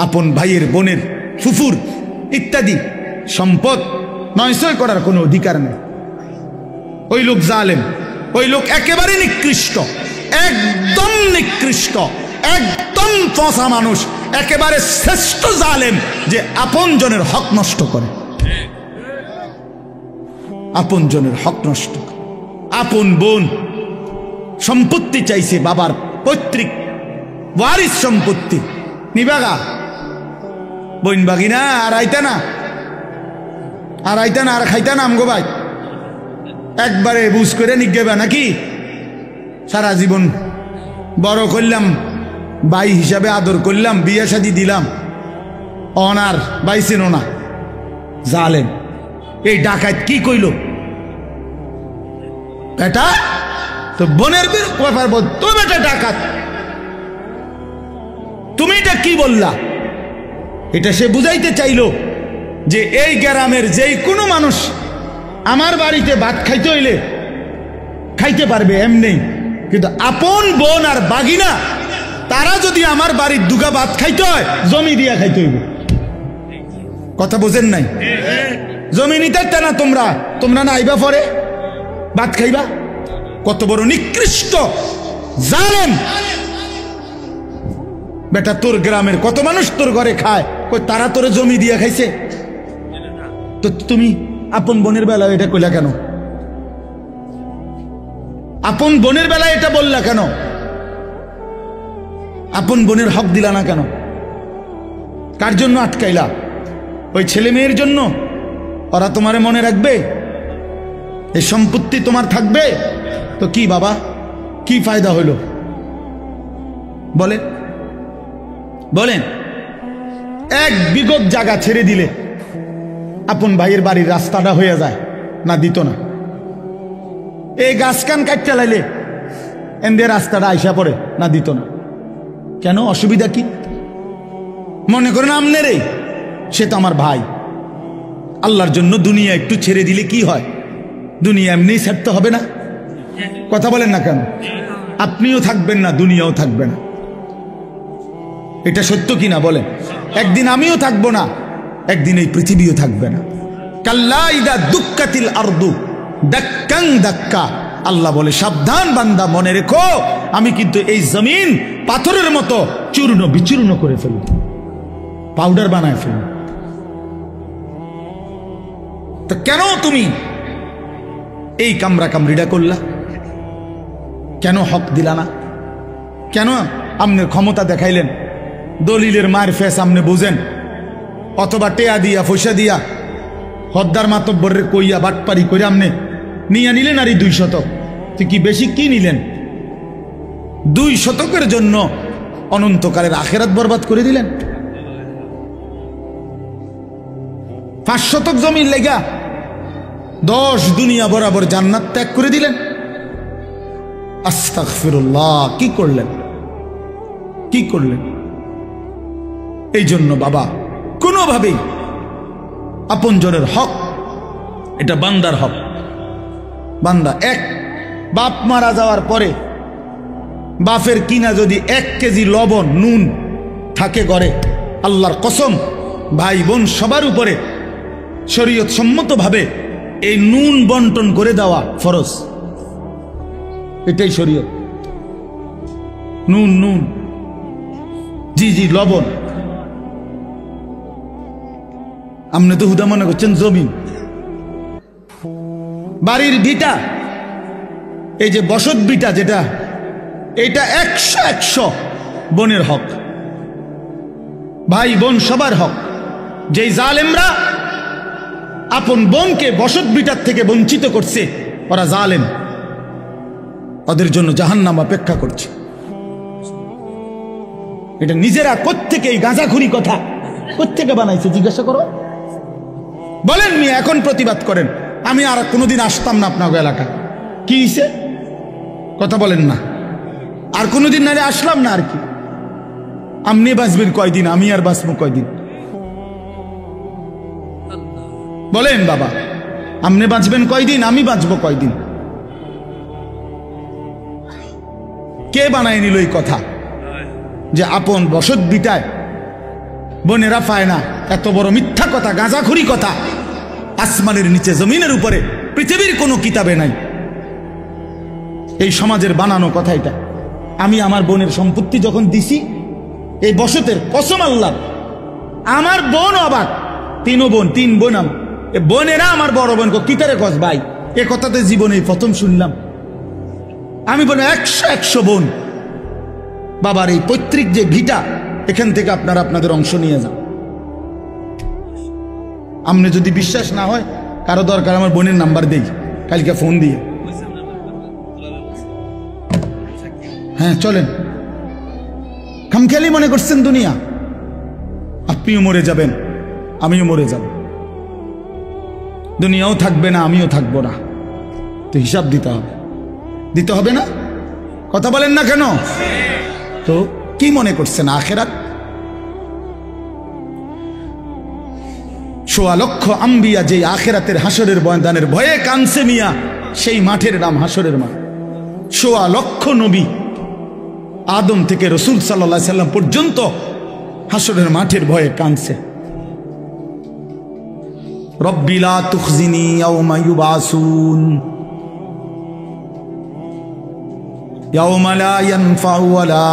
আপন ভাইয়ের বোনের ফুফুর ইত্যাদি সম্পদ নয়ছয় করার কোনো অধিকার নেই। ওই লোক জালেম, ওই লোক একেবারে নিকৃষ্ট, একদম নিকৃষ্ট, একদম পচা মানুষ, একেবারে শ্রেষ্ঠ জালেম যে আপন জনের হক নষ্ট করে, আপন জনের হক নষ্ট করে। আপন বোন সম্পত্তি চাইছে, বাবার পৈতৃক ওয়ারিস সম্পত্তি নিবাগা, বইন বাগি না আর আইতা না, আর আইতা না, আর খাইতা না আমগো ভাই, একবারে বুঝ করে নিগেবা নাকি? সারা জীবন বড় করলাম, ভাই হিসাবে আদর করলাম, বিয়ে শাদি দিলাম, অনার বাইছেন না জালেম। এই ডাকাত কি কইল? বেটা তো বোনের ব্যাপার বল, তো বেটা ডাকাত, তুমি এটা কি বললা? এটা সে বুঝাইতে চাইলো যে এই গ্রামের যেই কোনো মানুষ আমার বাড়িতে ভাত খাইতে হইলে খাইতে পারবে এমনি, কিন্তু আপন বোন আর বাগিনা তারা যদি আমার বাড়ির দুগা ভাত খাইতে হয় জমি দিয়া খাইতে হইবে। কথা বোঝেন নাই? জমি নিতে না তোমরা, তোমরা না আইবা পরে ভাত খাইবা? কত বড় নিকৃষ্ট জালেম বেটা! তোর গ্রামের কত মানুষ তোর ঘরে খায়, তারা তোর জমি দিয়া খাইছে, তো তুমি আপন বোনের বেলা এটা কইলা কেন? আপন বোনের বেলা এটা বললা কেন? আপন বোনের হক দিলা না কেন? কার জন্য আটকাইলা? ওই ছেলে মেয়ের জন্য? ওরা তোমারে মনে রাখবে? এই সম্পত্তি তোমার থাকবে? তো কি বাবা, কি ফায়দা হইল বলে? বলেন, এক বিগত জায়গা ছেড়ে দিলে আপন ভাইয়ের বাড়ির রাস্তাটা হয়ে যায় না? দিত না? এই গাছ কান কাটতে লাইলে এদের রাস্তাটা আইসা পড়ে না? দিত না? কেন? অসুবিধা কি? মনে করেন আমনেরে, সে তো আমার ভাই, আল্লাহর জন্য দুনিয়া একটু ছেড়ে দিলে কি হয়? দুনিয়া এমনি ছাড়তে হবে না? কথা বলেন না কেন? আপনিও থাকবেন না, দুনিয়াও থাকবে না, এটা সত্য কিনা বলেন? একদিন আমিও থাকবো না, একদিন এই পৃথিবীও থাকবে না। কাল্লা ইদা দুক্কাতিল আরদু দাক্কান দাক্কা, আল্লাহ বলে সাবধান বান্দা, মনে রেখো আমি কিন্তু এই জমিন পাথরের মতো চূর্ণ বিচূর্ণ করে ফেলব, পাউডার বানায় ফেলব। তো কেন তুমি এই কামরা কামড়িটা করলা? কেন হক দিলা না? কেন আপনার ক্ষমতা দেখাইলেন? দলিলের মায়ের ফেস আপনি বুঝেন, অথবা টেয়া দিয়া পয়সা দিয়া হদ্দার মাতব্বরের কইয়া বাটপারি করে আপনি নিয়ে নিলেন আর এই 2 শতক। তুই কি বেশি কি নিলেন? 2 শতকের জন্য অনন্তকালের আখেরাত বরবাদ করে দিলেন। 5 শতক জমির লেগা 10 দুনিয়া বরাবর জান্নাত ত্যাগ করে দিলেন। আস্তাগফিরুল্লাহ! কি করলেন, কি করলেন? এই জন্য বাবা, কোনোভাবেই আপনজনের হক, এটা বান্দার হক। বান্দা এক বাপ মারা যাওয়ার পরে বাপের কিনা যদি 1 কেজি লবণ নুন থাকে ঘরে, আল্লাহর কসম ভাই বোন সবার উপরে শরীয়ত সম্মতভাবে এই নুন বন্টন করে দেওয়া ফরজ। এটাই শরীয়ত। নুন নুন, জি জি লবণ। আপনি তো হুদা মনে করছেন জমিন, বাড়ির ভিটা, এই যে বসত ভিটা যেটা, এটা 100 বোনের হক, ভাই বোন সবার হক। যেই জালেমরা আপন বোনকে বসত ভিটার থেকে বঞ্চিত করছে, ওরা জালেম, ওদের জন্য জাহান্নাম অপেক্ষা করছে। এটা নিজেরা কোত্থেকে এই গাঁজাখুরি কথা কোত্থেকে বানাইছে জিজ্ঞাসা করো। বলেন মিয়া, এখন প্রতিবাদ করেন, আমি আর কোনোদিন আসতাম না আপনার এলাকা। কি হইছে? কথা বলেন না। আর কোনোদিন নারে আসলাম না, আর কি? আপনি বাঁচবেন কয়দিন, আমি আর বাঁচবো কয়দিন? বলেন বাবা, আপনি বাঁচবেন কয়দিন, আমি বাঁচবো কয়দিন? কে বানায় নিল এই কথা যে আপন বসত বিটায় বোনেরা পায় না। এত বড় মিথ্যা কথা, গাঁজাখুরি কথা আসমানের নিচে জমিনের উপরে পৃথিবীর কোনো কিতাবে নাই। এই সমাজের বানানো কথা এটা। আমি আমার বোনের সম্পত্তি যখন দিছি, এই বসতের কসম আল্লাহ, আমার বোন অবাক। তিন বোন আমার বোনেরা আমার বড় বোনকে কিতারে কস ভাই, এ কথাতে জীবনে প্রথম শুনলাম। আমি বলি 100 বোন, বাবার এই পৈতৃক যে ভিটা, এখান থেকে আপনারা আপনাদের অংশ নিয়ে যান। আপনি যদি বিশ্বাস না হয়, কারো দরকার আমার বোনের নাম্বার দেই, কালকে ফোন দিয়ে। হ্যাঁ চলেন। খামখেয়ালি মনে করছেন দুনিয়া? আপনিও মরে যাবেন, আমিও মরে যাব, দুনিয়াও থাকবে না, আমিও থাকবো না। তো হিসাব দিতে হবে না? কথা বলেন না কেন? তো কি মনে করছেন আখেরাত? 1.25 লক্ষ আম্বিয়া যে আখেরাতের হাসরের ময়দানের ভয়ে কানছে মিয়া, সেই মাঠের নাম হাসরের মাঠ। 1.25 লক্ষ নবী, আদম থেকে রসুল সাল্লাল্লাহু আলাইহি সাল্লাম পর্যন্ত হাসরের মাঠের ভয়ে কানছে। রব্বি লা তুখজিনি ইয়াওমা ইউবাসুন ইয়াওমা লা ইয়ানফাউ ওয়ালা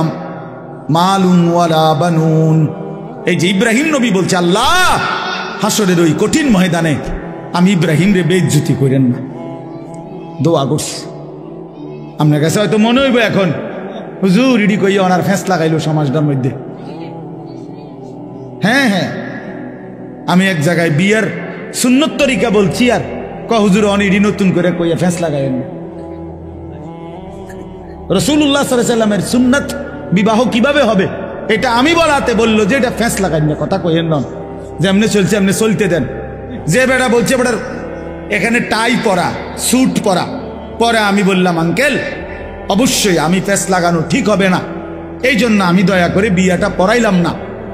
মালুন ওয়ালা বানুন। এই যে ইব্রাহিম নবী বলছে, আল্লাহ হাসরের ওই কঠিন ময়দানে আমি ইব্রাহিম রে বেইজ্জতি করেন না। দোয়া করছি। আপনার কাছে হয়তো মনে হইব এখন, হুজুর ইডি কই ওনার ফেঁস লাগাইলো সমাজটার মধ্যে। হ্যাঁ, আমি এক জায়গায় বিয়ের সুন্নত তরিকা বলছি, আর হুজুর অনিডি নতুন করে কইয়া ফেঁস লাগাইলেন না। রাসূলুল্লাহ সাল্লাল্লাহু আলাইহি সাল্লামের সুন্নাত বিবাহ কিভাবে হবে এটা আমি বলাতে বললো যে এটা ফেঁস লাগাইন না, কথা কইেন না, যেমনি চলছে এমনি চলতে দেন। যে বেটা বলছে বেটার এখানে টাই পরা, স্যুট পরা, পরে আমি বললাম আঙ্কেল অবশ্যই আমি ফেঁস লাগানো ঠিক হবে না, এই জন্য আমি দয়া করে বিয়েটা পড়াইলাম না,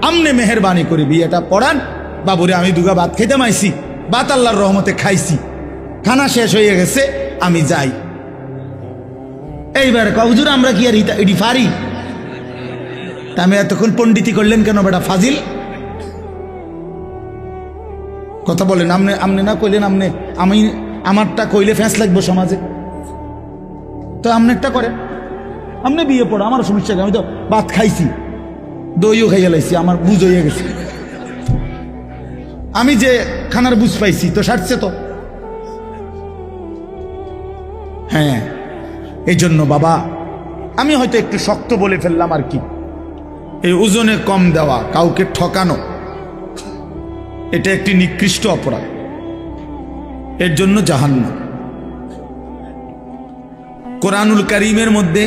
আমনে মেহেরবানি করে বিয়েটা পড়ান। বাবুরে আমি দুগা ভাত খেতে মাইছি, ভাত আল্লাহর রহমতে খাইছি, খানা শেষ হয়ে গেছে, আমি যাই। এইবার হুজুর আমরা কি আর এটি পারি? আমি এতক্ষণ পণ্ডিতি করলেন কেন বেটা ফাজিল? কথা বলেন। আমনে না কইলেন, আমি আমারটা কইলে ফ্যাঁস লাগবো সমাজে, তো আমনেরটা করেন, আমনে বিয়ে পড়ো, আমার সমস্যা। আমি তো ভাত খাইছি, দইও খাইয়া লাইছি, আমার বুঝ হইয়া গেছে, আমি যে খানার বুঝ পাইছি তো সারছে তো। হ্যাঁ, এই জন্য বাবা আমি হয়তো একটু শক্ত বলে ফেললাম আর কি, এই ওজনে কম দেওয়া, কাউকে ঠকানো, এটা একটি নিকৃষ্ট অপরাধ, এর জন্য জাহান্নাম। কোরআনুল কারীমের মধ্যে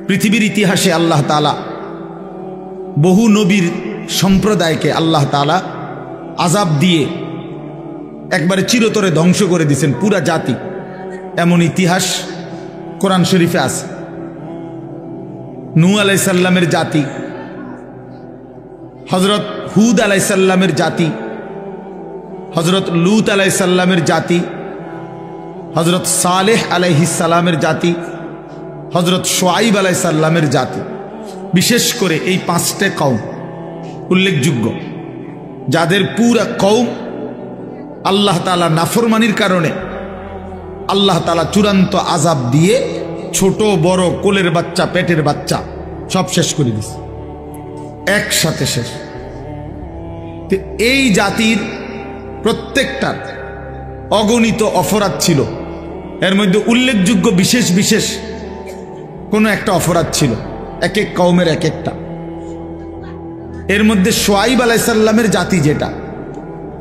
পৃথিবীর ইতিহাসে আল্লাহ তাআলা বহু নবীর সম্প্রদায়কে আল্লাহ তাআলা আযাব দিয়ে একবারে চিরতরে ধ্বংস করে দিয়েছেন পুরা জাতি, এমন ইতিহাস কোরআন শরীফে আছে। নূহ আলাইহিস সালামের জাতি, হযরত হুদ আলাইহিস সালামের জাতি, হযরত লূত আলাইহিস সালামের জাতি, হযরত সালেহ আলাইহিস সালামের জাতি, হযরত শুআইব আলাইহিস সালামের জাতি। বিশেষ করে এই 5টা কওম উল্লেখযোগ্য, যাদের পুরা কওম আল্লাহ তাআলা নাফরমানির কারণে আল্লাহ তাআলা চূড়ান্ত আযাব দিয়ে ছোট বড় কোলের বাচ্চা পেটের বাচ্চা সব শেষ করে দিয়েছে, একসাথে শেষ। এই জাতির প্রত্যেকটার অগণিত অপরাধ ছিল, এর মধ্যে উল্লেখযোগ্য বিশেষ বিশেষ কোনো একটা অপরাধ ছিল, এক এক কওমের এক একটা। এর মধ্যে শুআইব আলাইহিস সালামের জাতি, যেটা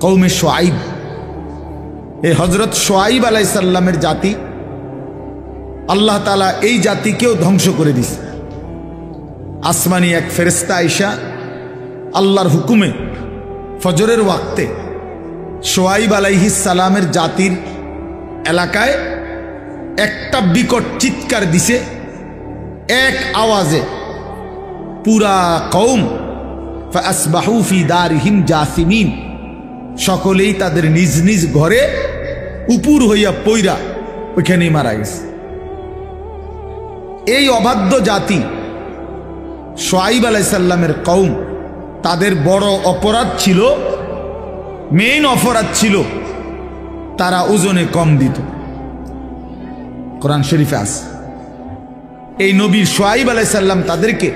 কওমে শুআইব, এই হযরত শুআইব আলাইহিস সালামের জাতি, আল্লাহ তাআলা এই জাতিকেও ধ্বংস করে দিয়েছে। আসমানি এক ফেরেশতা আইসা আল্লাহর হুকুমে ফজরের ওয়াক্তে শুআইব আলাইহিস সালামের জাতির এলাকায় একটা বিকট চিৎকার দিছে, এক আওয়াজে পুরা কওম ফাসবাহু ফি দারিহিম জাসিমিন, সকলেই তাদের নিজ নিজ ঘরে উপুর হইয়া পইরা ওইখানেই মারা গেছে। এই অবাধ্য জাতি শুআইব আলাইহিস সালামের কওম তাদের বড় অপরাধ ছিল, মেইন অপরাধ ছিল তারা ওজনে কম দিত। কোরআন শরীফে আছে। এই নবীর শুআইব আলাইহিস সালাম তাদেরকে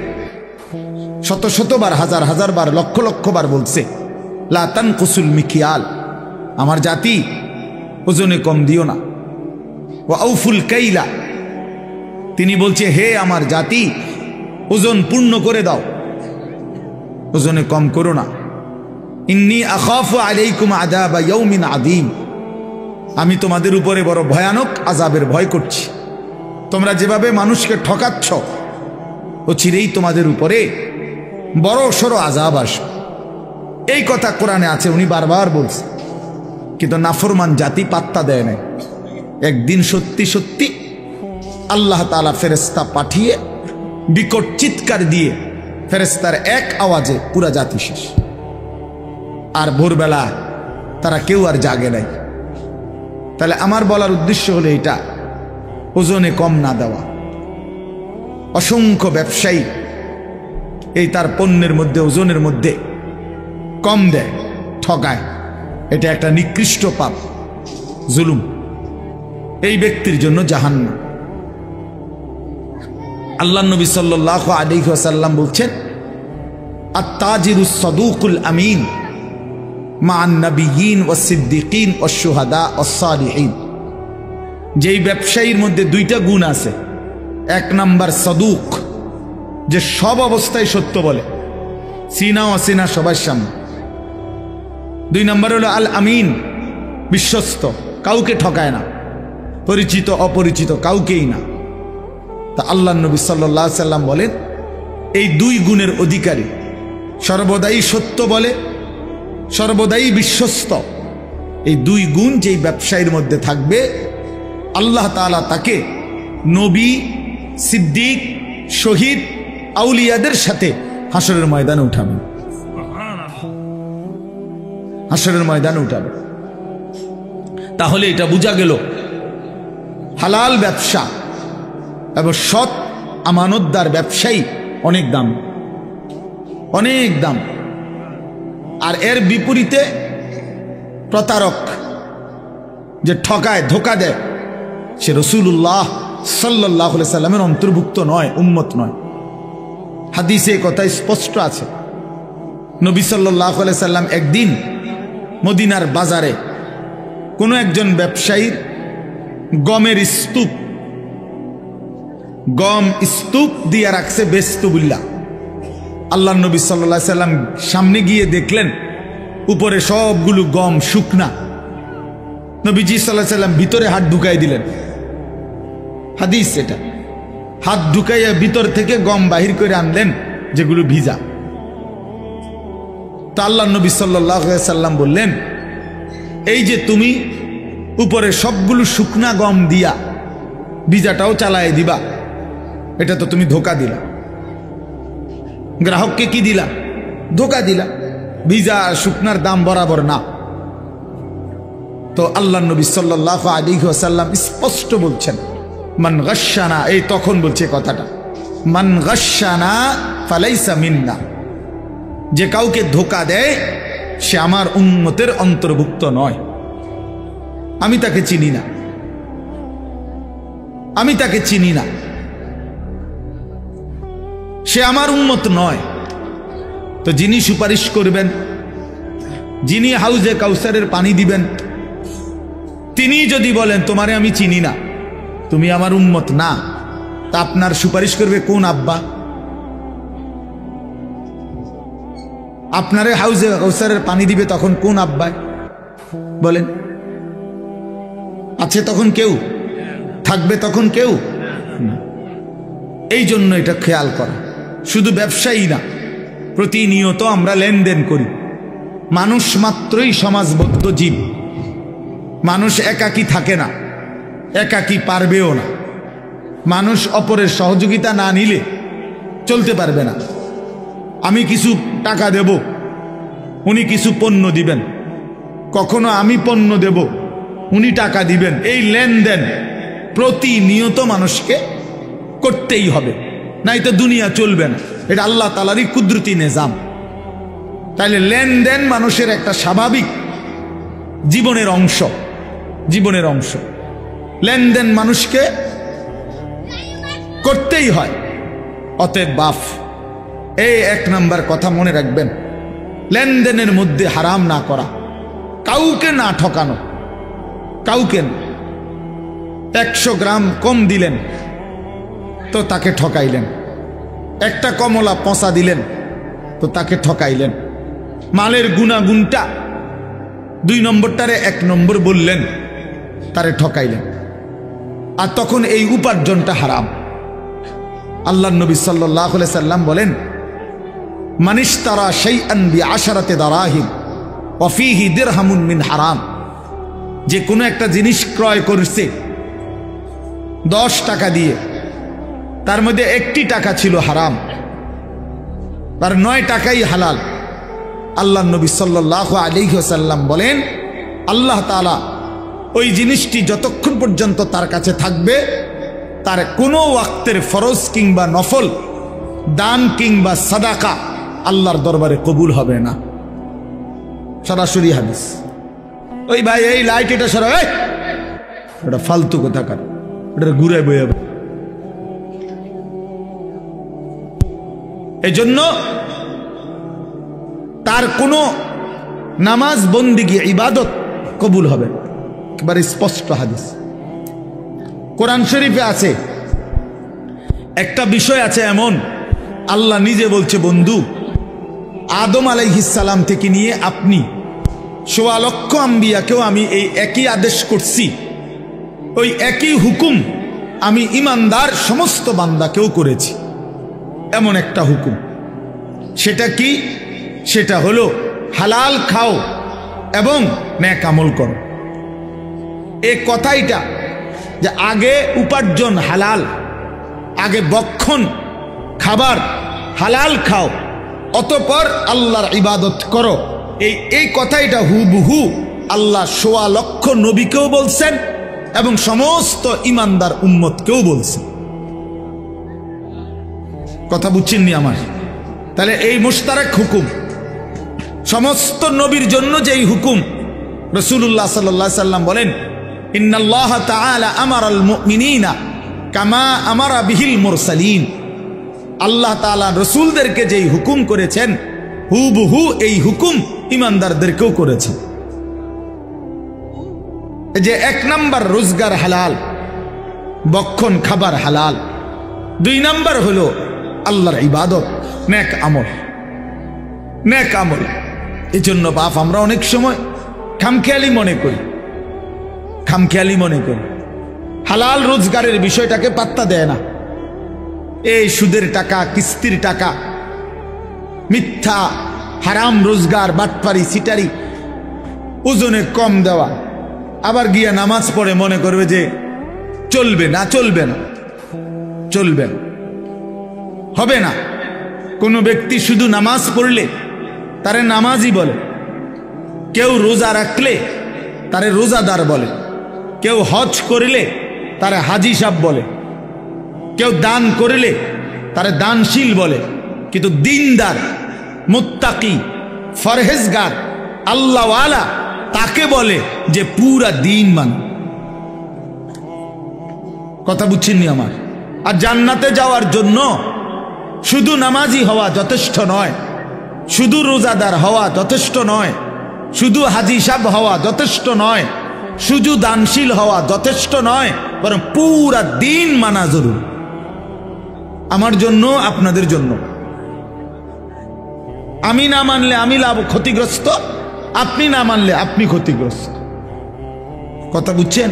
শত শতবার, হাজার হাজার বার, লক্ষ লক্ষ বার বলছে, লা তানকুসুল মিকিয়াল, আমার জাতি ওজনে কম দিও না। ওয়া আউফুল কাইলা, তিনি বলছে হে আমার জাতি ওজন পূর্ণ করে দাও, ওজনে কম করো না। ইন্নী আখাফু আলাইকুম আযাবা ইয়াউমিন আযীম, আমি তোমাদের উপরে বড় ভয়ানক আযাবের ভয় করছি। তোমরা যেভাবে মানুষকে ঠকাচ্ছ, ও চিরেই তোমাদের উপরে বড় সড় আযাব আসবে। এই কথা কোরআনে আছে, উনি বারবার বলছে, কিন্তু নাফরমান জাতি পাত্তা দেয় না। একদিন সত্যি সত্যি আল্লাহ তাআলা ফেরেশতা পাঠিয়ে বিকট চিৎকার দিয়ে ফেরেশতার এক আওয়াজে পুরা জাতি শেষ। আর ভোরবেলা তারা কেউ আর জাগে নাই। তাহলে আমার বলার উদ্দেশ্য হলো এটা, ওজনে কম না দেওয়া। অসংখ্য ব্যবসায়ী এই তার পণ্যের মধ্যে ওজনের মধ্যে কম দেয়, ঠকায়। এটা একটা নিকৃষ্ট পাপ, জুলুম। এই ব্যক্তির জন্য জাহান্নাম। আল্লাহ নবী সাল্লাল্লাহু আলাইহি ওয়াসাল্লাম বলছেন, আত-তাজিরুস সাদুকুল আমিন মা'আন নাবিয়্যিন ওয়াস সিদ্দিকিন ওয়াস শুহাদা ওয়াস সালিহিন। যেই ব্যবসায়ীর মধ্যে দুইটা গুণ আছে, এক নাম্বার সাদুক, যে সব অবস্থায় সত্য বলে, সিনা অসিনা সবার সামনে। দুই নাম্বার হলো আল আমিন, বিশ্বস্ত, কাউকে ঠকায় না, পরিচিত অপরিচিত কাউকেই না। তা আল্লাহ নবী সাল্লাল্লাহু আলাইহি সাল্লাম বলেন, এই দুই গুণের অধিকারী, সর্বদাই সত্য বলে, সর্বদাই বিশ্বস্ত, এই দুই গুণ যেই ব্যবসায়ীর মধ্যে থাকবে, আল্লাহ তাআলা তাকে নবী, সিদ্দিক, শহীদ, আউলিয়াদের সাথে হাসরের ময়দানে উঠাবেন। হাসরের ময়দানে উঠাবে। তাহলে এটা বোঝা গেল হালাল ব্যবসা এবং সৎ আমানতদার ব্যবসায়ী অনেক দাম, অনেক দাম। আর এর বিপরীতে প্রতারক, যে ঠকায়, ধোকা দেয়, সে রাসূলুল্লাহ সাল্লাল্লাহু আলাইহি সাল্লামের অন্তর্ভুক্ত নয়, উম্মত নয়। হাদিসে কথা স্পষ্ট আছে। নবী সাল্লাল্লাহু আলাইহি সাল্লাম একদিন মদিনার বাজারে কোনো একজন ব্যবসায়ীর গমের স্তূপ, গম স্তূপ দিয়ে রাখছে বেস্তুবিল্লাহ। আল্লাহ নবী সাল্লাল্লাহু আলাইহি সাল্লাম সামনে গিয়ে দেখলেন উপরে সবগুলো গম শুকনা। নবীজি সাল্লাল্লাহু আলাইহি সাল্লাম ভিতরে হাত ঢুকাই দিলেন। হাদিস এটা, হাত ঢুকাইয়া ভিতর থেকে গম বাহির করে আনলেন যেগুলো ভিজা। তা আল্লাহ নবী সাল্লাল্লাহু আলাইহি সাল্লাম বললেন, এই যে তুমি উপরে সবগুলো শুকনা গম দিয়া ভিজাটাও চালায় দিবা, এটা তো তুমি ধোকা দিলা। গ্রাহককে কি দিলা? ধোকা দিলা। ভিজা আর শুকনার দাম বরাবর না। তো আল্লাহ নবী সাল্লাল্লাহু আলাইহি ওয়াসাল্লাম স্পষ্ট বলছেন, মান গাশশানা, এই তখন বলছে কথাটা, মান গাশশানা ফালাইসা মিন্না, যে কাউকে ধোকা দেয় সে আমার উম্মতের অন্তর্ভুক্ত নয়। আমি তাকে চিনি না, আমি তাকে চিনি না, সে আমার উম্মত নয়। তো যিনি সুপারিশ করবেন, যিনি হাউজে কাউসারের পানি দিবেন, তিনি যদি বলেন তোমারে আমি চিনি না, তুমি আমার উম্মত না, তা আপনার সুপারিশ করবে কোন আব্বা? আপনারে হাউজে কাউসারের পানি দিবে তখন কোন আব্বায়? বলেন, আছে তখন কেউ? থাকবে তখন কেউ? এই জন্য এটা খেয়াল করা। শুধু ব্যবসায়ী না, প্রতিনিয়ত আমরা লেনদেন করি। মানুষ মাত্রই সমাজবদ্ধ জীব। মানুষ একাকী থাকে না, একাকী পারবেও না। মানুষ অপরের সহযোগিতা না নিলে চলতে পারবে না। আমি কিছু টাকা দেব, উনি কিছু পণ্য দিবেন, কখনো আমি পণ্য দেব, উনি টাকা দিবেন। এই লেনদেন প্রতিনিয়ত মানুষকে করতেই হবে, নাই তো দুনিয়া চলবে না। এটা আল্লাহ তাআলারই কুদরতি নিজাম। তাইলে লেনদেন মানুষের একটা স্বাভাবিক জীবনের অংশ, জীবনের অংশ। লেনদেন মানুষকে করতেই হয়। অতএব বাপ, এই 1 নাম্বার কথা মনে রাখবেন, লেনদেনের মধ্যে হারাম না করা, কাউকে না ঠকানো, কাউকে। 100 গ্রাম কম দিলেন তো তাকে ঠকাইলেন, একটা কমলা পচা দিলেন তো তাকে ঠকাইলেন। মালের গুণাগুণটা 2 নম্বরটারে 1 নম্বর বললেন, তারে ঠকাইলেন। আর তখন এই উপার্জনটা হারাম। আল্লাহর নবী সাল্লাল্লাহু আলাইহি সাল্লাম বলেন, মানিশতারা শাইআন বিআশারাতি দারাহিম ওয়া ফীহি দিরহামুন মিন হারাম। যে কোনো একটা জিনিস ক্রয় করছে 10 টাকা দিয়ে, তার মধ্যে 1টি টাকা ছিল হারাম, আর 9 টাকাই হালাল। আল্লাহর নবী সাল্লাল্লাহু আলাইহি ওয়াসাল্লাম বলেন, আল্লাহ তাআলা ওই জিনিসটি যতক্ষণ পর্যন্ত তার কাছে থাকবে, তার কোনো ওয়াক্তের ফরজ কিংবা নফল দান কিংবা সাদাকা আল্লাহর দরবারে কবুল হবে না। সরাসরি হাদিস। ওই ভাই এই লাইট এটা সরা, এটা ফালতু কোথাকার, এটা ঘুরে বয়ে। এই জন্য তার কোনো নামাজ বন্দিগি ইবাদত কবুল হবে, একেবারে স্পষ্ট হাদিস। কোরআন শরীফে আছে একটা বিষয় আছে এমন, আল্লাহ নিজে বলছে, বন্ধু আদম আলাইহিস সালাম থেকে নিয়ে আপনি ১৬ লক্ষ আম্বিয়াকেও আমি এই একই আদেশ করছি, ওই একই হুকুম আমি ইমানদার সমস্ত বান্দাকেও করেছি। এমন একটা হুকুম, সেটা কি? সেটা হলো হালাল খাও এবং নেক আমল করো। এই কথাইটা যে আগে উপার্জন হালাল, আগে বক্ষণ খাবার হালাল খাও, অতঃপর আল্লাহর ইবাদত করো, এই কথাইটা হুবহু আল্লাহ ১৬ লক্ষ নবীকেও বলছেন এবং সমস্ত ইমানদার উম্মতকেও বলছেন। কথা বুঝছেননি আমার? তাহলে এই মুশতারাক হুকুম সমস্ত নবীর জন্য যেই হুকুম, রাসূলুল্লাহ সাল্লাল্লাহু আলাইহি সাল্লাম বলেন, ইন্নাল্লাহ তাআলা আমারাল মুমিনিনা কামা আমারা বিহিল মুরসালিন। আল্লাহ তাআলা রাসূলদেরকে যেই হুকুম করেছেন, হুবহু এই হুকুম ইমানদারদেরকেও করেছেন। যে 1 নাম্বার রোজগার হালাল, বক্ষণ খাবার হালাল। 2 নাম্বার হলো আল্লাহর ইবাদত, নেক আমল, নেক আমল। এই জন্য বাপ আমরা অনেক সময় খামখেয়ালি মনে করি, খামখেয়ালি মনে করি, হালাল রোজগারের বিষয়টাকে পাত্তা দেয় না। এই সুদের টাকা, কিস্তির টাকা, মিথ্যা হারাম রোজগার, বাটপারি, সিটারি, ওজনে কম দেওয়া, আবার গিয়া নামাজ পড়ে মনে করবে যে চলবে না, চলবে না, চলবে না, হবে না। কোনো ব্যক্তি শুধু নামাজ পড়লে তারে নামাজি বলে, কেউ রোজা রাখলে তারে রোজাদার বলে, কেউ হজ করলে তারে হাজি সাহেব বলে, কেউ দান করলে তারে দানশীল বলে। কিন্তু দিনদার, মুত্তাকি, ফরহেজগার, আল্লাহওয়ালা তাকে বলে যে পুরা দিন মানে। কথা বুঝছেননি আমার? আর জান্নাতে যাওয়ার জন্য শুধু নামাজি হওয়া যথেষ্ট নয়, শুধু রোজাদার হওয়া যথেষ্ট নয়, শুধু হাজি সাহেব হওয়া যথেষ্ট নয়, শুধু দানশীল হওয়া যথেষ্ট নয়, বরং পুরা দিন মানা জরুরি। আমার জন্য, আপনাদের জন্য। আমি না মানলে আমি লাভ ক্ষতিগ্রস্ত, আপনি না মানলে আপনি ক্ষতিগ্রস্ত। কথা বুঝছেন?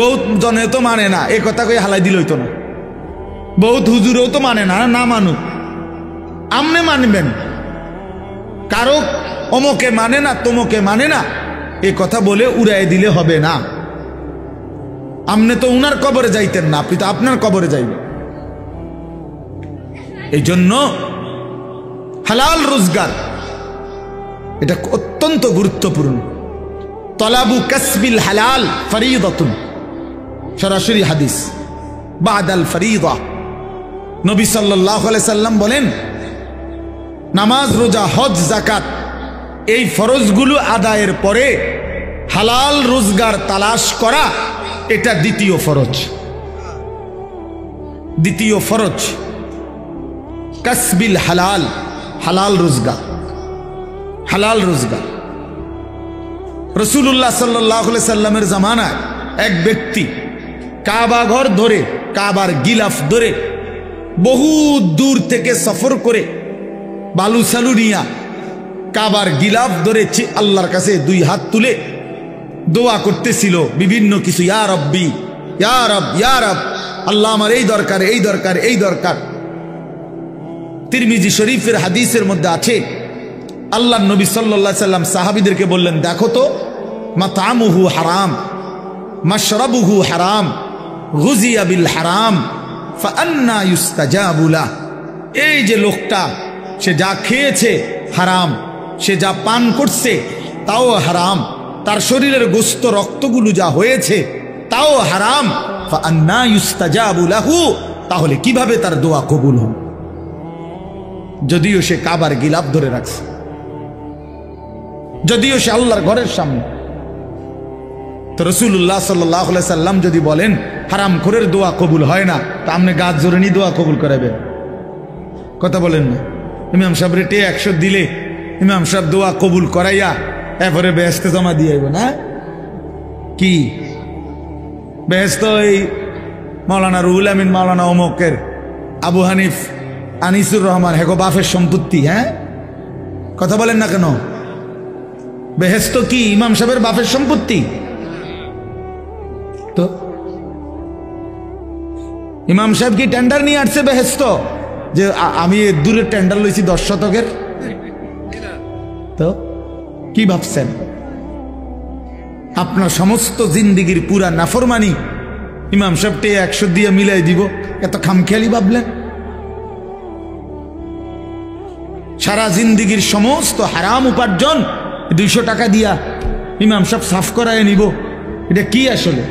বহুত জনে তো মানে না, এ কথা কই হালাই দিল হইতো না। বহুত হুজুরেও তো মানে না, না মানুক, আমনে মানবেন। কারো অমকে মানে না, তোমকে মানে না, এ কথা বলে উড়াই দিলে হবে না। আমনে তো উনার কবরে যাইতেন না, আপনি তো আপনার কবরে যাইবেন। এই জন্য হালাল রোজগার এটা অত্যন্ত গুরুত্বপূর্ণ। তলাবু কাসবিল হালাল ফরিদাতুন, সরাসরি হাদিস, বাদাল ফরিদা। নবী সাল্লাল্লাহু আলাইহি সাল্লাম বলেন, নামাজ, রোজা, হজ, যাকাত এই ফরজগুলো আদায়ের পরে হালাল রোজগার তালাশ করা, এটা দ্বিতীয় ফরজ। দ্বিতীয় ফরজ কাসবিল হালাল, হালাল রোজগার, হালাল রোজগার। রাসূলুল্লাহ সাল্লাল্লাহু আলাইহি সাল্লামের জামানায় এক ব্যক্তি কাবা ঘর ধরে, কাবার গিলাফ ধরে বহু দূর থেকে সফর করে বালু সালু নিয়া কাবার গিলাফ ধরে আল্লাহর কাছে দুই হাত তুলে দোয়া করতেছিল বিভিন্ন কিছু, ইয়া রব্বি, ইয়া রব, ইয়া রব, আল্লাহ আমার এই দরকার, এই দরকার, এই দরকার। তিরমিজি শরীফের হাদিসের মধ্যে আছে, আল্লাহ নবী সাল্লাল্লাহু আলাইহি সাল্লাম সাহাবীদেরকে বললেন, দেখো তো, মাতামুহু হারাম, মাশরাবুহু হারাম, গুজিয়া বিল হারাম, ফাআন্না ইউস্তাজাবু লাহ। এই যে লোকটা, সে যা খেয়েছে হারাম, সে যা পান করছে তাও হারাম, তার শরীরের গোস্ত রক্তগুলো যা হয়েছে তাও হারাম, ফাআন্না ইউস্তাজাবু লাহু, তাহলে কিভাবে তার দোয়া কবুল হবে? যদিও সে কাবার গিলাফ ধরে রাখছে, যদিও সে আল্লাহর ঘরের সামনে। তো রাসূলুল্লাহ সাল্লাল্লাহু আলাইহি সাল্লাম যদি বলেন হারাম খোরের দোয়া কবুল হয় না, তা আপনি গাছ জোরে নি দোয়া কবুল করাবেন? কথা বলেন না। ইমাম সাহেব রেটে 100 দিলে ইমাম সাহেব দোয়া কবুল করাইয়া এরপরে বেহেশতে জমা দিয়ে আইব না? কি বেহেশত এই মাওলানা রুহুল আমিন, মাওলানা অমকের, আবু হানিফ, আনিসুর রহমান, হেগো বাফের সম্পত্তি? হ্যাঁ, কথা বলেন না কেন? বেহেশত কি ইমাম সাহেবের বাপের সম্পত্তি? তো ইমাম সাহেব কি টেন্ডার নিয়ে আসছে বেহেশত, যে আমি দূরের টেন্ডার লইছি 10 শতকের? তো কি ভাবছেন? আপনার সমস্ত জিন্দিগির পুরা নাফরমানি ইমাম সাহেবকে 100 দিয়ে মিলাই দিব, এত খামখেয়ালি ভাবলেন? সারা জিন্দিগির সমস্ত হারাম উপার্জন 200 টাকা দিয়া ইমাম সাহেব সাফ করায় নিব, এটা কি আসলে?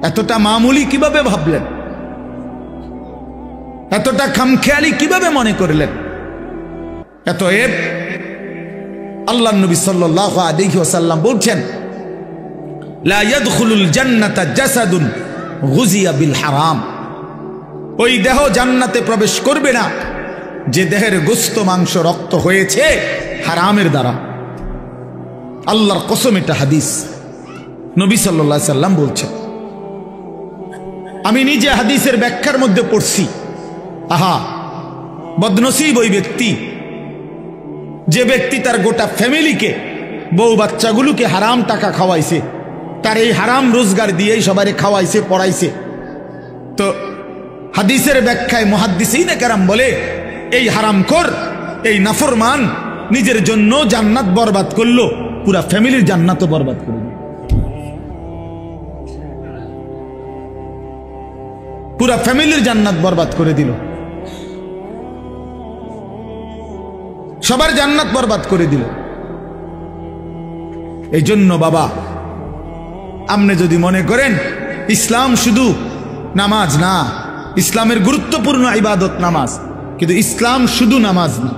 এতটা মামুলি কিভাবে ভাবলেন? এতটা খামখেয়ালি কিভাবে মনে করলেন? এতএব আল্লাহর নবী সাল্লাল্লাহু আলাইহি ওয়াসাল্লাম বলছেন, লা ইয়াদখুলুল জান্নাতা জাসাদুন গুজিয়া বিল হারাম। ওই দেহ জান্নাতে প্রবেশ করবে না যে দেহের গোস্ত, মাংস, রক্ত হয়েছে হারামের দ্বারা। আল্লাহর কসম, এটা হাদিস, নবী সাল্লাল্লাহু আলাইহি সাল্লাম বলছেন। আমি নিজে হাদিসের ব্যাখ্যার মধ্যে পড়ছি, আহা বদনসিব ওই ব্যক্তি, যে ব্যক্তি তার গোটা ফ্যামিলিকে, বউ বাচ্চাগুলোকে হারাম টাকা খাওয়াইছে, তার এই হারাম রোজগার দিয়েই সবাই খাওয়াইছে, পড়াইছে। তো হাদিসের ব্যাখ্যায় মুহাদ্দিসিনে কেরাম বলে, এই হারামখোর, এই নাফরমান নিজের জন্য জান্নাত বরবাদ করলো, পুরা ফ্যামিলির জান্নাতও বরবাদ করে দিল। পুরা ফ্যামিলির জান্নাত বরবাদ করে দিল, সবার জান্নাত বরবাদ করে দিল। এই জন্য বাবা, আপনি যদি মনে করেন ইসলাম শুধু নামাজ না, ইসলামের গুরুত্বপূর্ণ ইবাদত নামাজ, কিন্তু ইসলাম শুধু নামাজ না।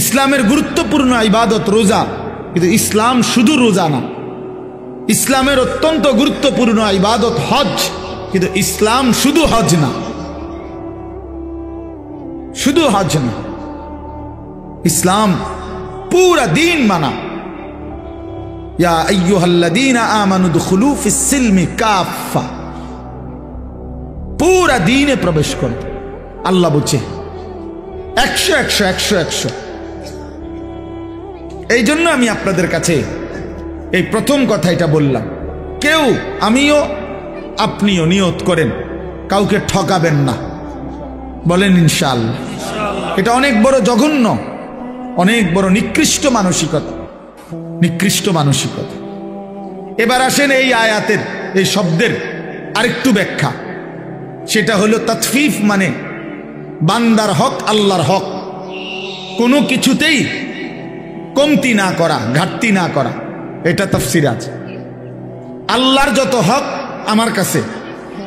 ইসলামের গুরুত্বপূর্ণ ইবাদত রোজা, কিন্তু ইসলাম শুধু রোজা না। ইসলামের অত্যন্ত গুরুত্বপূর্ণ ইবাদত হজ, কিন্তু ইসলাম শুধু হজ না, শুধু হজ না। ইসলাম পুরা দিন মানা। ইয়া আইয়ুহাল্লাযীনা আমানু দুখুলু ফিস সিলমি কাফা, পুরা দিনে প্রবেশ করো। আল্লাহ বলছে 100 100 100 100। এই জন্য আমি আপনাদের কাছে এই প্রথম কথা এটা বললাম, কেউ, আমিও আপনিও নিয়ত করেন কাউকে ঠকাবেন না, বলেন ইনশাআল্লাহ। এটা অনেক বড় জঘন্য, অনেক বড় নিকৃষ্ট মানসিকতা, নিকৃষ্ট মানসিকতা। এবার আসেন এই আয়াতের, এই শব্দের আরেকটু ব্যাখ্যা। সেটা হলো তাতফিফ, মানে বান্দার হক, আল্লাহর হক কোনো কিছুতেই কমতি না করা, ঘাটতি না করা। এটা তাফসীর আছে। আল্লাহর যত হক আমার কাছে,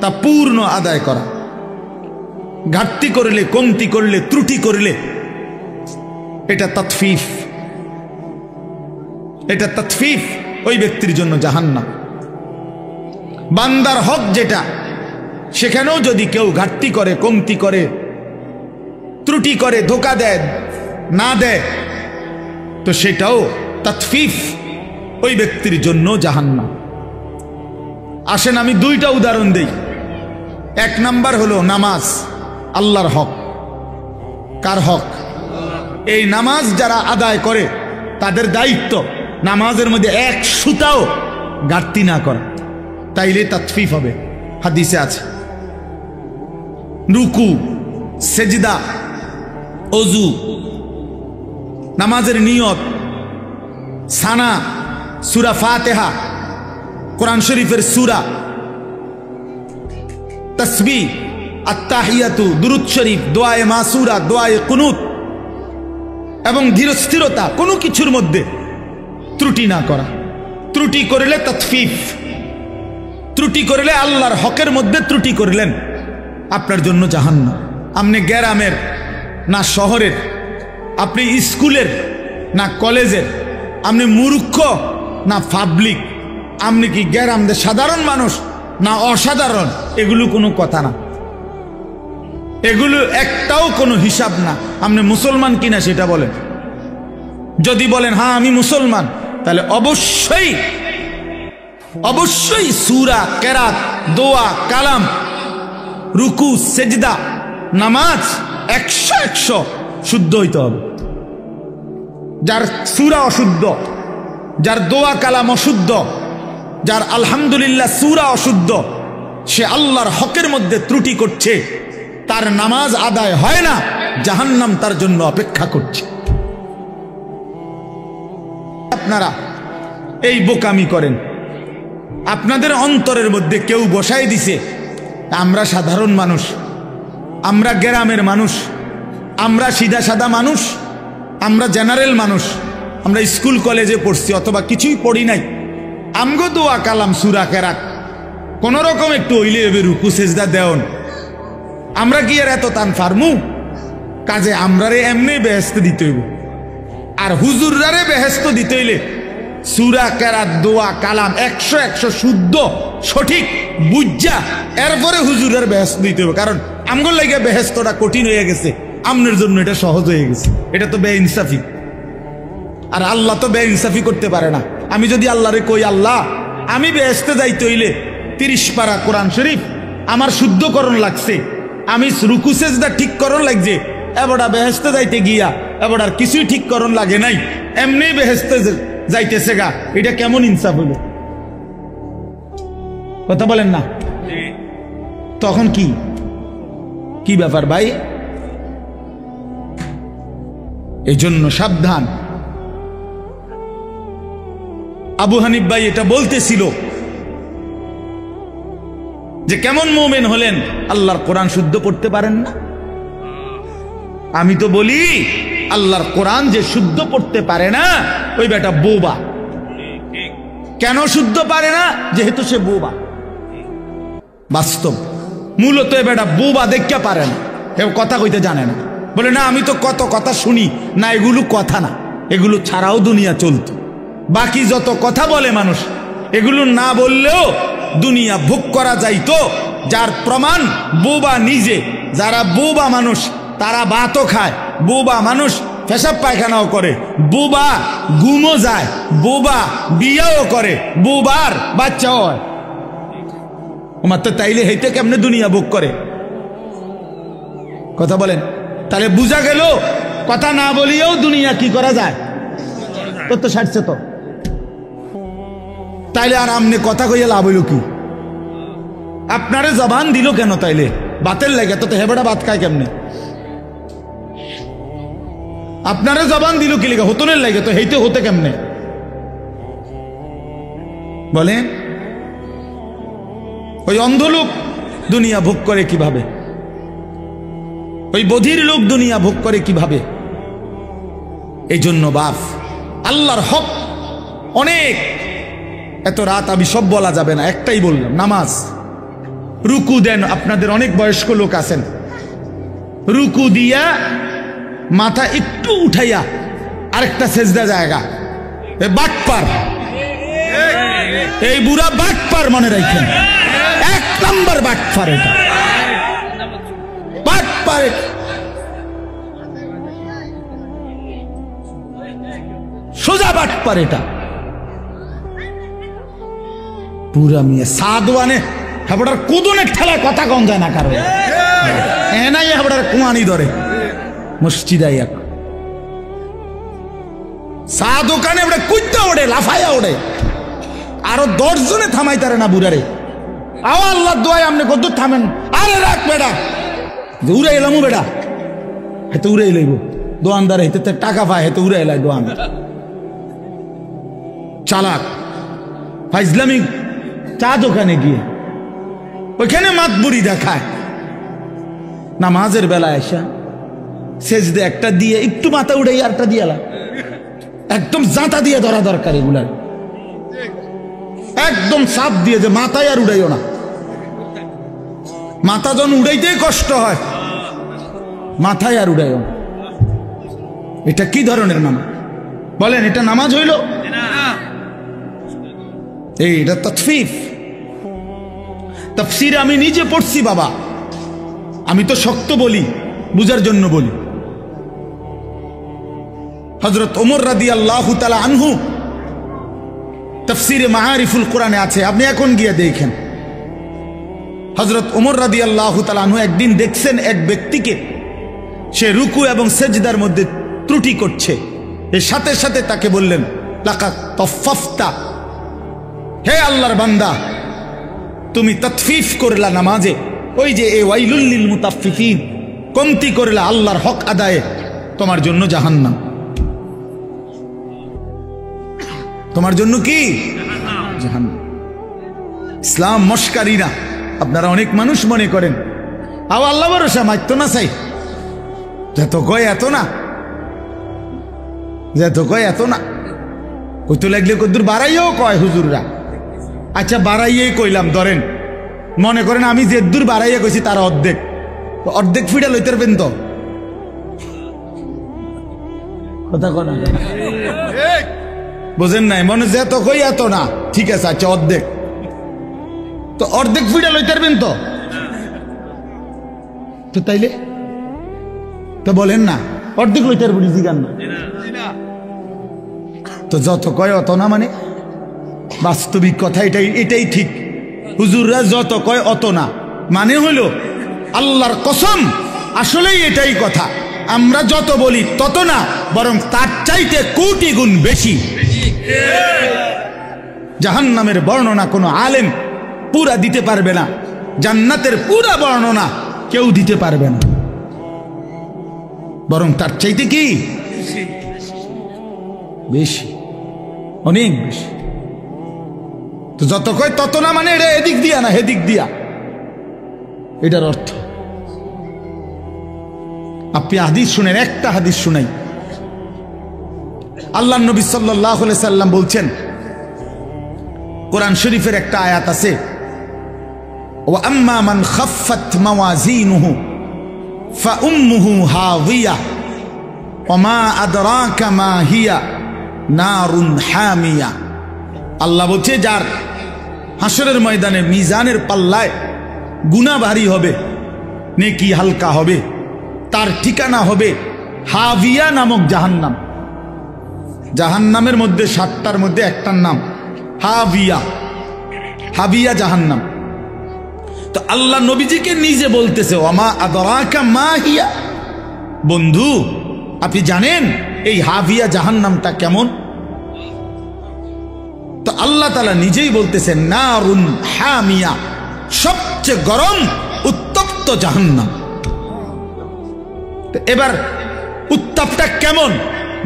তা পূর্ণ আদায় করা। ঘাটতি করলে, কমতি করলে, ত্রুটি করলে এটা তাতফিফ, এটা তাতফিফ, ওই ব্যক্তির জন্য জাহান্নাম। বান্দার হক যেটা, সেখানেও যদি কেউ ঘাটতি করে, কমতি করে, ত্রুটি করে, ধোঁকা দেয়, না দেয়, তো সেটাও তাতফিফ, ওই ব্যক্তির জন্য জাহান্নাম। আসেন আমি দুইটা উদাহরণ দেই। এক নাম্বার হলো নামাজ, আল্লাহর হক। কার হক? এই নামাজ যারা আদায় করে তাদের দায়িত্ব নামাজের মধ্যে এক সুতাও ঘাটতি না করা, তাইলে তাতফিফ হবে। হাদিসে আছে রুকু, সেজদা, ওযু, নামাজের নিয়ত, সানা, সূরা ফাতিহা, কোরআন শরীফের সূরা, তাসবিহ, আত্তাহিয়াতু, দুরূদ শরীফ, দোয়ায়ে মাসুরা, দোয়ায়ে কুনুত এবং ধীরস্থিরতা, কোনো কিছুর মধ্যে ত্রুটি না করা। ত্রুটি করলে তাতফিফ, ত্রুটি করলে আল্লাহর হকের মধ্যে ত্রুটি করলেন, আপনার জন্য জাহান্নাম। আপনি গ্রামের না শহরের, আপনি স্কুলের না কলেজের, আপনি মূর্খ না পাবলিক, আপনি কি গ্রামের সাধারণ মানুষ না অসাধারণ, এগুলো কোনো কথা না, এগুলো একটাও কোনো হিসাব না। আপনি মুসলমান কিনা সেটা বলেন। যদি বলেন হ্যাঁ আমি মুসলমান, তাহলে অবশ্যই অবশ্যই সূরা, কেরাত, দোয়া, কালাম, রুকু, সেজদা, নামাজ 100 শুদ্ধ হইতে হবে। যার সূরা অশুদ্ধ, যার দোয়া কালাম অশুদ্ধ, যার আলহামদুলিল্লাহ সূরা অশুদ্ধ, সে আল্লাহর হকের মধ্যে ত্রুটি করছে, তার নামাজ আদায় হয় না, জাহান্নাম তার জন্য অপেক্ষা করছে। আপনারা এই বোকামি করেন, আপনাদের অন্তরের মধ্যে কেউ বসাই দিছে আমরা সাধারণ মানুষ, আমরা গ্রামের মানুষ, আমরা সিধা সাদা মানুষ, আমরা জেনারেল মানুষ, আমরা স্কুল কলেজে পড়ছি অথবা কিছুই পড়ি নাই, আমগো দোয়া কালাম সূরা কেরাত কোন রকম একটু হইলে হবে রুকু সেজদা দেওন, আমরা কি আর এত টান ফার্মু? কাজে আমরারে এমনি বেহেশত দিতে হইব, আর হুজুররারে বেহেশত দিতে হইলে সূরা কেরাত, দোয়া কালাম 100 শুদ্ধ সঠিক বুঝা এরপরে হুজুরের বেহেশত দিতে হবে। কারণ আমগোর লাগে বেহেশতটা কঠিন হয়ে গেছে, আমনের জন্য এটা সহজ হয়ে গেছে। এটা তো বেইনসাফি, আর আল্লাহ তো বেইনসাফি করতে পারে না। আমি যদি আল্লাহরে কই আল্লাহ আমি বেহেশতে যাইতে হইলে 30 পারা কোরআন শরীফ আমার শুদ্ধকরণ লাগছে, আমি রুকু সেজদা ঠিক করণ লাগছে, এবারটা বেহেশতে যাইতে গিয়া এবারটার কিছুই ঠিক করণ লাগে নাই, এমনি বেহেশতে যাইতেছে গা, এটা কেমন ইনসাফ হলো? কথা বলেন না? তখন কি কি ব্যাপার ভাই? এই জন্য সাবধান। আবু হানিফ ভাই এটা বলতেছিল যে কেমন মুমিন হলেন, আল্লাহর কোরআন শুদ্ধ পড়তে পারেন না। আমি তো বলি আল্লাহর কোরআন যে শুদ্ধ পড়তে পারে না ওই বেটা বোবা। কেন শুদ্ধ পারে না? যেহেতু সে বোবা। বাস্তব মূলত এ বেটা বোবা দেখতে পারে না, কেউ কথা কইতে জানে না। বলে না আমি তো কত কথা শুনি না, এগুলো কথা না, এগুলো ছাড়াও দুনিয়া চলত। বাকি যত কথা বলে মানুষ, এগুলো না বললেও দুনিয়া ভোগ করা যাইতো। যার প্রমাণ বোবা নিজে। যারা বোবা মানুষ তারা ভাতও খায়, বোবা মানুষ পেশাব পায়খানাও করে, বোবা ঘুমও যায়, বোবা বিয়াও করে, বোবার বাচ্চাও হয়। মাত্র তাইলে হেইতে কেমনে দুনিয়া ভোগ করে? কথা বলেন। তাহলে বুঝা গেল কথা না বলিয়েও দুনিয়া কি করা যায়, তো সারছে তো। তাইলে আর আমনে কথা কইয়া লাভ হইল কি? আপনারে জবান দিল কেন? তাইলে বাতের লাগে তো হেবেটা ভাত খায় কেমনে? আপনারে জবান দিল কি লেগে? হতনের লাগে তো হেইতে হতে কেমনে বলেন? ওই অন্ধ লোক দুনিয়া ভোগ করে কিভাবে? ওই বধির লোক দুনিয়া ভোগ করে কিভাবে? এই জন্য বাপ আল্লাহর হক অনেক, এত রাত আমি সব বলা যাবে না, একটাই বললাম নামাজ। রুকু দেন, আপনাদের অনেক বয়স্ক লোক আছেন, রুকু দিয়া মাথা একটু উঠাইয়া আরেকটা সেজদা জায়গা। এ বাটপার, এই বুড়া বাটপার, মনে রাখেন, 1 নাম্বার বাটপার, এটা বাটপার, সোজা বাটপার, এটা পুরা মিয়া সাদওয়ানে হাবড়ার কুদনের ঠেলায় কথা কম যায় না কারো, এনাই হাবড়ার কুমানি ধরে মসজিদাই এক চা দোকানে ওটা কুইটা ওড়ে, লাফাইয়া ওড়ে, আরো 10 জনে থামাই তারে না বুড়ারে। আও আল্লাহ দোয়ায় আপনি কত থামেন, আরে রাখ বেড়া, উড়ে এলাম বেড়া, হেতে উড়ে এলাইব দোয়ানদার, হেতে টাকা পায়, হেতে উড়ে এলাই দোয়ানদার। চালাক ফাইজলামি চা দোকানে গিয়ে ওইখানে মাতবুরি দেখায়, নামাজের বেলায় আসা সেজদে একটা দিয়ে একটু মাথা উড়ে আরটা দিয়ে একদম জাঁতা দিয়ে ধরা দরকার, এগুলার একদম চাপ দিয়ে যে মাথায় আর উড়াইও না, মাথা যখন উড়াইতেই কষ্ট হয়, মাথায় আর উড়াইও না। এটা কি ধরনের নামাজ বলেন? এটা নামাজ হইল? এটা তাফসীর। তাফসীর আমি নিজে পড়ছি বাবা, আমি তো শক্ত বলি, বুঝার জন্য বলি। হযরত ওমর রাদিয়াল্লাহু তাআলা আনহু তাফসীরে মাআরিফুল কোরআনে আছে, আপনি এখন গিয়ে দেখেন। হযরত ওমর রাদিয়াল্লাহু তাআলা আনহু একদিন দেখছেন এক ব্যক্তিকে, সে রুকু এবং সেজদার মধ্যে ত্রুটি করছে, এর সাথে সাথে তাকে বললেন, লাকাদ তাফাফতা, হে আল্লাহর বান্দা, তুমি তাতফিফ করলা নামাজে, ওই যে এ ওয়াইলুল লিল মুতাফফিফিন, কমতি করলা আল্লাহর হক আদায়ে, তোমার জন্য জাহান্নাম। তোমার জন্য কি? জাহান্নাম। ইসলাম মস্কারি না। আপনারা অনেক মানুষ মনে করেন আও আল্লাহ ভরসা, মাইত না চাই, যত কয় এত না, যত কয় এত না, কইতে লাগলে কদ্দুর বাড়াইও কয় হুজুররা। আচ্ছা বাড়াইয়েই কইলাম, ধরেন মনে করেন আমি যে দূর বাড়াইয়া কইছি তার অর্ধেক, অর্ধেক ফিডা লইতে পারবেন তো? কথা কয় না, বোঝেন নাই? মনে যে এত কই এত না, ঠিক আছে, আচ্ছা অর্ধেক, তো অর্ধেক ফিডা লইতে পারবেন তো? তো তাইলে তো বলেন না অর্ধেক লইতে পারবেন, জিগান না তো, যত কয় অত না, মানে বাস্তবিক কথা এটাই, এটাই ঠিক। হুজুররা যত কয় অত না মানে হলো আল্লাহর কসম, আসলেই এটাই কথা। আমরা যত বলি তত না, বরং তার চাইতে কোটি গুণ বেশি। জাহান্নামের বর্ণনা কোনো আলেম পুরা দিতে পারবে না, জান্নাতের পুরা বর্ণনা কেউ দিতে পারবে না, বরং তার চাইতে কি বেশি, অনেক বেশি। তো যত কয় তত না মানে এটা এদিক দিয়া না হেদিক দিয়া, এটার অর্থ। আপনি হাদিস শুনেন, একটা হাদিস শুনাই। আল্লাহ নবী সাল্লাল্লাহু আলাইহি সাল্লাম বলছেন, কোরআন শরীফের একটা আয়াত আছে, ওয়া আম্মা মান খাফফাত মাওয়াজিনুহু ফাউম্মুহু হাওিয়া ওয়া মা আদরাকা মা হিয়া নারুন হামিয়া। আল্লাহ বলছে, যার হাসরের ময়দানে মিজানের পাল্লায় গুনাহ ভারী হবে, নেকি হালকা হবে, তার ঠিকানা হবে হাবিয়া নামক জাহান্নাম। জাহান্নামের মধ্যে 7টার মধ্যে একটার নাম হাবিয়া, হাবিয়া জাহান্নাম। তো আল্লাহ নবীজিকে নিজে বলতেছে, ওমা আদরাকা মা হিয়া, বন্ধু আপনি জানেন এই হাবিয়া জাহান্নামটা কেমন? তো আল্লাহ তাআলা নিজেই বলতেছেন, নারুন হামিয়া, সবচেয়ে গরম উত্তপ্ত জাহান্নাম। এবার উত্তাপটা কেমন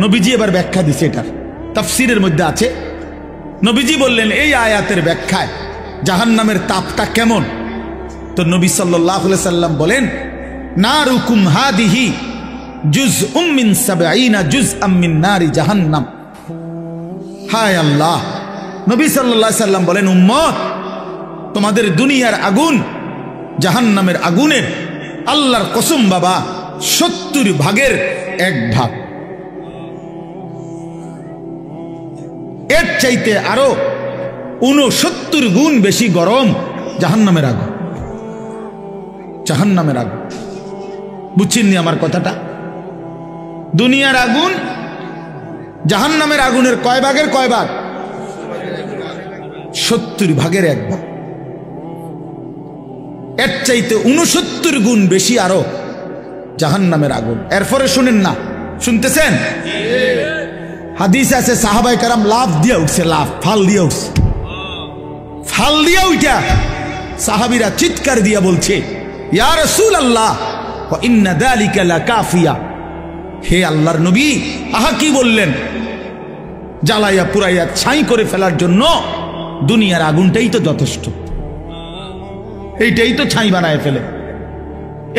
নবীজি এবার ব্যাখ্যা দিছে, এটার তাফসীরের মধ্যে আছে। নবীজি বললেন এই আয়াতের ব্যাখ্যায় জাহান্নামের তাপটা কেমন। তো নবী সাল্লাল্লাহু আলাইহি সাল্লাম বলেন, নারুকুম হাদিহি জুজউম মিন 70 জুজআম মিন নারি জাহান্নাম। হায় আল্লাহ, নবী সাল্লাল্লাহু আলাইহি সাল্লাম বলেন, উম্মত তোমাদের দুনিয়ার আগুন জাহান্নামের আগুনের, আল্লাহর কসম বাবা 70 ভাগের 1 ভাগ। এর চাইতে আরো 69 গুণ বেশি গরম জাহান্নামের আগুন। জাহান্নামের আগুন, বুঝছেননি আমার কথাটা? দুনিয়ার আগুন জাহান্নামের আগুনের কয় ভাগের কয় ভাগ? 70 ভাগের 1 ভাগ। এর চাইতে 69 গুণ বেশি আরো জাহান্নামের আগুন। এরপরে শুনেন না, শুনতেছেন? হাদিস আছে সাহাবায়ে কেরাম লাফ দিয়ে উঠছে, লাফ ফাল দিয়ে উঠছে। ফাল দিয়ে উঠা সাহাবীরা চিৎকার দিয়ে বলছে, ইয়া রাসূলুল্লাহ ওয়া ইন্না যালিকা লাকাফিয়া। হে আল্লাহর নবী, আহা কি বললেন? জ্বালাইয়া পুরাইয়া ছাই করে ফেলার জন্য দুনিয়ার আগুনটাই তো যথেষ্ট। এইটাই তো ছাই বানায় ফেলে,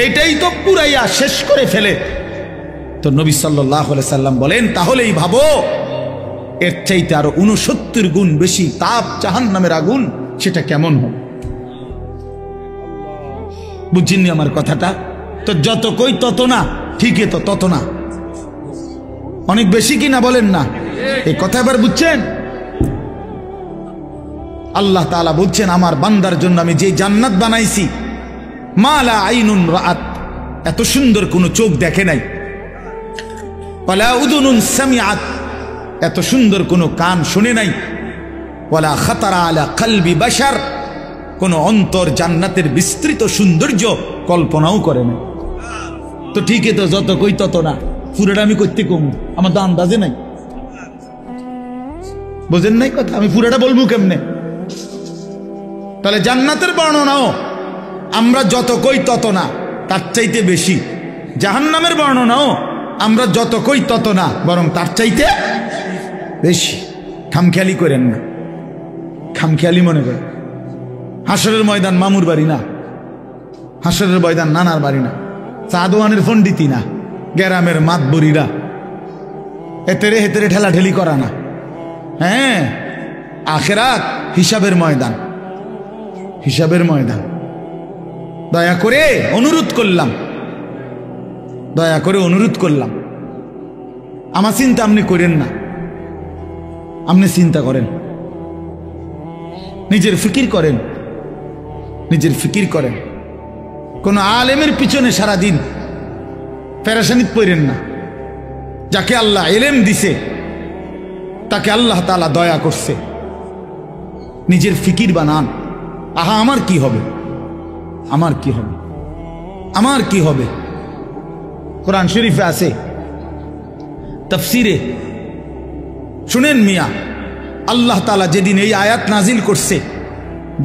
এইটাই তো পুরাইয়া শেষ করে ফেলে। তো নবী সাল্লাল্লাহু আলাইহি সাল্লাম বলেন, তাহলেই ভাবো এর চাইতে আরো 69 গুণ বেশি তাপ জাহান্নামের আগুন, সেটা কেমন হবে? বুঝছেননি আমার কথাটা? তো যত কই তত না, ঠিকই তো তত না, অনেক বেশি কিনা বলেন না? এই কথা এবার বুঝছেন? আল্লাহ তাআলা বলছেন, আমার বান্দার জন্য আমি যে জান্নাত বানাইছি, মা লা আইনুন রাআত, এত সুন্দর কোন চোখ দেখে নাই, ওয়ালা উযুনুন সামিআত, এত সুন্দর কোন কান শুনে নাই, ওয়ালা খাতারা আলা কলবি বাশার, কোন অন্তর জান্নাতের বিস্তৃত সৌন্দর্য কল্পনাও করে নাই। তো ঠিকই তো, যত কই তত না, পুরোটা আমি করতে কম, আমার তো আন্দাজে নাই। বোঝেন নাই কথা? আমি পুরোটা বলবো কেমনে? তাহলে জান্নাতের বর্ণনাও আমরা যত কই তত না, তার চাইতে বেশি। জাহান্নামের বর্ণনাও আমরা যত কই তত না, বরং তার চাইতে বেশি। খামখেয়ালি করেন না, খামখেয়ালি মনে করেন। হাসরের ময়দান মামুর বাড়ি না, হাসরের ময়দান নানার বাড়ি না, সাদওয়ানের পণ্ডিতি না, গ্রামের মাতবরিরা হেতেরে হেতেরে ঠেলাঠেলি করা না। হ্যাঁ, আখিরাত হিসাবের ময়দান, হিসাবের ময়দান। দয়া করে অনুরোধ করলাম, দয়া করে অনুরোধ করলাম, আমার চিন্তা আপনি করেন না, আপনি চিন্তা করেন, নিজের ফিকির করেন, নিজের ফিকির করেন। কোন আলেমের পিছনে সারাদিন পেরেশানিত পড়েন না। যাকে আল্লাহ ইলম দিছে, তাকে আল্লাহ তাআলা দয়া করছে, নিজের ফিকির বানান। আহা আমার কি হবে, আমার কি হবে, আমার কি হবে? কোরআন শরীফে আছে, তাফসিরে শুনেন মিয়া, আল্লাহ তাআলা যেদিন এই আয়াত নাজিল করছে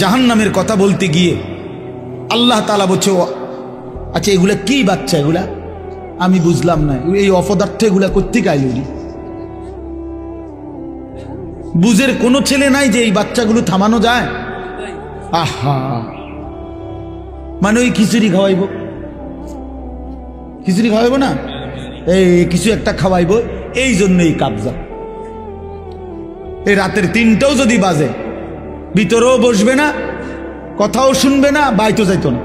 জাহান্নামের কথা বলতে গিয়ে, আল্লাহ তাআলা বলছে, আচ্ছা এগুলা কি বাচ্চা, এগুলা আমি বুঝলাম না, এই অপদার্থ এগুলা কোত্থেকে আইল? বুঝের কোনো ছেলে নাই যে এই বাচ্চাগুলো থামানো যায়? আহা, মানে ওই খিচুড়ি খাওয়াইব, খিচুড়ি খাওয়াইব না, এই কিছু একটা খাওয়াইব, এই জন্য এই কাবজা। এই রাতের 3টাও যদি বাজে, ভিতরেও বসবে না, কথাও শুনবে না, বাইতো যাইতো না।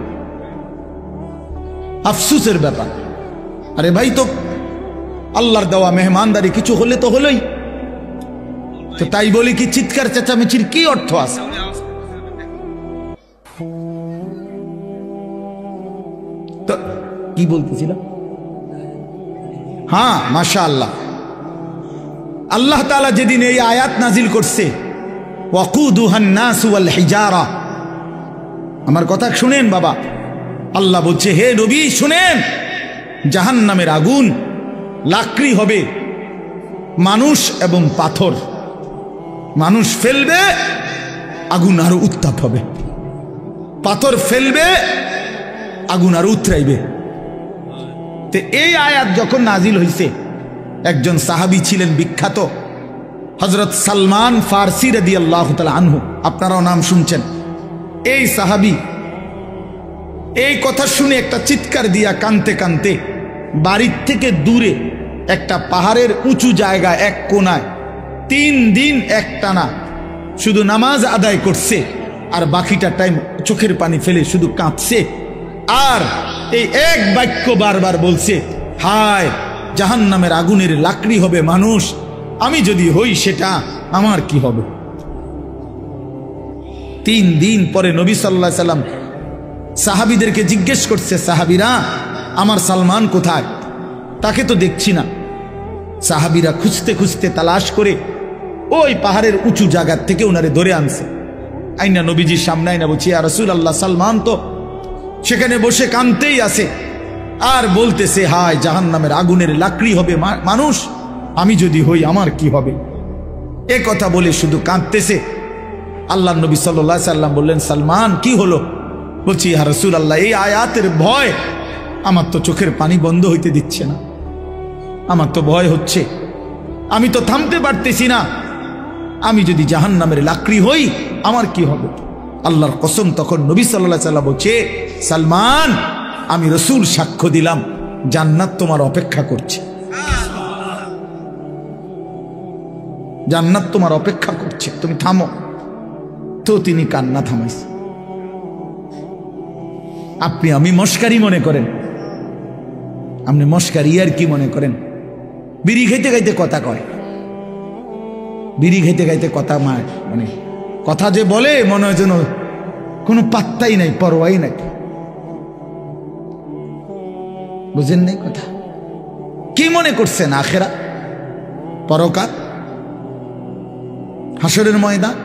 আফসুসের ব্যাপার। আরে ভাই, তো আল্লাহর দেওয়া মেহমানদারি, কিছু হলে তো হলোই। তো তাই বলি কি চিৎকার চেঁচামেচির কি অর্থ আছে? তো কি বলতেছিলাম? হ্যাঁ, মাশাআল্লাহ, আল্লাহ তাআলা যেদিন এই আয়াত নাজিল করছে, ওয়াকুদুহান নাস ওয়াল হিজারা, আমার কথা শুনেন বাবা, আল্লাহ বলছে, হে নবী শুনেন, জাহান্নামের আগুন লাকড়ি হবে, মানুষ এবং পাথর। মানুষ ফেলবে, আগুন আরো উত্তাপ হবে, পাথর ফেলবে, আগুন আরো উতরাইবে। তো এই আয়াত যখন নাজিল হইছে, একজন সাহাবী ছিলেন বিখ্যাত, হযরত সালমান ফারসি রাদিয়াল্লাহু তাআলা আনহু, আপনারাও নাম শুনছেন। এই সাহাবী এই কথা শুনে একটা চিৎকার দিয়া কানতে কানতে বাড়ির থেকে দূরে একটা পাহাড়ের উঁচু জায়গা এক কোনায় 3 দিন একটানা শুধু নামাজ আদায় করছে, আর বাকিটা টাইম চোখের পানি ফেলে শুধু কাঁদছে। আর এই এক বাক্য বারবার বলছে, হায় জাহান্নামের আগুনের লাকড়ি হবে মানুষ, আমি যদি হই সেটা আমার কি হবে। 3 দিন পরে নবী সাল্লাল্লাহু আলাইহি সাল্লাম সাহাবীদেরকে জিজ্ঞেস করছে, সাহাবীরা আমার সালমান কোথায়, তাকে তো দেখছি না। সাহাবীরা খুঁজতে খুঁজতে তালাশ করে ওই পাহাড়ের উঁচু জায়গার থেকে ওনারে ধরে আনছে, আইনা নবীজির সামনে আইনা বলছি, ইয়া রাসূলুল্লাহ, সালমান তো সেখানে বসে কাঁদতেই আছে আর বলতেছে, হায় জাহান্নামের আগুনের লাকড়ি হবে মানুষ, আমি যদি হই আমার কি হবে। এ কথা বলে শুধু কাঁদতেছে। আল্লাহ নবী সাল্লাল্লাহু আলাইহি সাল্লাম বললেন, সালমান কি হলো? বলছি, ইয়া রাসূলুল্লাহ, এই আয়াতের ভয় আমার তো চোখের পানি বন্ধ হইতে দিচ্ছে না, আমার তো ভয় হচ্ছে, আমি তো থামতে পারতেছি না, আমি যদি জাহান্নামের লাকড়ি হই আমার কি হবে। আল্লাহর কসম, তখন নবী সাল্লাল্লাহু আলাইহি সাল্লাম বলছে, সালমান আমি রাসূল সাক্ষ্য দিলাম জান্নাত তোমার অপেক্ষা করছে, জান্নাত তোমার অপেক্ষা করছে, তুমি থামো। তো তিনি কান্না থামাইছে। আপনি আমি মস্কারি মনে করেন, আপনি মস্কারি আর কি মনে করেন? বিড়ি খাইতে খাইতে কথা কয়, বিড়ি খাইতে খাইতে কথা মানে কথা যে বলে মনে হয় যেন কোনো পাত্তাই নাই, পরোয়াই নাই। বুঝেন নাই কথা? কি মনে করছেন আখেরা, পরকাল, হাসরের ময়দান?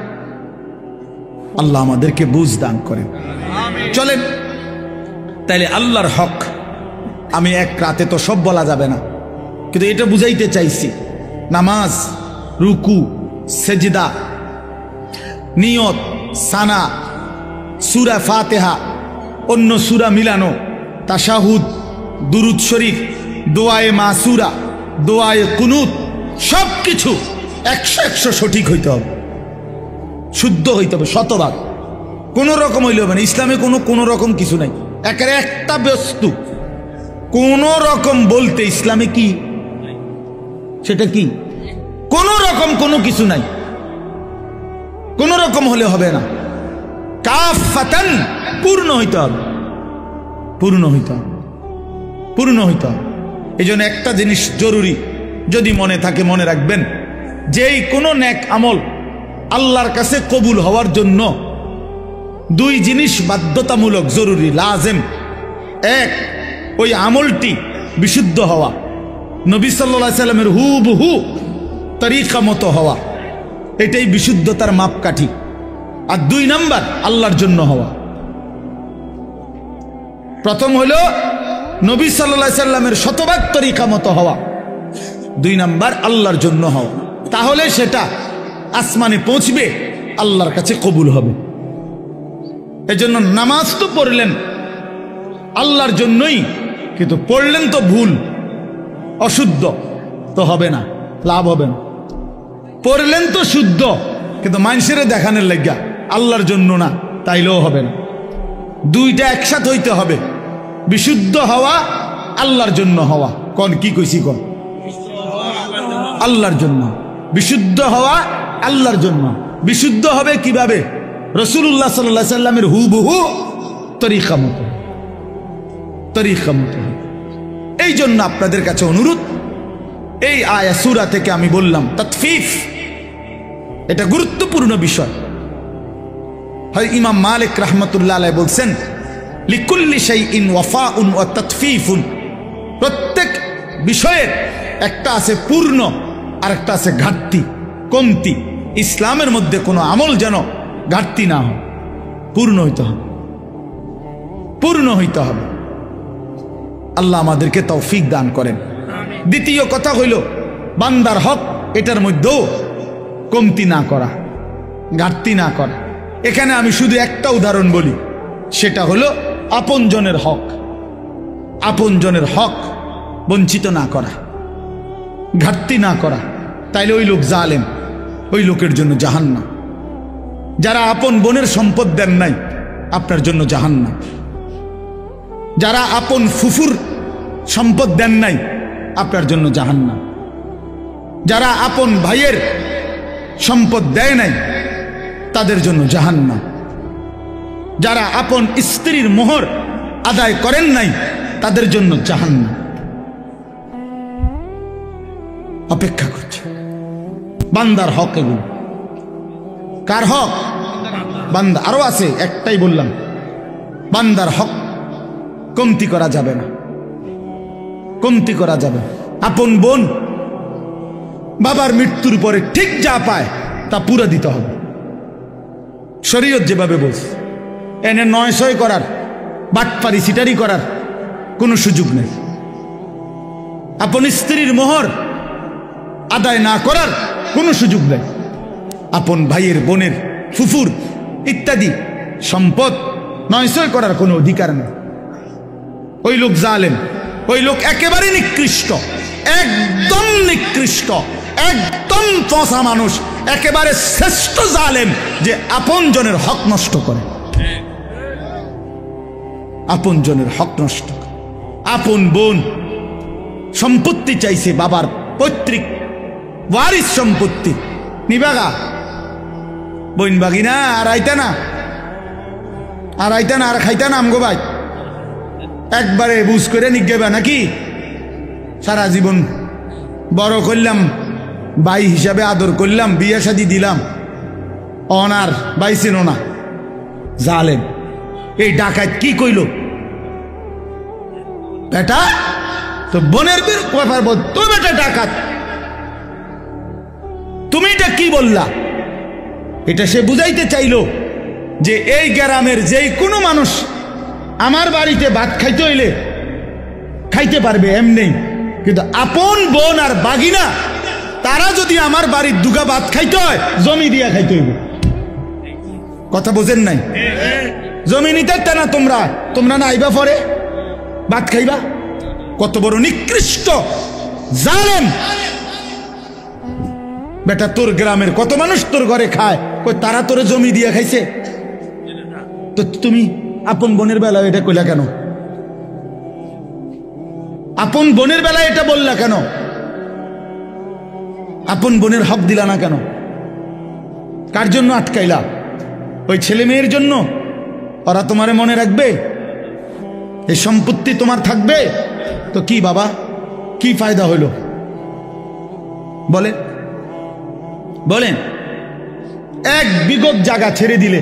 আল্লাহ আমাদেরকে বুঝ দান করেন। চলেন তাইলে আল্লাহর হক আমি এক রাতে তো সব বলা যাবে না, কিন্তু এটা বুঝাইতে চাইছি, নামাজ, রুকু, সেজদা, নিয়ত, সানা, সূরা ফাতিহা, অন্য সূরা মিলানো, তাশাহুদ, দুরুদ শরীফ, দোয়ায়ে মাসুরা, দোয়ায়ে কুনুত, সব কিছু 100 সঠিক হইতে হবে, শুদ্ধ হইতে হবে, শতভাগ। কোন রকম হইলে হবে না। ইসলামে কোনো রকম কিছু নাই, একেবারে একটা বস্তু কোন রকম বলতে ইসলামে কি, সেটা কি? কোন রকম কোনো কিছু নাই, কোন রকম হলে হবে না, কাফাতান, পূর্ণ হইতে হবে, পূর্ণ হইতে হবে, পূর্ণ হইতে হবে। এই জন্য একটা জিনিস জরুরি, যদি মনে থাকে মনে রাখবেন, যেই কোনো নেক আমল আল্লাহর কাছে কবুল হওয়ার জন্য 2 জিনিস বাধ্যতামূলক, জরুরি, লাজেম। এক, ওই আমলটি বিশুদ্ধ হওয়া, নবী সাল্লাল্লাহু আলাইহি সাল্লামের হুবহু তরিকা মতো হওয়া, এটাই বিশুদ্ধতার মাপকাঠি। আর 2 নাম্বার আল্লাহর জন্য হওয়া। প্রথম হলো নবী সাল্লাল্লাহু আলাইহি সাল্লামের শতভাগ তরিকা মতো হওয়া, 2 নাম্বার আল্লাহর জন্য হওয়া। তাহলে সেটা আসমানে পৌঁছবে, আল্লাহর কাছে কবুল হবে। এজন্য নামাজ তো পড়লেন আল্লাহর জন্যই, কিন্তু পড়লেন তো ভুল, অশুদ্ধ, তো হবে না, লাভ হবে না। পড়লেন তো শুদ্ধ, কিন্তু মানুষের দেখানোর লাগিয়া, আল্লাহর জন্য না, তাইলেও হবে না। 2টা একসাথে হইতে হবে, বিশুদ্ধ হওয়া, আল্লাহর জন্য হওয়া। কোন কি কইছি? কোন আল্লাহর জন্য বিশুদ্ধ হওয়া, আল্লাহর জন্য। বিশুদ্ধ হবে কিভাবে? রাসূলুল্লাহ সাল্লাল্লাহু আলাইহি সাল্লামের হুবহু তরিকা মতো, তরিকা মতো। এই জন্য আপনাদের কাছে অনুরোধ, এই আয়াত সূরা থেকে আমি বললাম তাতফিফ, এটা গুরুত্বপূর্ণ বিষয়। হয় ইমাম মালিক রাহমাতুল্লাহ আলাইহি বলছেন, লিকুল্লি শাইইন ওয়াফাউন ওয়া তাতফিফুন, প্রত্যেক বিষয়ের একটা আছে পূর্ণ আর একটা আছে ঘাটতি, কমতি। ইসলামের মধ্যে কোনো আমল যেন ঘাটতি না হয়, পূর্ণ হইতে হবে, পূর্ণ হইতে হবে। আল্লাহ আমাদেরকে তৌফিক দান করেন। দ্বিতীয় কথা হইল, বান্দার হক, এটার মধ্যেও কমতি না করা, ঘাটতি না করা। এখানে আমি শুধু একটা উদাহরণ বলি, সেটা হলো আপনজনের হক, আপনজনের হক বঞ্চিত না করা, ঘাটতি না করা। তাইলে ওই লোক জালেম, ওই লোকের জন্য জাহান্নাম। যারা আপন বোনের সম্পদ দেন নাই, আপনার জন্য জাহান্নাম। যারা আপন ফুফুর সম্পদ দেন নাই, আপনার জন্য জাহান্নাম। যারা আপন ভাইয়ের সম্পদ দেয় নাই, তাদের জন্য জাহান্নাম। যারা আপন স্ত্রীর মোহর আদায় করেন নাই, তাদের জন্য জাহান্নাম অপেক্ষা করছে। বান্দার হক এগুলো। কার হক? বান্দা। আরো আছে, একটাই বললাম, বান্দার হক কমতি করা যাবে না, কমতি করা যাবে। আপন বোন বাবার মৃত্যুর পরে ঠিক যা পায় তা পুরো দিতে হবে, শরীয়ত যেভাবে বলছে। এনে নয় ছয় করার, বাটপারি সিটারি করার কোনো সুযোগ নেই। আপন স্ত্রীর মোহর আদায় না করার কোনো সুযোগ নেই। আপন ভাইয়ের, বোনের, ফুফুর ইত্যাদি সম্পদ নয় ছয় করার কোনো অধিকার নেই। ওই লোক জালেম, ওই লোক একেবারে নিকৃষ্ট, একদম নিকৃষ্ট, একদম পচা মানুষ, একেবারে শ্রেষ্ঠ জালেম যে আপন জনের হক নষ্ট করে, আপন জনের হক নষ্ট করে। আপন বোন সম্পত্তি চাইছে, বাবার পৈতৃক ওয়ারিস সম্পত্তি নিবাগা, বইন বাগি না, আর আইতা না, আর আইতা না, আর খাইতা না আমগো ভাই, একবারে বুঝ করে নিগেবা নাকি? সারা জীবন বড় করলাম, ভাই হিসাবে আদর করলাম, বিয়ে শাদী দিলাম, অনার ভাই ছিল না, জালেম। এই ডাকাত কি কইল? বেটা তো বোনের ব্যাপার বল, তো বেটা ডাকাত, তুমি এটা কি বললা? এটা সে বুঝাইতে চাইল যে এই গ্রামের যেই কোনো মানুষ আমার বাড়িতে ভাত খাইতে হইলে খাইতে পারবে এমনি, কিন্তু আপন বোন আর বাগিনা তারা যদি আমার বাড়ির দুগা ভাত খাইতে হয় জমি দিয়া খাইতে হইব। কথা বোঝেন নাই? জমি নিতে না তোমরা, তোমরা না আইবা পরে ভাত খাইবা? কত বড় নিকৃষ্ট জালেম বেটা! তোর গ্রামের কত মানুষ তোর ঘরে খায়, কই তারা তোরে জমি দিয়া খাইছে? তো তুমি আপন বোনের বেলায় এটা কইলা কেন? আপন বোনের বেলায় এটা বললা কেন? আপন বোনের হক দিলা না কেন? কার জন্য আটকাইলা? ওই ছেলে মেয়ের জন্য? ওরা তোমারে মনে রাখবে? এই সম্পত্তি তোমার থাকবে তো কি বাবা, কি ফায়দা হইল বলেন? বলেন, এক বিগত জায়গা ছেড়ে দিলে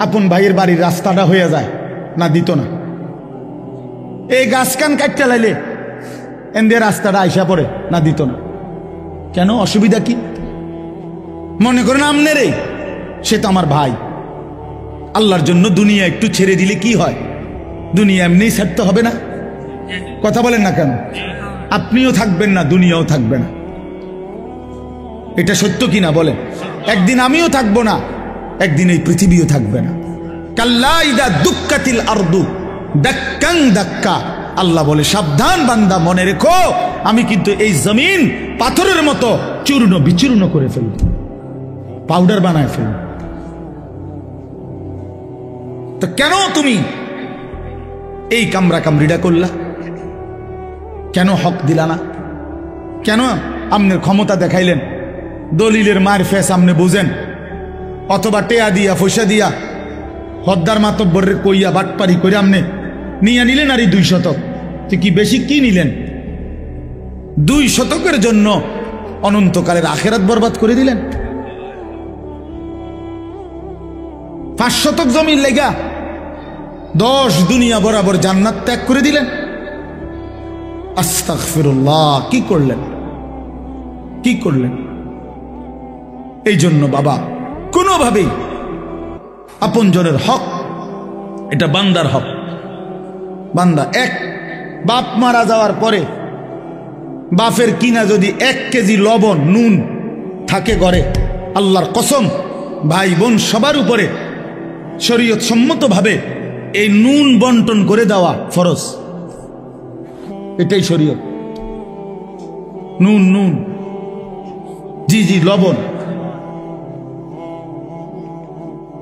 আপন ভাইয়ের বাড়ির রাস্তাটা হয়ে যায় না? দিত না? এই গাছ কান কাটতে লাইলে এনদের রাস্তাটা আইসা পড়ে না? দিত না? কেন? অসুবিধা কি? মনে করেন আমনে রে, সে তো আমার ভাই, আল্লাহর জন্য দুনিয়া একটু ছেড়ে দিলে কি হয়? দুনিয়া এমনি ছাড়তে হবে না? কথা বলেন না কেন? আপনিও থাকবেন না, দুনিয়াও থাকবে না। এটা সত্য কিনা বলেন? একদিন আমিও থাকবো না, একদিন এই পৃথিবীও থাকবে না। কাল্লা ইদা দুক্কাতিল আরদু দাক্কাং দাক্কা, আল্লাহ বলে সাবধান বান্দা, মনে রেখো আমি কিন্তু এই জমিন পাথরের মতো চূর্ণ বিচূর্ণ করে ফেলব, পাউডার বানায় ফেলব। তো কেন তুমি এই কামরা কামড়িটা করলা? কেন হক দিলা না? কেন আমনের ক্ষমতা দেখাইলেন? দলিলের মার ফেস আমনে বুঝেন, অথবা টেয়া দিয়া পয়সা দিয়া হদ্দার মাতব্বরের কইয়া বাটপারি করে আমনে নিয়ে নিলেন আর এই 2 শতক। তো কি বেশি কি নিলেন? 2 শতকের জন্য অনন্তকালের আখেরাত বরবাদ করে দিলেন। 5 শতক জমির লেগা 10 দুনিয়া বরাবর জান্নাত ত্যাগ করে দিলেন। আস্তাগফিরুল্লাহ! কি করলেন, কি করলেন? এই জন্য বাবা, কোনোভাবেই আপনজনের হক, এটা বান্দার হক। বান্দা এক বাপ মারা যাওয়ার পরে বাপের কিনা যদি 1 কেজি লবণ নুন থাকে ঘরে, আল্লাহর কসম ভাই বোন সবার উপরে শরীয়ত সম্মতভাবে এই নুন বন্টন করে দেওয়া ফরজ। এটাই শরীয়ত। নুন নুন, জি জি, লবণ।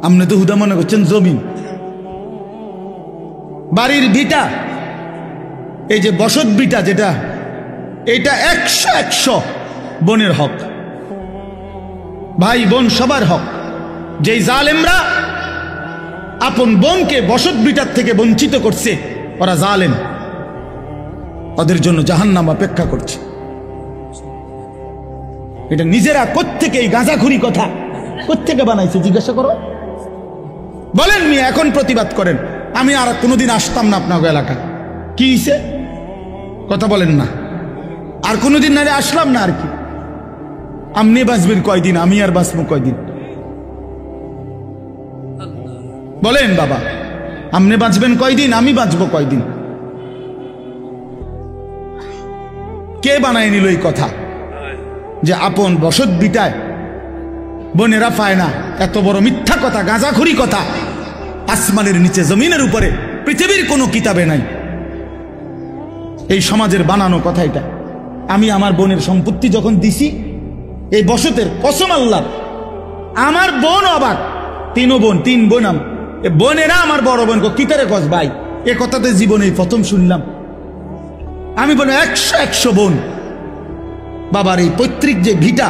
আপনি তো হুদা মনে করছেন জমিন, বাড়ির ভিটা, এই যে বসত ভিটা যেটা, এটা 100 বোনের হক, ভাই বোন সবার হক। যেই জালেমরা আপন বোনকে বসত ভিটার থেকে বঞ্চিত করছে, ওরা জালেম, ওদের জন্য জাহান্নাম অপেক্ষা করছে। এটা নিজেরা কোত্থেকে এই গাঁজাখুরি কথা কোত্থেকে বানাইছে জিজ্ঞাসা করো। বলেন মিয়া, এখন প্রতিবাদ করেন। আমি আর কোনোদিন আসতাম না আপনার এলাকা, কি হইছে? কথা বলেন না। আর কোনোদিন না আসলাম না, আর কি? আপনি বাঁচবেন কয়দিন, আমি আর বাঁচবো কয়দিন? বলেন বাবা, আপনি বাঁচবেন কয়দিন, আমি বাঁচবো কয়দিন? কে বানায় নিল এই কথা যে আপন বসত বিটায় বোনেরা পায় না? এত বড় মিথ্যা কথা, গাঁজাখুরি কথা আসমানের নিচে জমিনের উপরে পৃথিবীর কোনো কিতাবে নাই। এই সমাজের বানানো কথা এটা। আমি আমার বোনের সম্পত্তি যখন দিছি, এই বসতের কসম আল্লাহ, আমার বোন অবাক। তিন বোন বোনেরা আমার বড় বোন কিতারে কস ভাই, এ কথাতে জীবনে প্রথম শুনলাম। আমি বলি 100 বোন। বাবার এই পৈতৃক যে ভিটা,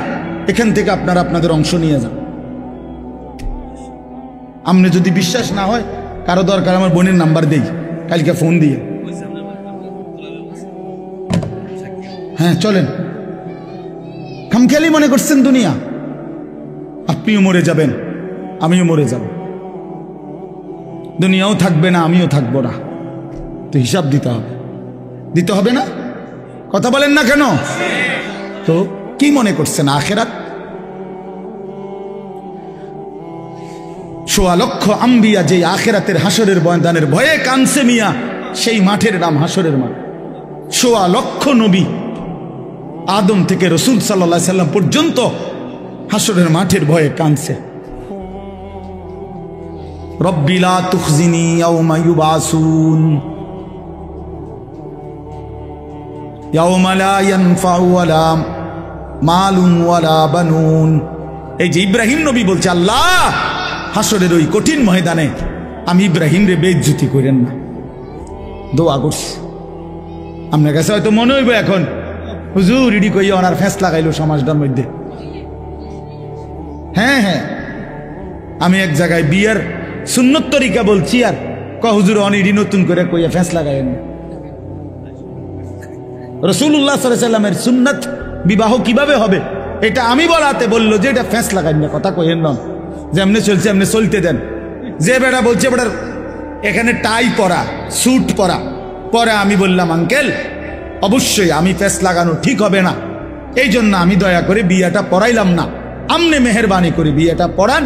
এখান থেকে আপনারা আপনাদের অংশ নিয়ে যান। আপনি যদি বিশ্বাস না হয়, কারো দরকার আমার বোনের নাম্বার দেই, কালকে ফোন দিয়ে। হ্যাঁ চলেন। খামখেয়ালি মনে করছেন দুনিয়া? আপনিও মরে যাবেন, আমিও মরে যাব। দুনিয়াও থাকবে না, আমিও থাকবো না। তো হিসাব দিতে হবে না? কথা বলেন না কেন? তো কি মনে করছেন আখেরাত? 1.25 লক্ষ আম্বিয়া যে আখেরাতের হাসরের ময়দানের ভয়ে কানছে মিয়া, সেই মাঠের নাম হাসরের মাঠ। 1.25 লক্ষ নবী, আদম থেকে রসুল সাল্লাল্লাহু আলাইহি সাল্লাম পর্যন্ত হাসরের মাঠের ভয়ে কানছে। রব্বি লা তুখজিনি ইয়াওমা ইউবাসুন ইয়াওমা লা ইয়ানফাউ ওয়ালা মালুন ওয়ালা বানুন। এই যে ইব্রাহিম নবী বলছে, আল্লাহ হাসরের ওই কঠিন ময়দানে আমি ইব্রাহিম রে বেইজ্জতি করেন না, দোয়া করছি। আপনার কাছে হয়তো মনে হইব এখন, হুজুর ইডি কইয়া ওনার ফেঁস লাগাইলো সমাজটার মধ্যে। হ্যাঁ, আমি এক জায়গায় বিয়ের সুন্নত তরিকা বলছি, আর হুজুর অনিডি নতুন করে কইয়া ফেঁস লাগাইন। রাসূলুল্লাহ সাল্লাল্লাহু আলাইহি সাল্লামের সুন্নাত বিবাহ কিভাবে হবে এটা আমি বলাতে বললো যে এটা ফেঁস লাগাইন না, কথা কইেন না, যে এমনি চলছে এমনি চলতে দেন। যে বেটা বলছে বেটার এখানে টাই পরা, স্যুট পরা, পরে আমি বললাম আঙ্কেল অবশ্যই আমি ফেঁস লাগানো ঠিক হবে না, এই জন্য আমি দয়া করে বিয়েটা পড়াইলাম না, আমনে মেহরবানি করে বিয়েটা পড়ান।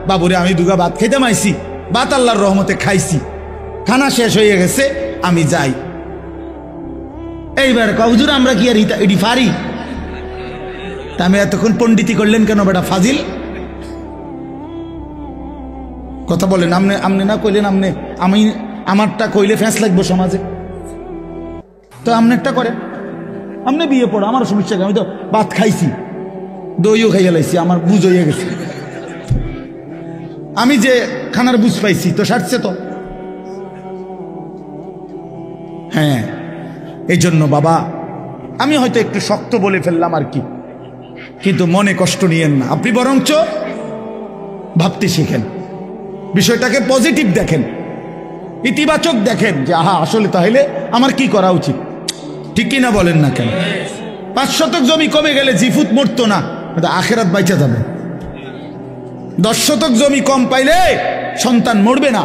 বাবুরে আমি দুগা ভাত খেতে মাইছি, ভাত আল্লাহর রহমতে খাইছি, খানা শেষ হয়ে গেছে, আমি যাই। এইবার হুজুর আমরা কি আর ইডি ফারি? তা আমি এতক্ষণ পণ্ডিতি করলেন কেন বেটা ফাজিল? কথা বলেন। আমনে না কইলেন, আমি আমারটা কইলে ফ্যাঁস লাগবো সমাজে, তো আমনেরটা করেন, আমনে বিয়ে পড়ো, আমার সমস্যা। আমি তো ভাত খাইছি, দইও খাইয়া লাইছি, আমার বুঝ হইয়া গেছে, আমি যে খানার বুঝ পাইছি, তো সারছে তো। হ্যাঁ, এই জন্য বাবা আমি হয়তো একটু শক্ত বলে ফেললাম আর কি, কিন্তু মনে কষ্ট নিয়েন না। আপনি বরঞ্চ ভাবতে শিখেন, বিষয়টাকে পজিটিভ দেখেন, ইতিবাচক দেখেন, যে আহা আসলে তাহলে আমার কি করা উচিত। ঠিক কিনা বলেন না কেন? 5 শতক জমি কমে গেলে জিফুত মরতো না, আখেরাত বাইচা যাবে। 10 শতক জমি কম পাইলে সন্তান মরবে না।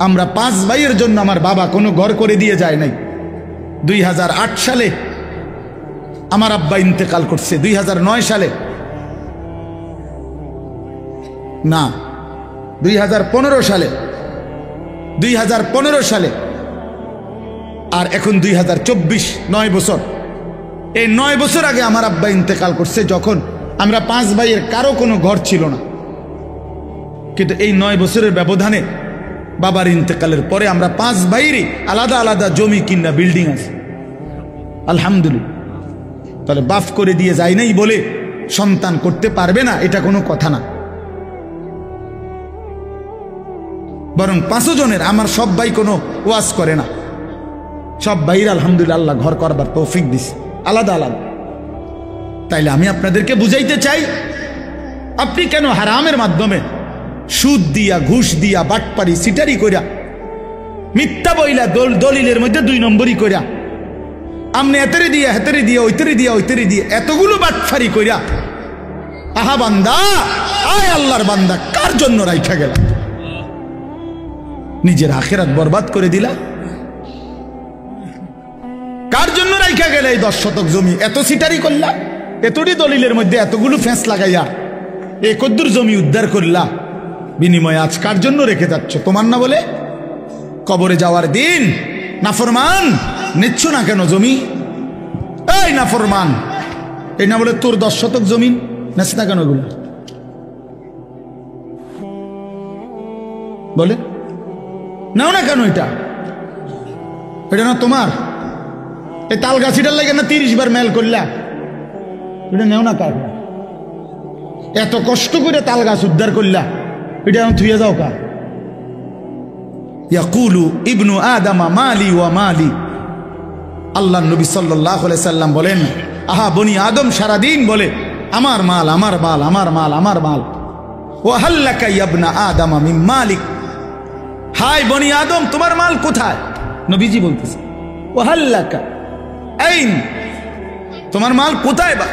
আমরা 5 ভাইয়ের জন্য আমার বাবা কোনো ঘর করে দিয়ে যায় নাই। 2008 সালে আমার আব্বা ইন্তেকাল করছে, 2009 সালে না 2015 সালে, 2015 সালে, আর এখন 2024, 9 বছর। এই 9 বছর আগে আমার আব্বা ইন্তেকাল করছে, যখন আমরা 5 ভাইয়ের কারো কোনো ঘর ছিল না। কিন্তু এই 9 বছরের ব্যবধানে বাবার ইন্তেকালের পরে আমরা 5 ভাইয়েরই আলাদা আলাদা জমি কিনা বিল্ডিং আছে, আলহামদুলিল্লাহ। তাহলে বাফ করে দিয়ে যায় নাই বলে সন্তান করতে পারবে না, এটা কোনো কথা না। বরং 5 জনের, আমার সব ভাই কোনো ওয়াজ করে না, সব ভাইয়ের আলহামদুলিল্লাহ আল্লাহ ঘর করবার তৌফিক দিছে, আলাদা আলাদা। তাইলে আমি আপনাদেরকে বুঝাইতে চাই, আপনি কেন হারামের মাধ্যমে সুদ দিয়া, ঘুষ দিয়া, বাটপারি, সিটারি কইরা মিথ্যা বইলা দলিলের মধ্যে 2 নম্বরই কইরা আমনে এতরে দিয়া হেতরে দিয়া ওইতরে দিয়া এতগুলো বাটফারি কইরা আহা বান্দা, আয় আল্লাহর বান্দা, কার জন্য রাইখা গেলা? নিজের আখিরাত বরবাদ করে দিলা। কার জন্য রাইখা গেলে এই 10 শতক জমি? এত সিটারি করলা, এতটি দলিলের মধ্যে এতগুলো ফেঁস লাগাইয়া এই কদ্দুর জমি উদ্ধার করলা, বিনিময়ে আজ কার জন্য রেখে যাচ্ছ? তোমার না বলে? কবরে যাওয়ার দিন নাফরমান নিচ্ছ না কেন জমি? এই নাফরমান, এই না বলে তোর 10 শতক জমি নেছ না কেন? এগুলো বলে নাও না কেন? এটা না তোমার? এই তাল গাছিটার লাগে না 30 বার মেল করলা, এটা নেও না কার? এত কষ্ট করে তাল গাছ উদ্ধার করলা, এটা আমি থুয়ে যাও কার? ইয়াকুলু ইবনু আদামা মালি ওয়া মালি। আল্লাহ নবী সাল্লাল্লাহু আলাইহি সাল্লাম বলেন, আহা বনি আদম সারাদিন বলে আমার মাল, আমার মাল, আমার মাল, আমার মাল। ওয়া হাল্লাকা ইবনা আদামা মিন মালিক। হাই বনি আদম, তোমার মাল কোথায়? নবীজি বলতেছে ওয়া হাল্লাকা আইন, তোমার মাল কোথায়? বা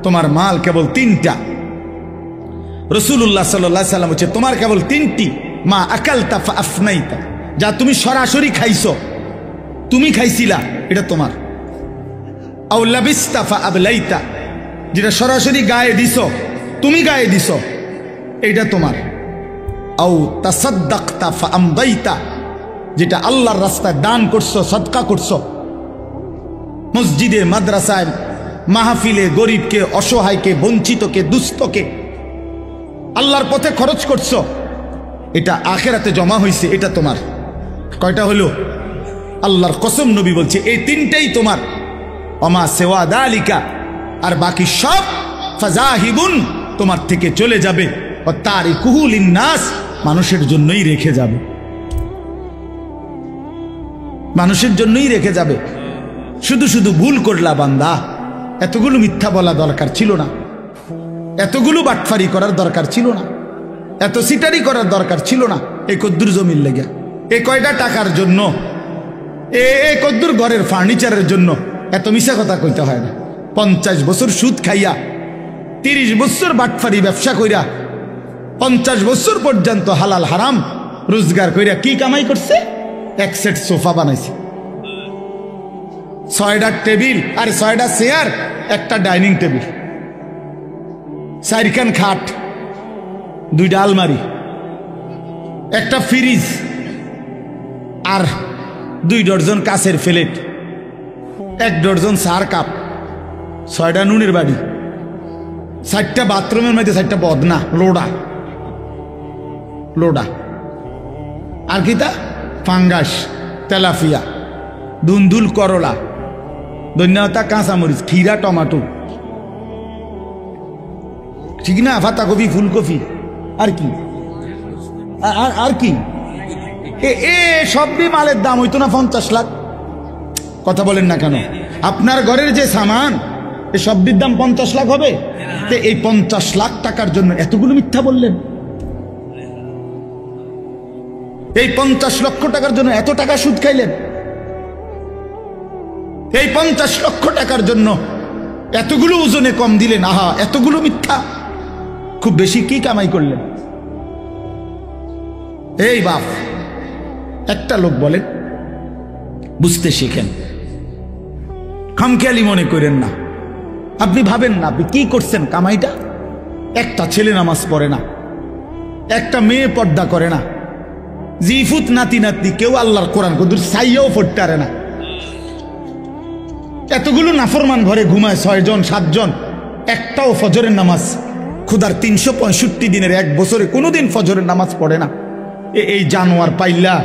তোমার মাল কেবল 3টা। রাসূলুল্লাহ সাল্লাল্লাহু আলাইহি সাল্লাম বলছে তোমার কেবল 3টি। মা আকালতা ফা আফনাইতা, যা তুমি সরাসরি খাইছো, তুমি খাইছিলা, এটা তোমার। আও লাবিস্তা ফা আবলাইতা, যেটা সরাসরি গায়ে দিছো, তুমি গায়ে দিছো, এটা তোমার। আও তাসাদ্দাকতা ফা আমদাইতা, যেটা আল্লাহর রাস্তায় দান করছো, সদকা করছো, মসজিদে মাদ্রাসায় মাহফিলে গরিবকে, অসহায়কে, বঞ্চিতকে, দুস্থকে আল্লাহর পথে খরচ করছো, এটা আখিরাতে জমা হইছে, এটা তোমার। কয়টা হলো? আল্লাহর কসম নবী বলছে এই 3টাই তোমার। ওমা সেওয়া দালিকা, আর বাকি সব ফাজাহিবুন, তোমার থেকে চলে যাবে। ও তারিকুহু লিন্নাস, মানুষের জন্যই রেখে যাবে, মানুষের জন্যই রেখে যাবে। শুধু শুধু ভুল করলা বান্দা, এতগুলো মিথ্যা বলা দরকার ছিল না, এতগুলো বাটফারি করার দরকার ছিল না, এত সিটারি করার দরকার ছিল না। এই কদ্দুর জমির লেগে, এই কয়টা টাকার জন্য, এই কদ্দুর ঘরের ফার্নিচারের জন্য এত মিশা কথা কইতে হয় না। 50 বছর সুদ খাইয়া, 30 বছর বাটফারি ব্যবসা কইরা, 50 বছর পর্যন্ত হালাল হারাম রোজগার কইরা কি কামাই করছে? 1 সেট সোফা বানাইছে, 6টা টেবিল আর 6টা চেয়ার, একটা ডাইনিং টেবিল, 4খান খাট, 2টা আলমারি, একটা ফ্রিজ, আর 2 ডজন কাচের প্লেট, 1 ডজন চার কাপ, 6টা নুনের বাড়ি, 4টা বাথরুমের মধ্যে 4টা বদনা, লোডা লোডা, আর কি তা ফাঙ্গাস, তেলাফিয়া, দুন্দুল, করলা, ধন্যতা, কাঁচামরিচ, খিরা, টমাটো, ঠিক না, পাতাকপি, ফুলকপি, আর কি আর কি? এ সবই মালের দাম হইতো না 50 লাখ? কথা বলেন না কেন? আপনার ঘরের যে সামান, এই সবটির দাম 50 লাখ হবে? তো এই 50 লাখ টাকার জন্য এতগুলো মিথ্যা বললেন? এই 50 লক্ষ টাকার জন্য এত টাকা সুদ খাইলেন? এই 50 লক্ষ টাকার জন্য এতগুলো ওজনে কম দিলেন? আহা, এতগুলো মিথ্যা, খুব বেশি কি কামাই করলেন? এই বাপ, একটা লোক বলেন, বুঝতে শিখেন, খামখেয়ালি মনে করেন না। আপনি ভাবেন না আপনি কি করছেন কামাইটা? একটা ছেলে নামাজ পড়ে না, একটা মেয়ে পর্দা করে না, জিফুত নাতি নাতনি কেউ আল্লাহর কোরআন কদুর সাইয়াও পড়তে পারে না, এতগুলো নাফরমান ঘরে ঘুমায় 6 জন 7 জন, একটাও ফজরের নামাজ খুদার 365 দিনের 1 বছরে কোনোদিন ফজরের নামাজ পড়ে না। এই জানোয়ার পাইলা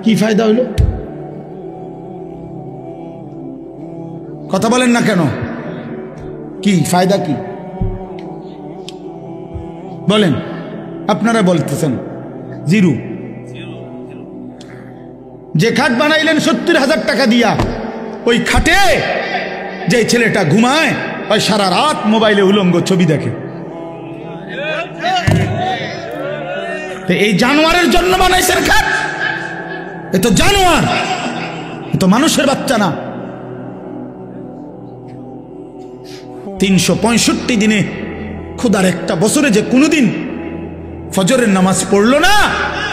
কি ফায়দা হইল? কথা বলেন না কেন? কি ফায়দা? কি বলেন? আপনারা বলতেছেন জিরো। যে খাট বানাইলেন 70,000 টাকা দিয়া, ওই খাটে যে ছেলেটা ঘুমায়, ওই সারা রাত মোবাইলে উলঙ্গ ছবি দেখে। এই জানোয়ারের জন্য বানাইছেন খাট? এ তো জানোয়ার, এ তো মানুষের বাচ্চা না। 365 দিনে খোদার একটা বছরে যে কোনোদিন ফজরের নামাজ পড়লো না,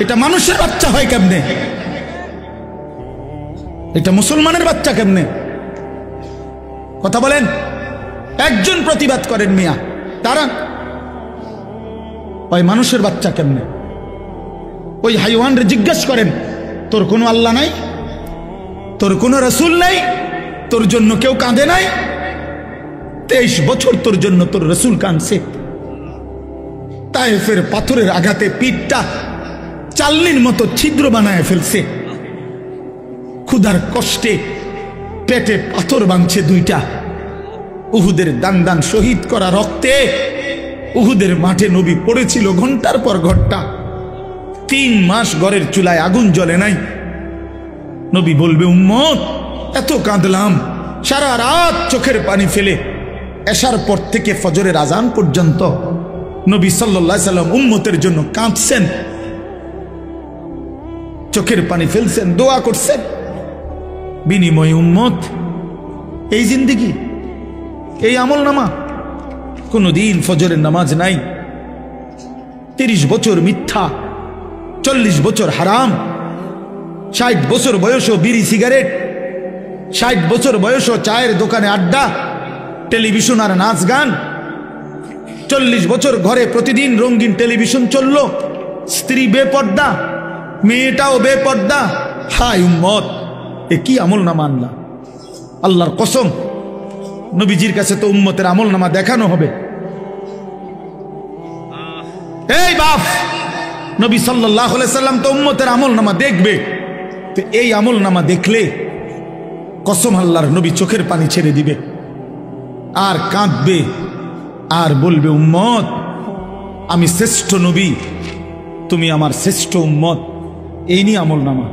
এটা মানুষের বাচ্চা হয় কেমনে? এটা মুসলমানের বাচ্চা কেমনে? কথা বলেন। একজন প্রতিবাদ করেন মিয়া, তারা ওই মানুষের বাচ্চা কেমনে? ওই হাইওয়ানরে জিজ্ঞেস করেন, তোর কোনো আল্লাহ নাই, তোর কোনো রসুল নাই, তোর জন্য কেউ কাঁদে নাই? 23 বছর তোর জন্য তোর রসুল কাঁদছে। তায়েফের পাথরের আঘাতে পিঠটা চালনির মতো ছিদ্র বানায় ফেলছে। ক্ষুধার কষ্টে পেটে পাথর বাঁধছে দুইটা। উহুদের দান দান শহীদ করা রক্তে উহুদের মাঠে নবী পড়েছিল ঘন্টার পর ঘন্টা। 3 মাস ঘরের চুলায় আগুন জ্বলে নাই। নবী বলবে, উম্মত এত কাঁদলাম, সারা রাত চোখের পানি ফেলে এশার পর থেকে ফজরের আজান পর্যন্ত নবী সাল্লাল্লাহু আলাইহি সাল্লাম উম্মতের জন্য কাঁদছেন, চোখের পানি ফেলছেন, দোয়া করছেন। বিনিময়ে উম্মত এই জিন্দেগি, এই আমল নামা। কোনদিন ফজরের নামাজ নাই, 30 বছর মিথ্যা, 40 বছর হারাম, 60 বছর বয়সও বিড়ি সিগারেট, 60 বছর বয়সও চায়ের দোকানে আড্ডা, টেলিভিশন আর নাচ গান। 40 বছর ঘরে প্রতিদিন রঙিন টেলিভিশন চলল, স্ত্রী বেপর্দা, মেয়েটাও বেপর্দা। হায় উম্মত, এ কি আমল নামা আনলা? আল্লাহর কসম, নবীজির কাছে তো উম্মতের আমল নামা দেখানো হবে। এই বাপ, নবী সাল্লাল্লাহু আলাইহি সাল্লাম তো উম্মতের আমল নামা দেখবে। তো এই আমল নামা দেখলে কসম আল্লাহর, নবী চোখের পানি ছেড়ে দিবে আর কাঁদবে আর বলবে, উম্মত আমি শ্রেষ্ঠ নবী, তুমি আমার শ্রেষ্ঠ উম্মত। এই নিয়ে আমল নামা।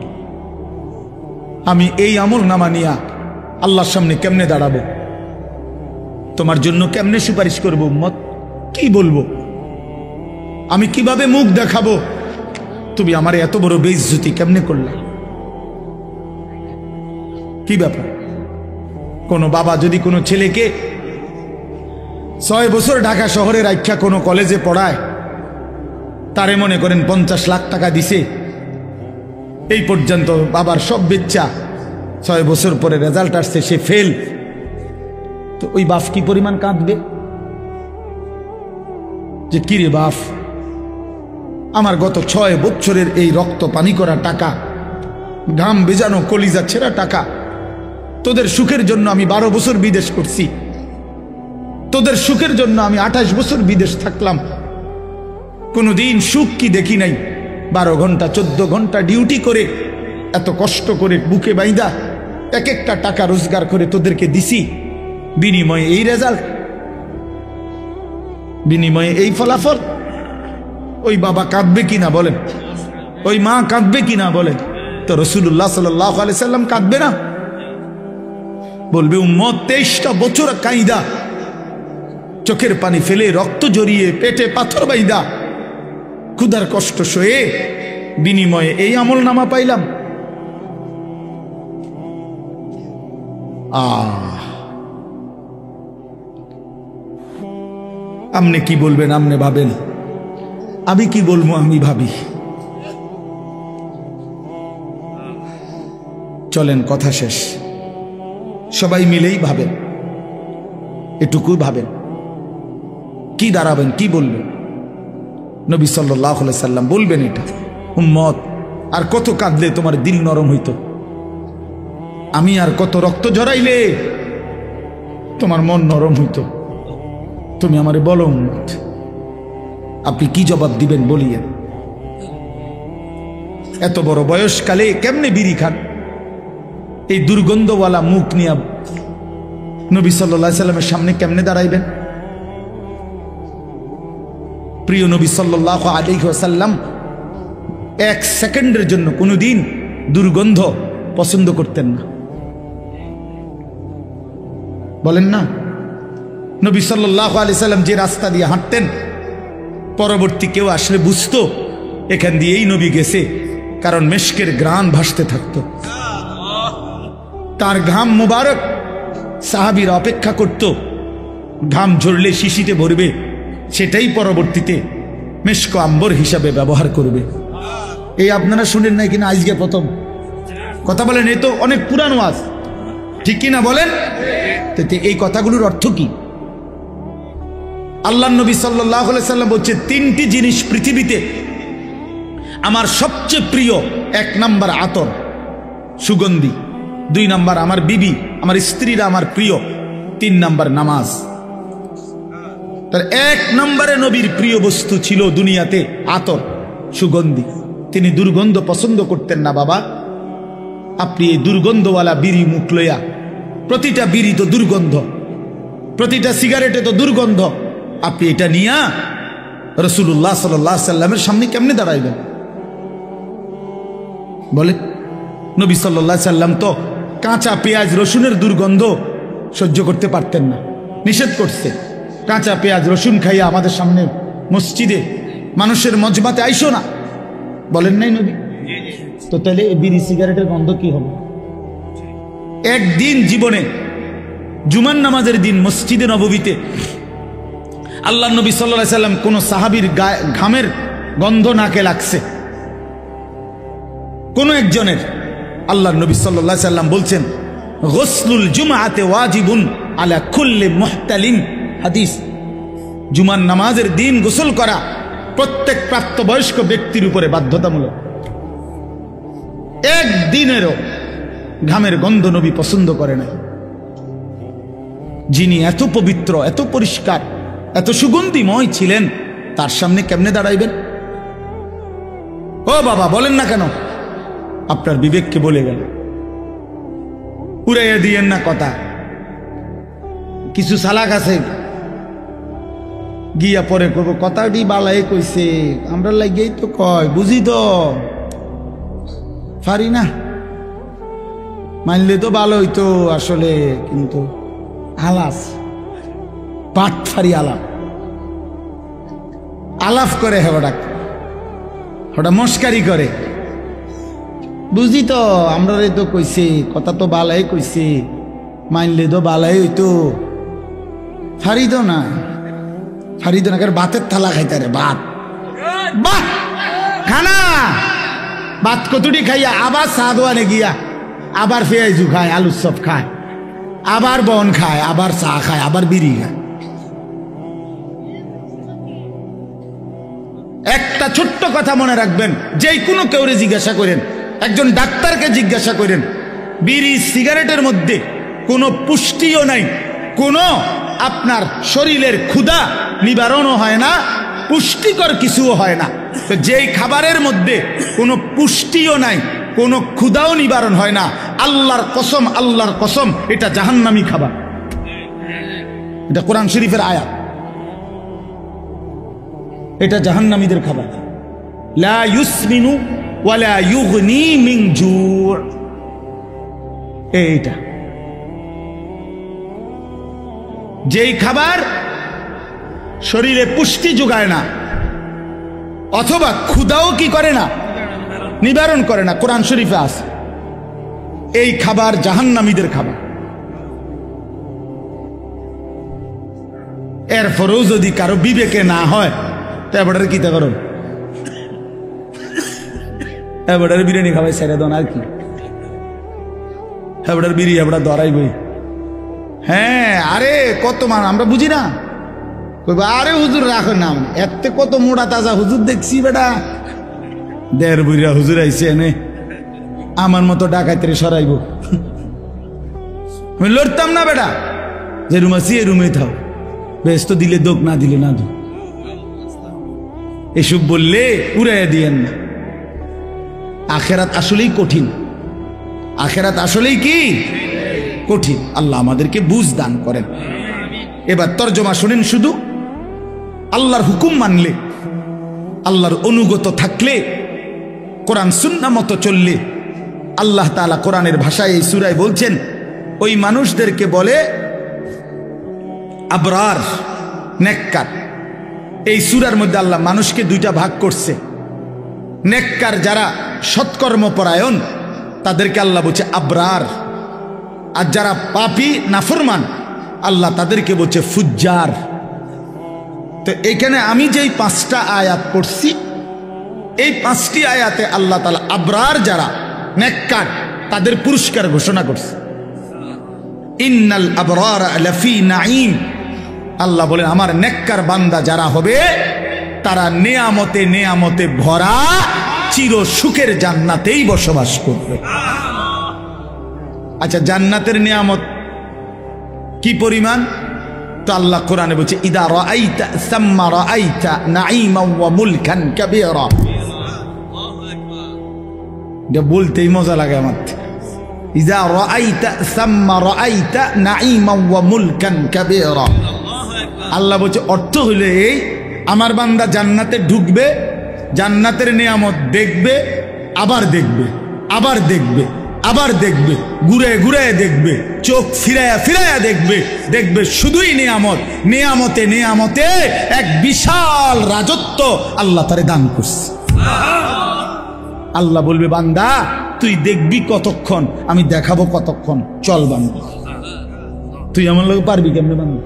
আমি এই আমল নামা নিয়ে আল্লাহর সামনে কেমনে দাঁড়াবো? তোমার জন্য কেমনে সুপারিশ করবো উম্মত? কি বলবো? আমি কিভাবে মুখ দেখাবো? তুমি আমার এত বড় বেইজ্জতি কেমনে করলে? কি ব্যাপার? কোনো বাবা যদি কোনো ছেলেকে 6 বছর ঢাকা শহরে রাখা কোনো কলেজে পড়ায়, তারে মনে করেন 50 লাখ টাকা দিছে, এই পর্যন্ত বাবার সব বেচ্চা, 6 বছর পরে রেজাল্ট আসছে সে ফেল, তো ওই বাপ কি পরিমাণ কাঁদবে যে কিরে বাপ, আমার গত 6 বছরের এই রক্ত পানি করা টাকা, ঘাম বেজানো কলিজা ছেঁড়া টাকা, তোদের সুখের জন্য আমি 12 বছর বিদেশ করছি, তোদের সুখের জন্য আমি 28 বছর বিদেশ থাকলাম, কোনোদিন সুখ কি দেখি নাই। 12 ঘন্টা 14 ঘন্টা ডিউটি করে, এত কষ্ট করে বুকে বাইদা এক একটা টাকা রোজগার করে তোদেরকে দিছি, বিনিময়ে এই রেজাল্ট, বিনিময়ে এই ফলাফল। ওই বাবা কাঁদবে কিনা বলেন? ওই মা কাঁদবে কিনা বলেন? তো রাসূলুল্লাহ সাল্লাল্লাহু আলাইহি সাল্লাম কাঁদবে না? বলবে, উম্মত 23টা বছর কাইদা, চোখের পানি ফেলে, রক্ত জড়িয়ে, পেটে পাথর বাইদা, ক্ষুধার কষ্ট সয়ে বিনিময়ে এই আমল নামা পাইলাম। আপনি কি বলবেন? আপনি ভাবেন, আমি কি বলবো? আমি ভাবি। চলেন কথা শেষ, সবাই মিলেই ভাবেন, এটুকু ভাবেন, কি দাঁড়াবেন, কি বলবেন? নবী সাল্লাল্লাহু আলাইহি সাল্লাম বলবেন এটা, উম্মত আর কত কাঁদলে তোমার দিল নরম হইতো? আমি আর কত রক্ত ঝরাইলে তোমার মন নরম হইতো? তুমি আমারে বলো উম্মত, আপনি কি জবাব দিবেন বলিয়েন? এত বড় বয়সকালে কেমনে বিড়ি খান? এই দুর্গন্ধওয়ালা মুখ নিয়ে নবী সাল্লাল্লাহু আলাইহি সাল্লামের সামনে কেমনে দাঁড়াইবেন? প্রিয় নবী সাল্লাল্লাহু আলাইহি ওয়াসাল্লাম 1 সেকেন্ডের জন্য কোনোদিন দুর্গন্ধ পছন্দ করতেন না, বলেন না? নবী সাল্লাল্লাহু আলাইহি সাল্লাম যে রাস্তা দিয়ে হাঁটতেন, পরবর্তী কেউ আসলে বুঝতো এখান দিয়েই নবী গেছে, কারণ মেশকের ঘ্রাণ ভাসতে থাকত। তার ঘাম মুবারক সাহাবীরা অপেক্ষা করত, ঘাম ঝরলে শিশিতে ভরবে, সেটাই পরবর্তীতে মেশক আম্বর হিসাবে ব্যবহার করবে। এই আপনারা শুনেন নাই কিনা আজকে প্রথম কথা বলেন? এই তো অনেক পুরানো ওয়াজ, ঠিক কিনা বলেন? এই কথাগুলোর অর্থ কি? আল্লাহ নবী সাল্লাল্লাহু আলাইহি সাল্লাম বলছে, তিনটি জিনিস পৃথিবীতে আমার সবচেয়ে প্রিয়। 1 নাম্বার আতর, সুগন্ধি। 2 নাম্বার আমার বিবি, আমার স্ত্রীরা আমার প্রিয়। 3 নাম্বার নামাজ। তার 1 নম্বরে নবীর প্রিয় বস্তু ছিল দুনিয়াতে আতর, সুগন্ধি। তিনি দুর্গন্ধ পছন্দ করতেন না। বাবা, আপনি এই দুর্গন্ধওয়ালা বিড়ি মুখ লইয়া, প্রতিটা বিড়ি তো দুর্গন্ধ, প্রতিটা সিগারেটে তো দুর্গন্ধ, আপনি এটা নিয়া রাসূলুল্লাহ সাল্লাল্লাহু আলাইহি সাল্লামের সামনে কেমনে দাঁড়াইবেন বলে? নবী সাল্লাল্লাহু আলাইহি সাল্লাম তো কাঁচা পেঁয়াজ রসুনের দুর্গন্ধ সহ্য করতে পারতেন না, নিষেধ করছে। কাঁচা পেঁয়াজ রসুন খাইয়া আমাদের সামনে মসজিদে মানুষের মজমাতে আইসো না, বলেন নাই নবী? তো তাহলে বিড়ি সিগারেটের গন্ধ কি হবে? একদিন জীবনে জুমার নামাজের দিন মসজিদে নববীতে আল্লাহ নবী সাল্লাল্লাহু আলাইহি সাল্লাম কোন সাহাবীর ঘামের গন্ধ নাকে লাগছে, কোন একজনের। আল্লাহ নবী সাল্লাল্লাহু আলাইহি সাল্লাম বলছেন, গোসলুল জুমআতে ওয়াজিবুন আলা কুল্লি মুহতালিম। হাদিস, জুমার নামাজের দিন গোসল করা প্রত্যেক প্রাপ্তবয়স্ক ব্যক্তির উপরে বাধ্যতামূলক। একদিনেরও ঘামের গন্ধ নবী পছন্দ করে না। যিনি এত পবিত্র, এত পরিষ্কার, এত সুগন্ধিময় ছিলেন, তার সামনে কেমনে দাঁড়াইবেন? ও বাবা, বলেন না কেন? আপনার বিবেককে বলে গেল, উড়াইয়া দিয়েন না কথা। কিছু সালাক আছে, গিয়া পরে করবো কথাটি বালাই কইছে, আমরা লাগিয়েই তো কয়, বুঝি তো পারি না, মানলে তো ভালো হইতো আসলে, কিন্তু আলাস পাট ফারি আলাপ করে, হঠাৎ মস্কারি করে, বুঝি তো আমরা তো কইছে, কথা তো বালাই কইছে, মানলে তো বালাই হইতো, ফারিদ না কারণ ভাতের থালা খাইতে রে, ভাত বাহ খানা, ভাত কতটি খাইয়া আবার চা দোয়ানে গিয়া আবার পেঁয়াজু খায়, আলুর চপ খায়, আবার বন খায়, আবার চা খায়, আবার বিড়ি খায়। একটা ছোট্ট কথা মনে রাখবেন, যে কোনো কেউরে জিজ্ঞাসা করেন, একজন ডাক্তারকে জিজ্ঞাসা করেন, বিড়ি সিগারেটের মধ্যে কোনো পুষ্টিও নাই, কোনো আপনার শরীরের ক্ষুধা নিবারণও হয় না, পুষ্টিকর কিছুও হয় না। তো যেই খাবারের মধ্যে কোনো পুষ্টিও নাই, কোনো ক্ষুধাও নিবারণ হয় না, আল্লাহর কসম এটা জাহান্নামী খাবার। এটা কোরআন শরীফের আয়াত, এটা জাহান্নামীদের খাবার। লা ইউসমিনু ওয়ালা ইউগনি মিন জু'। এইটা যেই খাবার শরীরে পুষ্টি যোগায় না, অথবা ক্ষুধাও কি করে না, নিবারণ করে না, কোরআন শরীফে আছে, এই খাবার জাহান্নামীদের খাবার। এরপরেও যদি কারো বিবেকে না হয়, তো এবারে কি তা করো, এবারে বিরিয়ানি খাবাই ছেড়ে দেন, আর কি এবারে বিড়ি এবার ধরাইবই। হ্যাঁ, আরে কত মান আমরা বুঝি না, আরে হুজুর রাখো নাম, এতে কত মোটা তাজা হুজুর দেখছি বেটা, 1.5 বুড়া হুজুর আইছে এনে, আমার মতো ডাকাইতে সরাইব। আমি লড়তাম না বেটা, যে রুম আছি এই রুমে থাও, বেশ তো দিলে দোক, না দিলে না দোক, এসব বললে উড়াইয়া দিয়েন না। আখেরাত আসলেই কঠিন, আখেরাত আসলেই কি কঠিন। আল্লাহ আমাদেরকে বুঝ দান করেন। এবার তর্জমা শুনেন শুধু। আল্লাহর হুকুম মানলে, আল্লাহর অনুগত থাকলে, কোরআন সুন্নাহ মতো চললে, আল্লাহ তাআলা কোরআনের ভাষায় এই সূরায় বলছেন, ওই মানুষদেরকে বলে আবরার, নেককার। এই সূরার মধ্যে আল্লাহ মানুষকে 2টা ভাগ করছে। নেককার যারা সৎকর্মপরায়ণ তাদেরকে আল্লাহ বলছে আবরার, আর যারা পাপী নাফরমান আল্লাহ তাদেরকে বলছে ফুজ্জার। তো এখানে আমি যেই 5টা আয়াত পড়ছি, এই 5টি আয়াতে আল্লাহ তাআলা আবরার যারা নেককার তাদের পুরস্কার ঘোষণা করছে। ইন্নাল আবরার লাফি নাঈম, আল্লাহ বলেন আমার নেককার বান্দা যারা হবে তারা নেয়ামতে নেয়ামতে ভরা চির সুখের জান্নাতেই বসবাস করবে। আচ্ছা, জান্নাতের নিয়ামত কি পরিমাণ? তো আল্লাহ কোরআনে বলছে ইদা রাআইতা সাম্মা রাআইতা নাঈমান ওয়া মুলকান কাবীরা। এটা বলতেই মজা লাগে আমার। ইদা রাআইতা সাম্মা রাআইতা নাঈমান ওয়া মুলকান কাবীরা। আল্লাহ বলছে অর্থ হলো এই, আমার বান্দা জান্নাতে ঢুকবে, জান্নাতের নিয়ামত দেখবে, আবার দেখবে, আবার দেখবে, আবার দেখবে, ঘুরে ঘুরে দেখবে, চোখ ফিরায়া ফিরায়া দেখবে, দেখবে শুধুই নিয়ামত, নিয়ামতে নিয়ামতে এক বিশাল রাজত্ব আল্লাহ তারে দান করছে। আল্লাহ বলবে বান্দা তুই দেখবি কতক্ষণ, আমি দেখাবো কতক্ষণ, চল বান্দা। তুই আমার লোকে পারবি কেমনে বান্দা?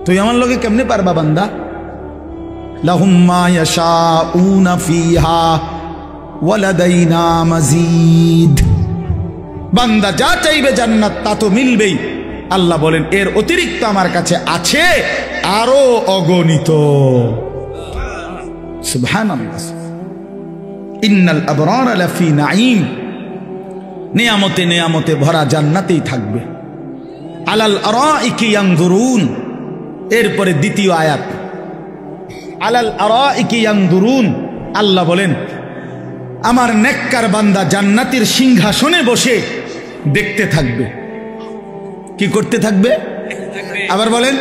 তুই আমার লোকে কেমনে পারবা বান্দা? লাহুম মা ইয়াশাউনা ফিহা ওয়া লাদাইনা মাজিদ। বান্দা যা চাইবে জান্নাত তা তো মিলবেই। আল্লাহ বলেন এর অতিরিক্ত আমার কাছে আছে আরো অগণিত। সুবহানাল্লাহ। ইন্নাল আবরার লাফি নাঈম, নিয়ামতে নিয়ামতে ভরা জান্নাতেই থাকবে। আলাল আরাইকি ইয়ানজুরুন, এরপরে দ্বিতীয় আয়াত আলাল আরাইকি ইয়ানজুরুন। আল্লাহ বলেন আমার নেককার বান্দা জান্নাতের সিংহাসনে বসে দেখতে থাকবে। কি করতে থাকবে? আবার বলেন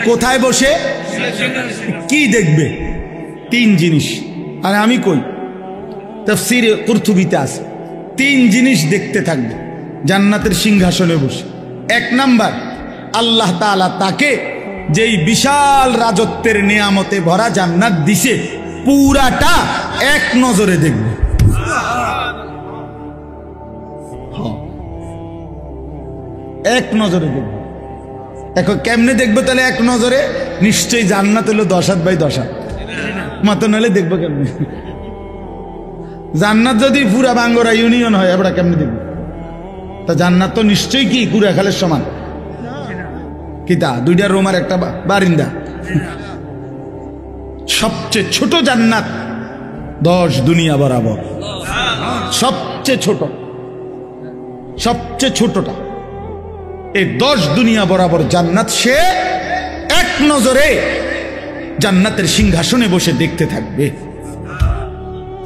কোথায় বসে কি দেখবে? 3 জিনিস। আর আমি কই তাফসীরে কুরতুবীতে আছে 3 জিনিস দেখতে থাকবে জান্নাতের সিংহাসনে বসে। 1 নাম্বার, আল্লাহ তাআলা তাকে যেই বিশাল রাজত্বের নিয়ামতে ভরা জান্নাত দিছে পুরাটা এক নজরে দেখবে। এক নজরে দেখবে। এখন কেমনে দেখবে তাহলে এক নজরে? নিশ্চয়ই জান্নাত হলো 10 হাত বাই 10 হাত, মতো নাহলে দেখবো কেমনে? জান্নাত যদি পুরা বাঙ্গরা ইউনিয়ন হয় আমরা কেমনে দেখবো? তা জান্নাত তো নিশ্চয়ই কি কুড়াখালের সমান? কিতা 2টা রুম আর একটা বারিন্দা। সবচেয়ে ছোট জান্নাত 10 দুনিয়া বরাবর। সবচেয়ে ছোট, সবচেয়ে ছোটটা এই 10 দুনিয়া বরাবর জান্নাত সে এক নজরে জান্নাতের সিংহাসনে বসে দেখতে থাকবে।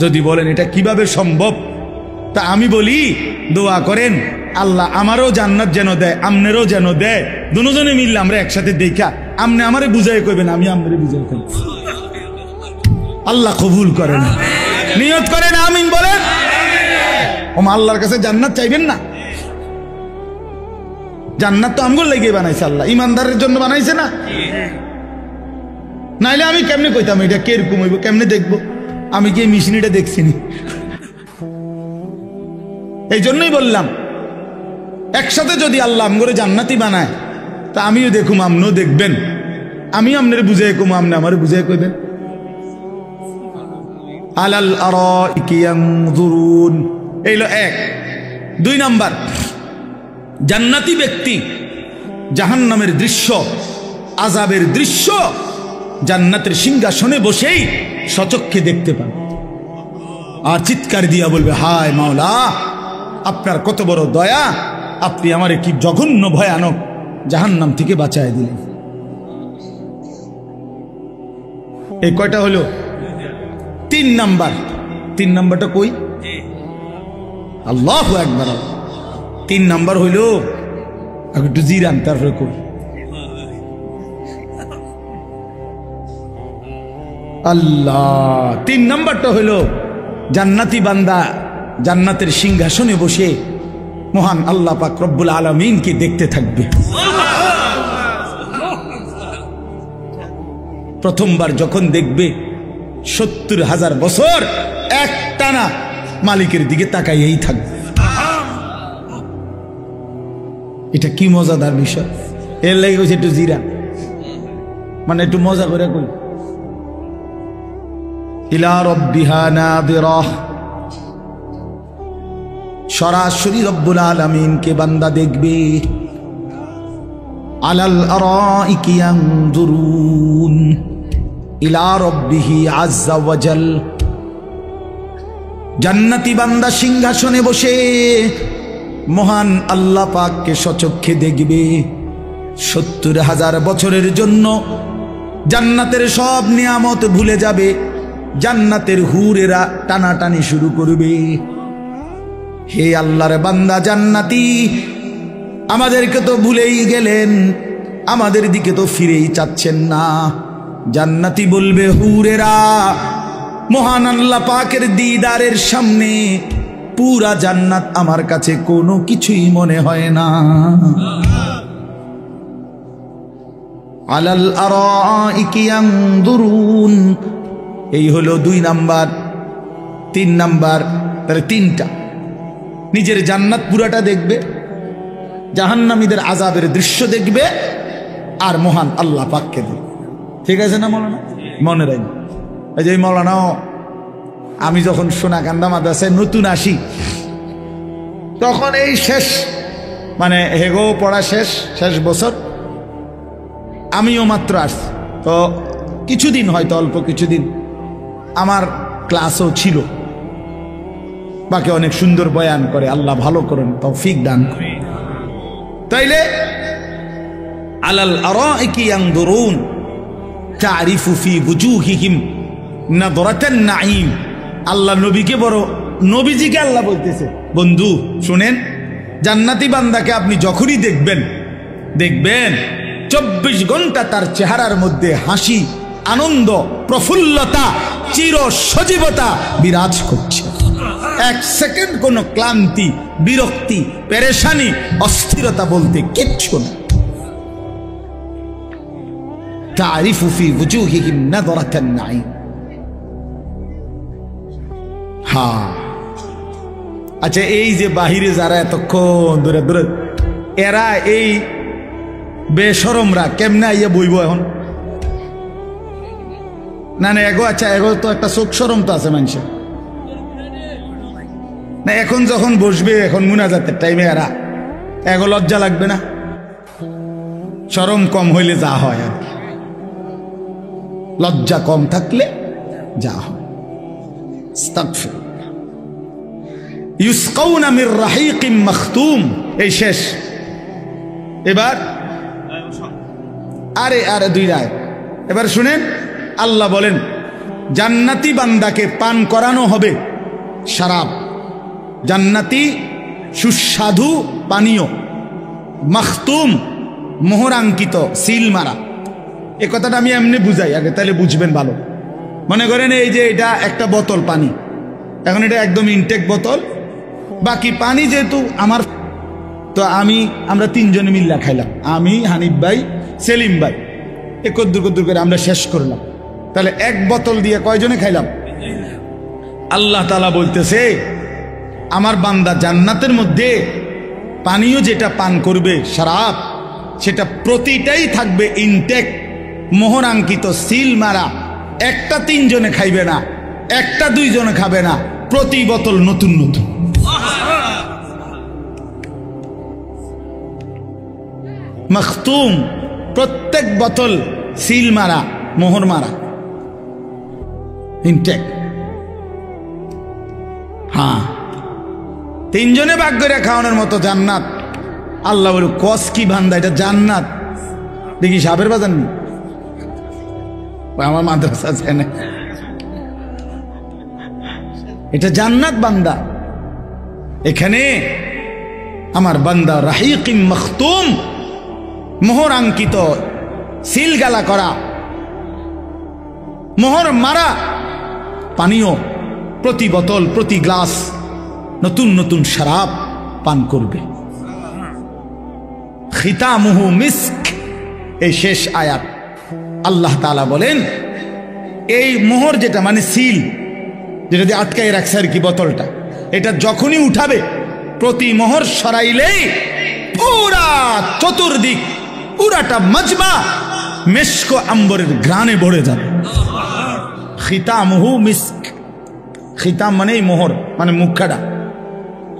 যদি বলেন এটা কিভাবে সম্ভব, তা আমি বলি দোয়া করেন আল্লাহ আমারও জান্নাত যেন দেয়, আমনেরও যেন দেয়, দুজনে মিললে আমরা একসাথে দেখা আমনে আমারে বুঝাই কইবেন, আমি আমনে বুঝাই কইব। আল্লাহ কবুল করেন, নিয়ত করেন, আমিন বলেন। ওমা আল্লাহর কাছে জান্নাত চাইবেন না? জান্নাত তো আমগুলো লেগে বানাইছে আল্লাহ, ইমানদারের জন্য বানাইছে না? নাইলে আমি কেমনে কইতাম এটা কিরকম হইব, কেমনে দেখবো? আমি কি এই মিশনিটা দেখছিনি? এই জন্যই বললাম একসাথে যদি আল্লাহ আমগরে জান্নাতি বানায় তা আমিও দেখুম, আমনও দেখবেন, আমি আমনের বুঝাই কম, আমনে আমারে বুঝাই কইবেন। আলাল আরাইকি ইয়ানজুরুন, এইলো 1। 2 নাম্বার, জান্নাতি ব্যক্তি জাহান্নামের দৃশ্য, আযাবের দৃশ্য জান্নাতের সিংহাসনে বসেই সচক্ষে দেখতে পান আর চিৎকার দিয়া বলবে হায় মাওলা আপনার কত বড় দয়া, আপনি আমারে কি জঘন্য ভয়ানক জাহান্নাম থেকে বাঁচায় দিলেন। এই কয়টা হলো? 3 নাম্বার। 3 নাম্বারটা কই? আল্লাহু আকবার। 3 নাম্বার হইল একটু জিরান, তারপরে কই আল্লাহ। 3 নাম্বারটা হইল জান্নাতি বান্দা জান্নাতের সিংহাসনে বসে মহান আল্লাহ পাক রব্বুল আলামিনকে দেখতে থাকবে। প্রথমবার যখন দেখবে 70,000 বছর একটানা মালিকের দিকে তাকাইয়েই থাকবে। এটা কি মজাদার বিষয়। এর লাগে হয়েছে একটু জিরা, মানে একটু মজা করে কই। ইলা রাব্বিহা নাযিরাহ, সরাসরি রব্বুল আলামিনকে বান্দা দেখবে। আলাল আরাইকি ইয়ানজুরুন ইলা রাব্বিহি আযজা ওয়া জাল, জান্নাতি বান্দা সিংহাসনে বসে মহান আল্লাহ পাককে সচক্ষে দেখবে। 70,000 বছরের জন্য জান্নাতের সব নিয়ামত ভুলে যাবে। জান্নাতের হুরেরা টানাটানি শুরু করবে, হে আল্লাহর বান্দা জান্নাতি, আমাদেরকে তো ভুলেই গেলেন, আমাদের দিকে তো ফিরেই চাচ্ছেন না। জান্নাতি বলবে, হুরেরা, মহান আল্লাহ পাকের দিদারের সামনে পুরা জান্নাত আমার কাছে কোনো কিছুই মনে হয় না। আলাল আরাইকি ইয়ানজুরুন, এই হলো 2 নাম্বার। 3 নাম্বার, তাহলে 3টা। নিজের জান্নাত পুরাটা দেখবে, জাহান্নামীদের আযাবের দৃশ্য দেখবে, আর মহান আল্লাহ পাককে দেখবে। ঠিক আছে না মৌলানা? মনে রাখবেন। এই যে মৌলানাও, আমি যখন সোনাকান্দা মাদ্রাসায় নতুন আসি, তখন এই শেষ, মানে হেগো পড়া শেষ বছর, আমিও মাত্র আসছি। তো কিছুদিন, হয়তো অল্প কিছুদিন আমার ক্লাসও ছিল। বাকি অনেক সুন্দর বয়ান করে, আল্লাহ ভালো করেন, তৌফিক দান করে। তাইলে আলাল আরাইকি ইয়ানজুরুন তারিফু ফি বুজুহিহিম নাদরাতান নাঈম। আল্লাহ নবীকে বড়, নবীজিকে আল্লাহ বলতেছে, বন্ধু শুনেন, জান্নাতি বান্দাকে আপনি যখনই দেখবেন 24 ঘন্টা তার চেহারার মধ্যে হাসি, আনন্দ, প্রফুল্লতা, চির সজীবতা বিরাজ করছে। 1 সেকেন্ড কোনো ক্লান্তি, বিরক্তি, পেরেশানি, অস্থিরতা বলতে কিচ্ছু না। তারিফু ফি বুজুহিহিম নাদরাতান নাঈম। হ্যাঁ, আচ্ছা, এই যে বাহিরে যারা এতক্ষণ দূরে দূরে, এরা এই বেশরমরা কেমনে আইয়া বইব এখন? না না, এগো, আচ্ছা, এগো তো একটা চোখ শরম তো আছে মানুষের না। এখন যখন বসবে, এখন মুনাজাতের টাইমে এরা এগো লজ্জা লাগবে না? শরম কম হইলে যা হয় আর কি, লজ্জা কম থাকলে যা হয়। আস্তাগফিরুল্লাহ। ইউসকাউনা মির রাহিকিম মাখতুম, এই শেষ। এবার আরে 2 রায়। এবার শুনেন, আল্লাহ বলেন জান্নাতি বান্দাকে পান করানো হবে শরাব, জান্নাতি সুস্বাদু পানীয়, মাখতুম মোহরাঙ্কিত, সিল মারা। এ কথাটা আমি এমনি বুঝাই আগে, তাহলে বুঝবেন ভালো। মনে করেন এই যে এটা একটা বোতল পানি, এখন এটা একদম ইনটেক বোতল, বাকি পানি যেহেতু আমার, তো আমরা 3 জনে মিল্লা খাইলাম, আমি, হানিফ ভাই, সেলিম ভাই, কদ্দুর করে আমরা শেষ করলাম। তাহলে 1 বোতল দিয়ে কয়জনে খাইলাম? আল্লাহ তাআলা বলতেছে, আমার বান্দা জান্নাতের মধ্যে পানীয় যেটা পান করবে শরাব, সেটা প্রতিটাই থাকবে ইনটেক, মোহরাঙ্কিত, সিল মারা। একটা 3 জনে খাইবে না, একটা 2 জনে খাবে না, প্রতি বোতল নতুন নতুন। মাখতুম, প্রত্যেক বোতল সিল মারা, মোহর মারা, ইনটেক। হ্যাঁ, 3 জনে ভাগ করে খাওয়ানোর মতো জান্নাত। আল্লাহ বলে, কস কি বান্দা, এটা জান্নাত দেখি সাপের বাজার নেই? আমার মাদ্রাসা আছে না, এটা জান্নাত বান্দা। এখানে আমার বান্দা রাহিকিম মাখতুম, মোহর আঙ্কিত, সিল গালা করা, মোহর মারা পানীয়, প্রতি বোতল, প্রতি গ্লাস নতুন নতুন শরাব পান করবে। খিতামুহু মিস্ক, এই শেষ আয়াত। আল্লাহ তাআলা বলেন এই মোহর যেটা মানে সিল, যেটা দিয়ে আটকায় রাখছে আর কি বোতলটা, এটা যখনই উঠাবে প্রতি মোহর সরাইলেই পুরা চতুর্দিক পুরাটা মজমা মিস্ক আম্বরের ঘ্রাণে ভরে যাবে। খিতামহু মিস্ক, খিতাম মানে এই মোহর মানে মুখাটা,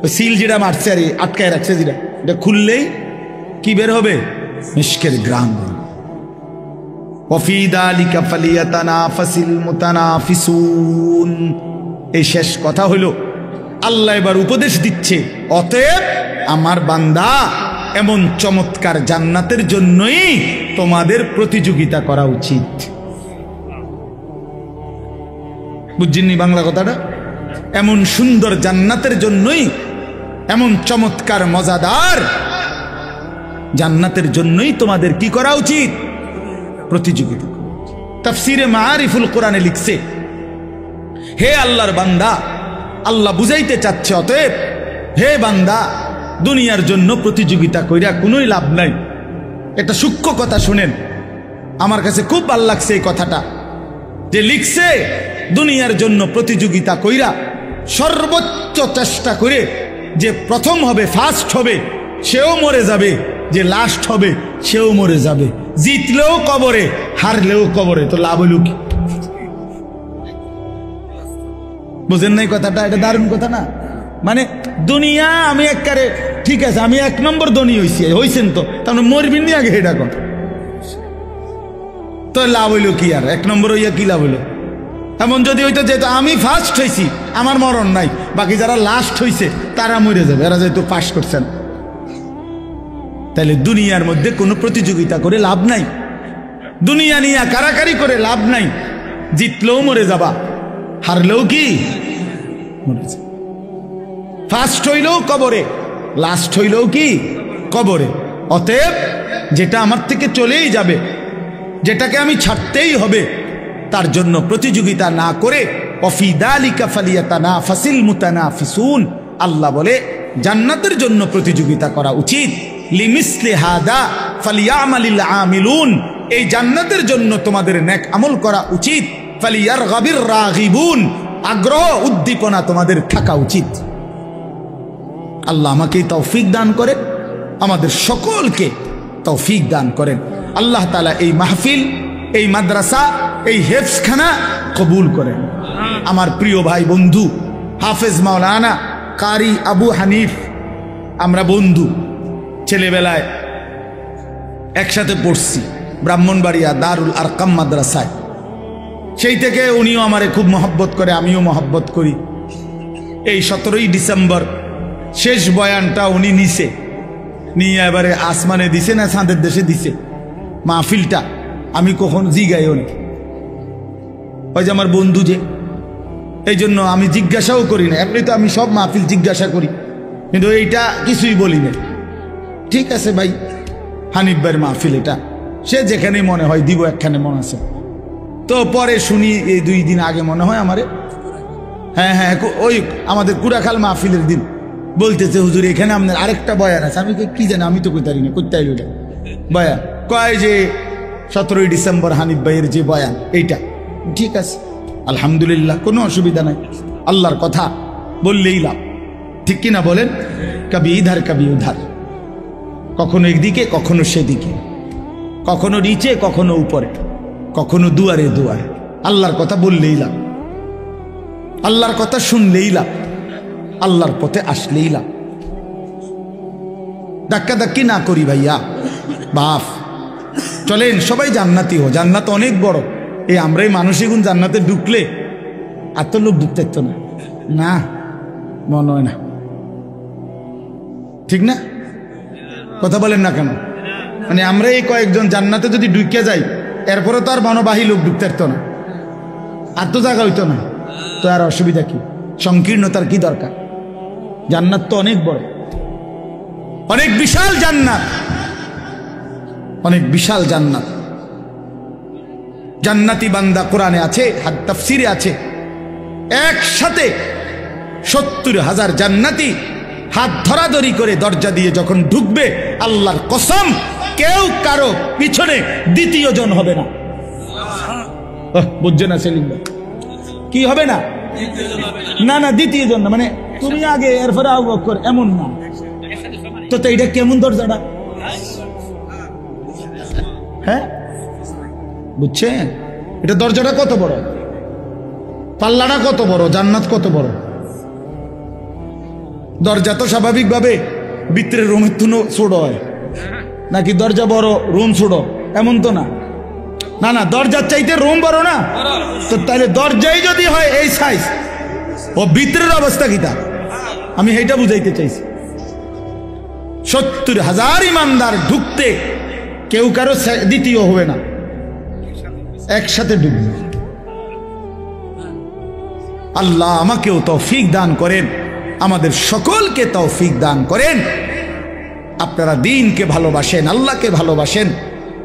ওই সিল যেটা মারছে আর আটকায় রাখছে যেটা, এটা খুললেই কি বের হবে? মিস্কের ঘ্রাণ। ওয়াফি যালিকা ফালিয়াতানাফাসিল মুতানাফিসুন। এই শেষ কথা হলো আল্লাহ এবার উপদেশ দিচ্ছে, অতএব আমার বান্দা এমন চমৎকার জান্নাতের জন্যই তোমাদের প্রতিযোগিতা করা উচিত। বুঝছেননি বাংলা কথাটা? এমন সুন্দর জান্নাতের জন্যই, এমন চমৎকার মজাদার জান্নাতের জন্যই তোমাদের কি করা উচিত? প্রতিযোগিতা। তাফসিরে মাআরিফুল কোরআনে লিখছে, হে আল্লাহর বান্দা, আল্লাহ বুঝাইতে চাচ্ছে অতএব হে বান্দা, দুনিয়ার জন্য প্রতিযোগিতা কইরা কোনোই লাভ নাই। এটা সূক্ষ্ম কথা শুনেন, আমার কাছে খুব ভালো লাগছে এই কথাটা, যে লিখছে দুনিয়ার জন্য প্রতিযোগিতা কইরা সর্বোচ্চ চেষ্টা করে যে প্রথম হবে, ফার্স্ট হবে, সেও মরে যাবে, যে লাস্ট হবে সেও মরে যাবে। জিতলেও কবরে, হারলেও কবরে, তো লাভ হইল কি? বুঝেন নাই কথাটা? এটা দারুণ কথা না? মানে দুনিয়া আমি একবারে ঠিক আছে, আমি 1 নম্বর ধনী হইছেন তো, তাহলে মরবিন নি আগে এটা কর, তো লাভ হইল কি? আর 1 নম্বর হইয়া কি লাভ হইল? এমন যদি হইতো যেহেতু আমি ফার্স্ট হয়েছি আমার মরণ নাই, বাকি যারা লাস্ট হয়েছে তারা মরে যাবে, এরা যেহেতু পাস করছেন। তাহলে দুনিয়ার মধ্যে কোনো প্রতিযোগিতা করে লাভ নাই, দুনিয়া নিয়ে কারাকারি করে লাভ নাই। জিতলেও মরে যাবা, হারলেও কি মরে যাবে। ফার্স্ট হইলেও কবরে, লাস্ট হইলেও কি কবরে। অতএব যেটা আমার থেকে চলেই যাবে, যেটাকে আমি ছাড়তেই হবে, তার জন্য প্রতিযোগিতা না করে ওয়াফি যালিকা ফালিয়াতানাফাসিল মুতানাফিসুন, আল্লাহ বলে জান্নাতের জন্য প্রতিযোগিতা করা উচিত। লিমিসলি হাদা ফালিয়ামালিল আমিলুন, এই জান্নাতের জন্য তোমাদের নেক আমল করা উচিত। ফালিয়ারগাবির রাগিবুন, আগ্রহ উদ্দীপনা তোমাদের থাকা উচিত। আল্লাহ আমাকে তৌফিক দান করেন, আমাদের সকলকে তৌফিক দান করেন। আল্লাহ তাআলা এই মাহফিল, এই মাদ্রাসা, এই হেফজখানা কবুল করেন। আমার প্রিয় ভাই বন্ধু হাফেজ মাওলানা কারি আবু হানিফ, আমরা বন্ধু, ছেলেবেলায় একসাথে পড়ছি ব্রাহ্মণবাড়িয়া দারুল আরকাম মাদ্রাসায়। সেই থেকে উনিও আমারে খুব মহব্বত করে, আমিও মহব্বত করি। এই 17ই ডিসেম্বর শেষ বয়ানটা উনি নিছে, নিয়ে এবারে আসমানে দিছে না চাঁদের দেশে দিছে মাহফিলটা। আমি কখন জিগাইও না, ওই যে আমার বন্ধু যে, এই জন্য আমি জিজ্ঞাসাও করি না। এমনি তো আমি সব মাহফিল জিজ্ঞাসা করি, কিন্তু এইটা কিছুই বলি না। ঠিক আছে ভাই, হানিফ ভাইয়ের মাহফিল এটা, সে যেখানে মনে হয় দিব, একখানে মনে আছে। তো পরে শুনি এই 2 দিন আগে মনে হয় আমারে, হ্যাঁ হ্যাঁ ওই আমাদের কুড়াখাল মাহফিলের দিন বলতেছে, হুজুর এখানে আপনার আরেকটা বয়ান আছে। আমি কি জানি, আমি তো কইতারি না, করতে আইল বয়ান কয় যে 17ই ডিসেম্বর হানিফ ভাইয়ের যে বয়ান এইটা। ঠিক আছে, আলহামদুলিল্লাহ, কোনো অসুবিধা নাই। আল্লাহর কথা বললেই লাভ, ঠিক কিনা বলেন? কবি ইধার কবি উধার, কখনো একদিকে কখনো সেদিকে, কখনো নিচে কখনো উপরে, কখনো দুয়ারে দুয়ারে। আল্লাহর কথা বললেই লাভ, আল্লাহর কথা শুনলেই লাভ, আল্লাহর পথে আসলেই লাভ। ধাক্কা ধাক্কি না করি ভাইয়া বাপ, চলেন সবাই জান্নাতি হো। জান্নাত অনেক বড়। এই আমরাই মানুষই গুণ জান্নাতে ঢুকলে আর তো লোক ঢুকতে তো না, না মনে হয় না, ঠিক না? কথা বলেন না কেন? মানে আমরা এই কয়েকজন জান্নাতে যদি ঢুকে যাই, এরপরে তো আর বনবাহী লোক ঢুকতে পারতো না, আর তো জায়গা হইতো না, তো আর অসুবিধা কি? সংকীর্ণতার কি দরকার? জান্নাত তো অনেক বড়, অনেক বিশাল জান্নাত, অনেক বিশাল জান্নাত। জান্নাতি বান্দা কোরআনে আছে, তাফসিরে আছে, একসাথে 70,000 জান্নাতি হাত ধরাধরি করে দরজা দিয়ে যখন ঢুকবে, আল্লাহর কসম কেউ কারো পিছনে দ্বিতীয় জন হবে না। বুঝছে না সেলিম ভাই? কি হবে না? না না, দ্বিতীয় জন না, মানে তুমি আগে এরপরে আবু বকর, এমন না তো। এটা কেমন দরজাটা? হ্যাঁ, বুঝছেন? এটা দরজাটা কত বড়, পাল্লাটা কত বড়, জান্নাত কত বড়। দরজা তো স্বাভাবিকভাবে ভিতরে রুমের তুনো ছোট হয় নাকি দরজা বড় রুম ছোট? এমন তো না। না না, দরজার চাইতে রুম বড় না তো? তাহলে দরজাই যদি হয় এই সাইজ, ও ভিতরের অবস্থা কি তা? আমি এইটা বুঝাইতে চাইছি। 70,000 ইমানদার ঢুকতে কেউ কারো দ্বিতীয় হবে না, একসাথে ঢুকবে। আল্লাহ আমাকেও তৌফিক দান করেন, আমাদের সকলকে তৌফিক দান করেন। আপনারা দ্বীনকে ভালোবাসেন, আল্লাহকে ভালোবাসেন,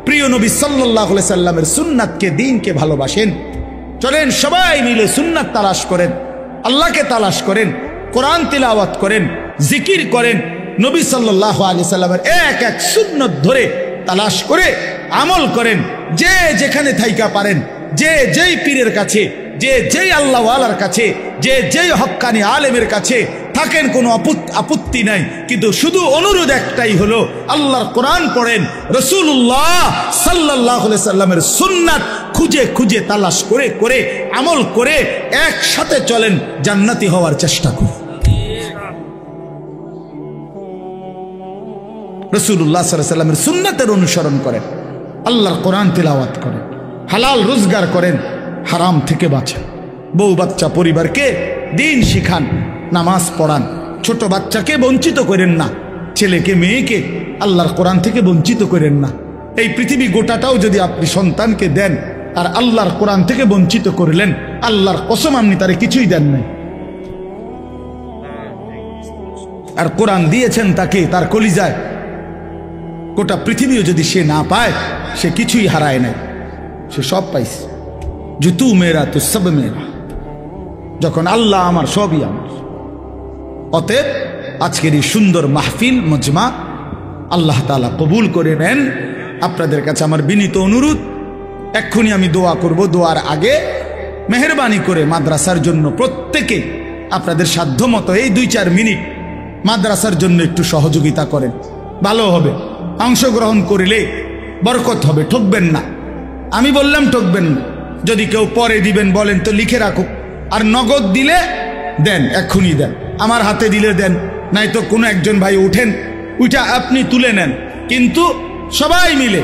প্রিয় নবী সাল্লাল্লাহু আলাইহি সাল্লামের সুন্নাতকে, দ্বীনকে ভালোবাসেন। চলেন সবাই মিলে সুন্নাত তালাশ করেন, আল্লাহকে তালাশ করেন, কোরআন তিলাওয়াত করেন, জিকির করেন, নবী সাল্লাল্লাহু আলাইহি সাল্লামের এক এক সুন্নাত ধরে তালাশ করে আমল করেন। যে যেখানে থাইকা পারেন, যে যেই পীরের কাছে, যে যেই আল্লাহওয়ালার কাছে, যে যেই হক্কানি আলেমের কাছে থাকেন, কোনো আপত্তি নাই। কিন্তু শুধু অনুরোধ একটাই হলো, আল্লাহর কোরআন পড়েন, রাসূলুল্লাহ সাল্লাল্লাহু আলাইহি সাল্লামের সুন্নাত খুঁজে খুঁজে তালাশ করে করে আমল করে একসাথে চলেন, জান্নাতি হওয়ার চেষ্টা করুন। রাসূলুল্লাহ সাল্লাল্লাহু আলাইহি সাল্লামের সুন্নাতের অনুসরণ করেন, আল্লাহর কোরআন তিলাওয়াত করেন, হালাল রোজগার করেন, হারাম থেকে বাঁচেন। বউ বাচ্চা পরিবারকে দ্বীন শিখান, নামাজ পড়ান, ছোট বাচ্চাকে বঞ্চিত করেন না, ছেলেকে মেয়েকে আল্লাহর কোরআন থেকে বঞ্চিত করেন না। এই পৃথিবী গোটাটাও যদি আপনি সন্তানকে দেন আর আল্লাহর কোরআন থেকে বঞ্চিত করলেন, আল্লাহর কসম আপনি তারে কিছুই দেন নাই। আর কোরআন দিয়েছেন তাকে, তার কলিজায়, গোটা পৃথিবীও যদি সে না পায়, সে কিছুই হারায় নাই, সে সব পাইছে। যে তু মেরা তো সব মেরা, যখন আল্লাহ আমার, সবই আমার। অতএব আজকের এই সুন্দর মাহফিল মজমা আল্লাহ তাআলা কবুল করে নেন। আপনাদের কাছে আমার বিনীত অনুরোধ, এক্ষুনি আমি দোয়া করব, দোয়ার আগে মেহেরবানি করে মাদ্রাসার জন্য প্রত্যেকে আপনাদের সাধ্যমতো এই 2-4 মিনিট মাদ্রাসার জন্য একটু সহযোগিতা করেন, ভালো হবে। অংশগ্রহণ করিলে বরকত হবে, ঠকবেন না। আমি বললাম ঠকবেন না। যদি কেউ পরে দিবেন বলেন তো লিখে রাখুক, আর নগদ দিলে দেন, এক্ষুনি দেন, আমার হাতে দিলে দেন, নাই তো কোনো একজন ভাই উঠেন, ওইটা আপনি তুলে নেন। কিন্তু সবাই মিলে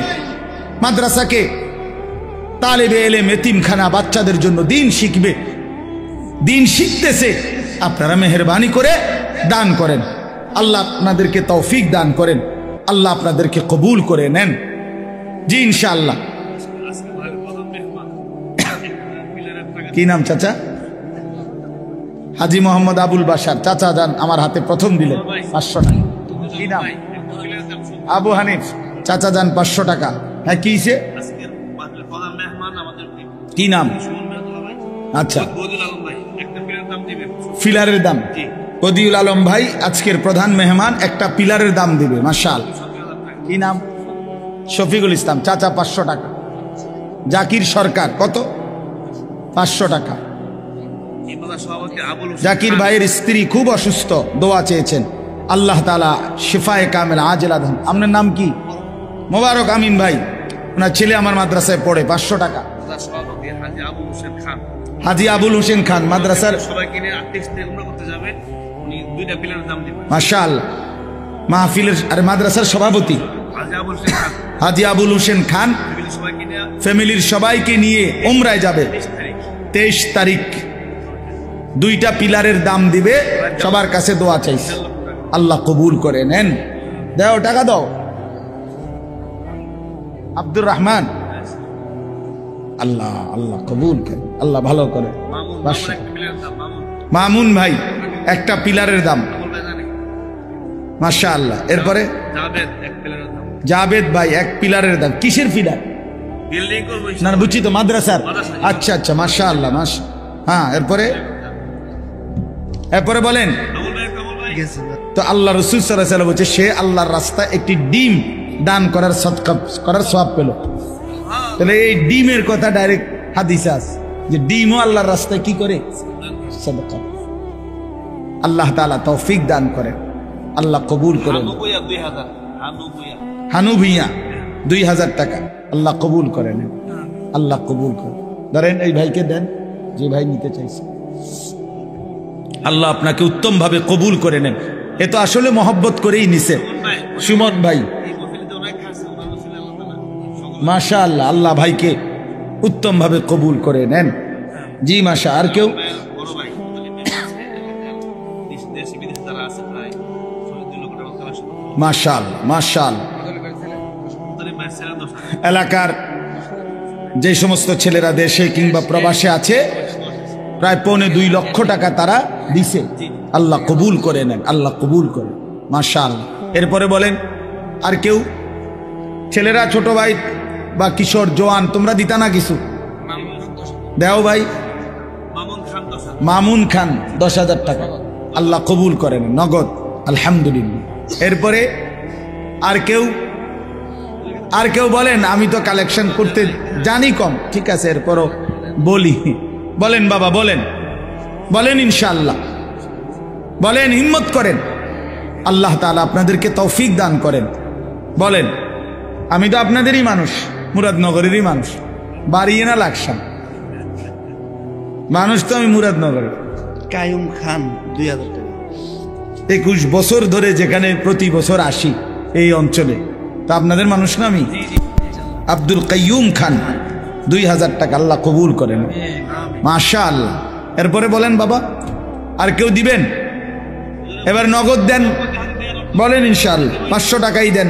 মাদ্রাসাকে, তালেবে এলেম, এতিমখানা, বাচ্চাদের জন্য দিন শিখবে, দিন শিখতেছে, আপনারা মেহেরবানি করে দান করেন। আল্লাহ আপনাদেরকে তৌফিক দান করেন, আল্লাহ আপনাদেরকে কবুল করে নেন। জি ইনশাআল্লাহ। কি নাম চাচা? হাজি মোহাম্মদ আবুল বাশার চাচা যান আমার হাতে প্রথম দিলেন 500 টাকা। কি নাম? আবু হানিফ চাচা যান 500 টাকা। হ্যাঁ, কি কি নাম? আচ্ছা, ফিলারের দাম। বদিউল আলম ভাই আজকের প্রধান মেহমান, একটা পিলারের দাম দিবে। মাশাআল্লাহ। কি নাম? শফিকুল ইসলাম চাচা 500 টাকা। জাকির সরকার কত? 500 টাকা। জাকির ভাইয়ের স্ত্রী খুব অসুস্থ, দোয়া চেয়েছেন, আল্লাহ তাআলা শিফায়ে কামেল আজেলা দেন। আপনার নাম কি? মোবারক আমিন ভাই, ওনার ছেলে আমার মাদ্রাসায় পড়ে, 500 টাকা। হাজি আবুল হোসেন খান মাদ্রাসার মাশাআল্লাহ মাহফিলের আর মাদ্রাসার সভাপতি হাজি আবুল হোসেন খান ফ্যামিলির সবাইকে নিয়ে উমরায় যাবে 23 তারিখ। 2টা পিলারের দাম দিবে, সবার কাছে দোয়া চাইছে, আল্লাহ কবুল করে নেন। দাও, টাকা দাও। আব্দুর রহমান, আল্লাহ আল্লাহ কবুল করে, আল্লাহ ভালো করে। মামুন ভাই একটা পিলারের দাম, মাশাআল্লাহ। এরপরে জাবেদ ভাই এক পিলারের দাম। কিসের পিলার? না বুঝছি তো, মাদ্রাসার। আচ্ছা আচ্ছা, মাশাআল্লাহ মাশা। হ্যাঁ, এরপরে বলেন তো। আল্লাহ রাসূল সাল্লাল্লাহু আলাইহি ওয়াসাল্লাম বলছে, সে আল্লাহর রাস্তায় একটি ডিম দান করার সদকা করার সওয়াব পেল। তাহলে এই ডিমের কথা ডাইরেক্ট হাদিসে আছে যে ডিমও আল্লাহর রাস্তায় কি করে, সাদাকা। আল্লাহ তাআলা তৌফিক দান করেন, আল্লাহ কবুল করেন। হানু ভুইয়া 2000 টাকা আল্লাহ কবুল করেন, আল্লাহ কবুল করেন। ধরেন এই ভাইকে দেন, যে ভাই নিতে চাইছে, আল্লাহ আপনাকে উত্তম ভাবে কবুল করে নেন। এ তো আসলে মহব্বত করেই নিছে সুমন ভাই, মাশাআল্লাহ। আল্লাহ ভাইকে উত্তম ভাবে কবুল করে নেন। জি মাশা। আর কেউ? মাশাআল্লাহ মাশাআল্লাহ। এলাকার যে সমস্ত ছেলেরা দেশে কিংবা প্রবাসে আছে প্রায় 2.25 লক্ষ টাকা তারা দিছে। আল্লাহ কবুল করে নেন, আল্লাহ কবুল করে, মাশাআল্লাহ। এরপরে বলেন আর কেউ? ছেলেরা, ছোট ভাই বা কিশোর জওয়ান, তোমরা দিতা না কিছু? দেও ভাই। মামুন খান 10,000 টাকা আল্লাহ কবুল করেন, নগদ, আলহামদুলিল্লাহ। এরপরে আর কেউ? আর কেউ বলেন? আমি তো কালেকশন করতে জানি কম, ঠিক আছে, এরপরও বলি। বলেন বাবা, বলেন, বলেন ইনশাআল্লাহ, বলেন, হিম্মত করেন, আল্লাহ তাআলা আপনাদেরকে তৌফিক দান করেন। বলেন। আমি তো আপনাদেরই মানুষ, মুরাদনগরেরই মানুষ, বাড়িয়ে না লাগসাম মানুষ তো আমি মুরাদনগরের। কায়ুম খান 2000 টাকা। 21 বছর ধরে যেখানে প্রতি বছর আসি এই অঞ্চলে, তা আপনাদের মানুষ না আমি? আব্দুল কাইয়ুম খান 2000 টাকা আল্লাহ কবুল করেন, মাশাআল্লাহ। এরপরে বলেন বাবা, আর কেউ দিবেন? এবার নগদ দেন, বলেন ইনশাআল্লাহ। 500 টাকাই দেন,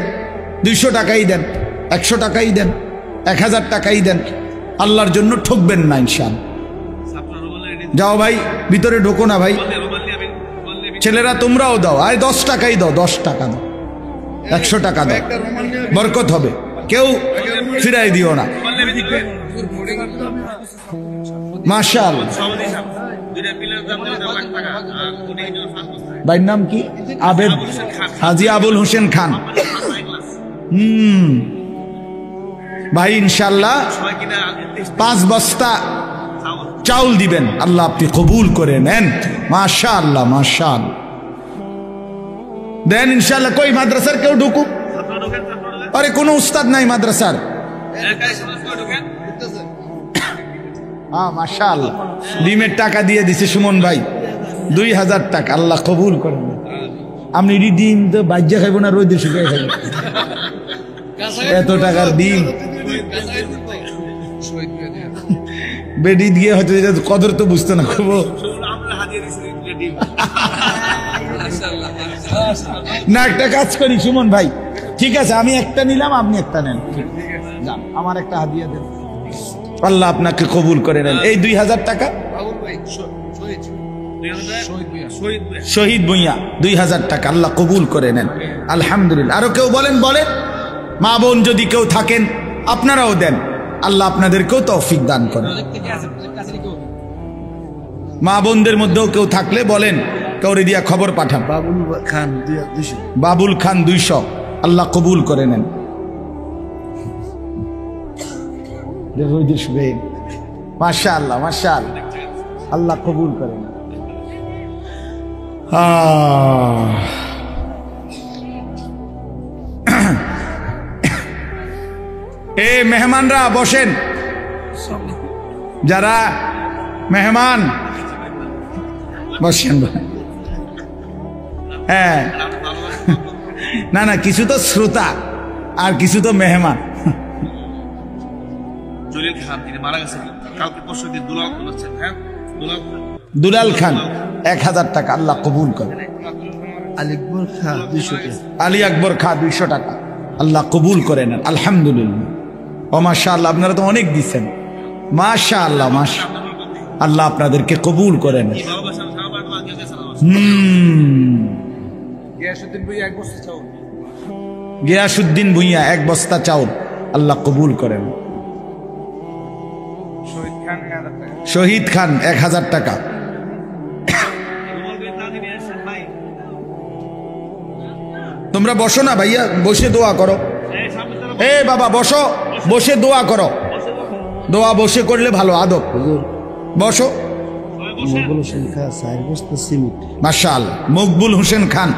200 টাকাই দেন, 100 টাকাই দেন, 1000 টাকাই দেন, আল্লাহর জন্য ঠকবেন না ইনশাআল্লাহ। যাও ভাই, ভিতরে ঢোকো না ভাই। ছেলেরা তোমরাও দাও, আয় 10 টাকাই দাও, 10 টাকা দাও, 100 টাকা দাও, বরকত হবে। কেউ ফিরাই দিও না, মাশাআল্লাহ। ভাইয়ের নাম কি? আবেদ, হাজি আবুল হোসেন খান। ভাই ইনশাআল্লাহ 5 বস্তা চাউল দিবেন, আল্লাহ আপনি কবুল করে নেন, মাশাআল্লাহ মাশাআল্লাহ। দেন ইনশাআল্লাহ। কই মাদ্রাসার কেউ ঢুকুক? আরে কোনো উস্তাদ নাই মাদ্রাসার? হ্যাঁ মাশাআল্লাহ। ডিমের টাকা দিয়ে দিছে সুমন ভাই 2000 টাকা, আল্লাহ কবুল করেন। আপনি ডিম তো বাজ্যা খাইব না, রোদে শুকাই খাইব? এত টাকার ডিম বেডি দিয়ে হয়তো কদর তো বুঝতো না। না, একটা কাজ করি সুমন ভাই, ঠিক আছে, আমি একটা নিলাম, আপনি একটা নেন, আমার একটা হাদিয়া দেন, আল্লাহ আপনাকে কবুল করে নেন। এই 2000 টাকা শহীদ ভুঁইয়া 2000 টাকা আল্লাহ কবুল করে নেন, আলহামদুলিল্লাহ। আরো কেউ বলেন? বলেন। মা বোন যদি কেউ থাকেন আপনারাও দেন, আল্লাহ আপনাদেরকেও তৌফিক দান করেন। মা বোনদের মধ্যেও কেউ থাকলে বলেন, কাউরে দিয়া খবর পাঠান। বাবুল খান 200। বাবুল খান 200 আল্লাহ কবুল করে নেন। মাশাআল্লাহ মাশাআল্লাহ, আল্লাহ কবুল করেন। এ মেহমানরা বসেন, যারা মেহমান বসেন। হ্যাঁ, না না, কিছু তো শ্রোতা আর কিছু তো মেহমান। দুলাল খান 1000 টাকা আল্লাহ কবুল করে। আলী আকবর খা 200 টাকা আল্লাহ কবুল করে নেন, আলহামদুলিল্লাহ। ও মাশাআল্লাহ, আপনারা তো অনেক দিচ্ছেন, মাশাআল্লাহ মাশাআল্লাহ, আল্লাহ আপনাদেরকে কবুল করে নেন। গিয়াসউদ্দিন ভুঁইয়া 1 বস্তা চাউল আল্লাহ কবুল করেন। শহীদ খান 1000 টাকা। তোমরা বসো না ভাইয়া, বসে দোয়া করো। এ বাবা বসো, বসে দোয়া করো। দোয়া বসে করলে ভালো আদব। হুজুর বসো। মকবুল হোসেন খান 4 বস্তা সিমেন্ট। মাশাআল্লাহ, মকবুল হোসেন খান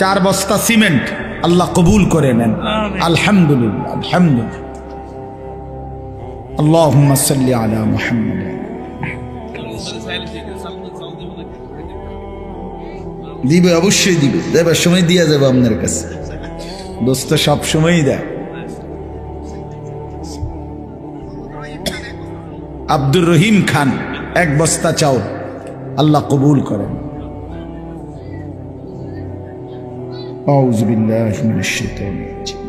4 বস্তা সিমেন্ট, আল্লাহ কবুল করে নেন। আলহামদুলিল্লাহ, আলহামদুলিল্লাহ। আল্লাহুম্মা সাল্লি আলা মুহাম্মাদ। দিবে, অবশ্যই দিবে, দেবার সময় দিয়া যাবে আপনার কাছে। দোস্ত সব সময়ই দেয়। আব্দুর রহিম খান 1 বস্তা চাউল, আল্লাহ কবুল করেন। আউযু বিল্লাহি মিনাশ শাইতানির রাজিম।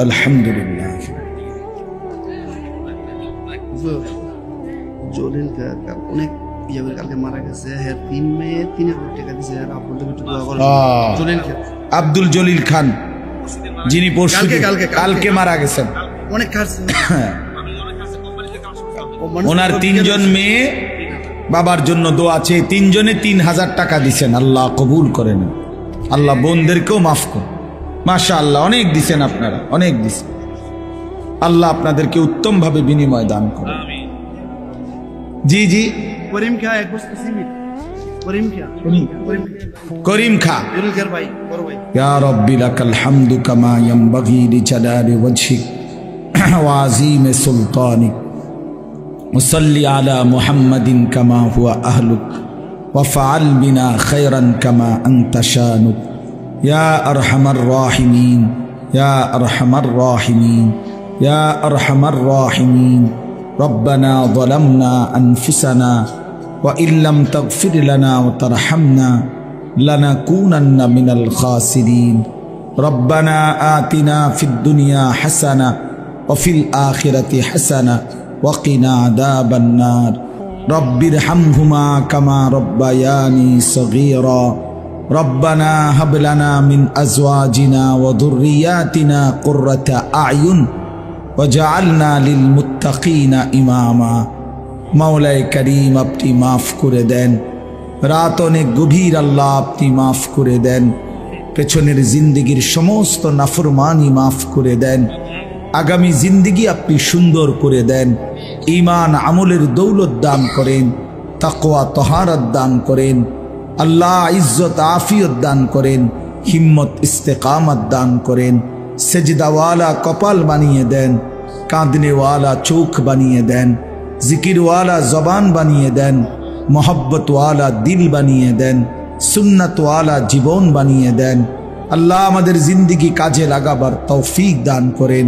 আলহামদুলিল্লাহ। হুজুর জলিল কাকা অনেক ইয়ে করে কালকে মারা গেছে, হ্যাঁ 3 মে 3000 টাকা দিয়েছে। আর আপনাদের একটু দোয়া করেন। জলিল খান, আব্দুল জলিল খান, যিনি পরশু কালকে মারা গেছেন। অনেক খাচ্ছে ওনার 3 জন মেয়ে বাবার জন্য দোয়া চেয়ে 3 জনে 3000 টাকা দিছেন, আল্লাহ কবুল করেন। আল্লাহ বোনদেরকেও মাফ করুন। মাশাআল্লাহ, অনেক দিছেন আপনারা, অনেক দিছেন। আল্লাহ আপনাদেরকে উত্তম ভাবে বিনিময় দান করেন। জি জি, করিম খা 1 বস্তা সিমেন্ট। করিম খা, করিম খা। জলিল খার ভাই, বড় ভাই। ইয়া রাব্বি লাকাল হামদু কামা ইয়ানবাগি লিজালালি ওয়াজহিক ওয়া আযীমি সুলতানিক। وصل على محمد كما هو أهلك وفعل بنا خيرا كما أنت شانك يا أرحم الراحمين يا أرحم الراحمين يا أرحم الراحمين ربنا ظلمنا أنفسنا وإن لم تغفر لنا وترحمنا لنكونن من الخاسرين ربنا آتنا في الدنيا حسنة وفي الآخرة حسنة وقنا عذاب النار رب ارحمهما كما ربياني صغيرا ربنا هب لنا من أزواجنا وذرياتنا قرة أعين وجعلنا للمتقين إماما مولاي كريم আপনি মাফ করে দেন। রাত অনেক গভীর, আল্লাহ আপনি মাফ করে দেন। পেছনের জিন্দেগির সমস্ত নাফরমানি মাফ করে দেন। আগামী জিন্দেগি আপনি সুন্দর করে দেন। ঈমান আমলের দৌলত দান করেন, তাকওয়া তহারত দান করেন। আল্লাহ ইজ্জত আফিয়ত দান করেন, হিম্মত ইস্তেকামত দান করেন। সেজদাওয়ালা কপাল বানিয়ে দেন, কাঁদনেওয়ালা চোখ বানিয়ে দেন, জিকিরওয়ালা জবান বানিয়ে দেন, মোহব্বতওয়ালা দিল বানিয়ে দেন, সুন্নতওয়ালা জীবন বানিয়ে দেন। আল্লাহ আমাদের জিন্দেগি কাজে লাগাবার তৌফিক দান করেন,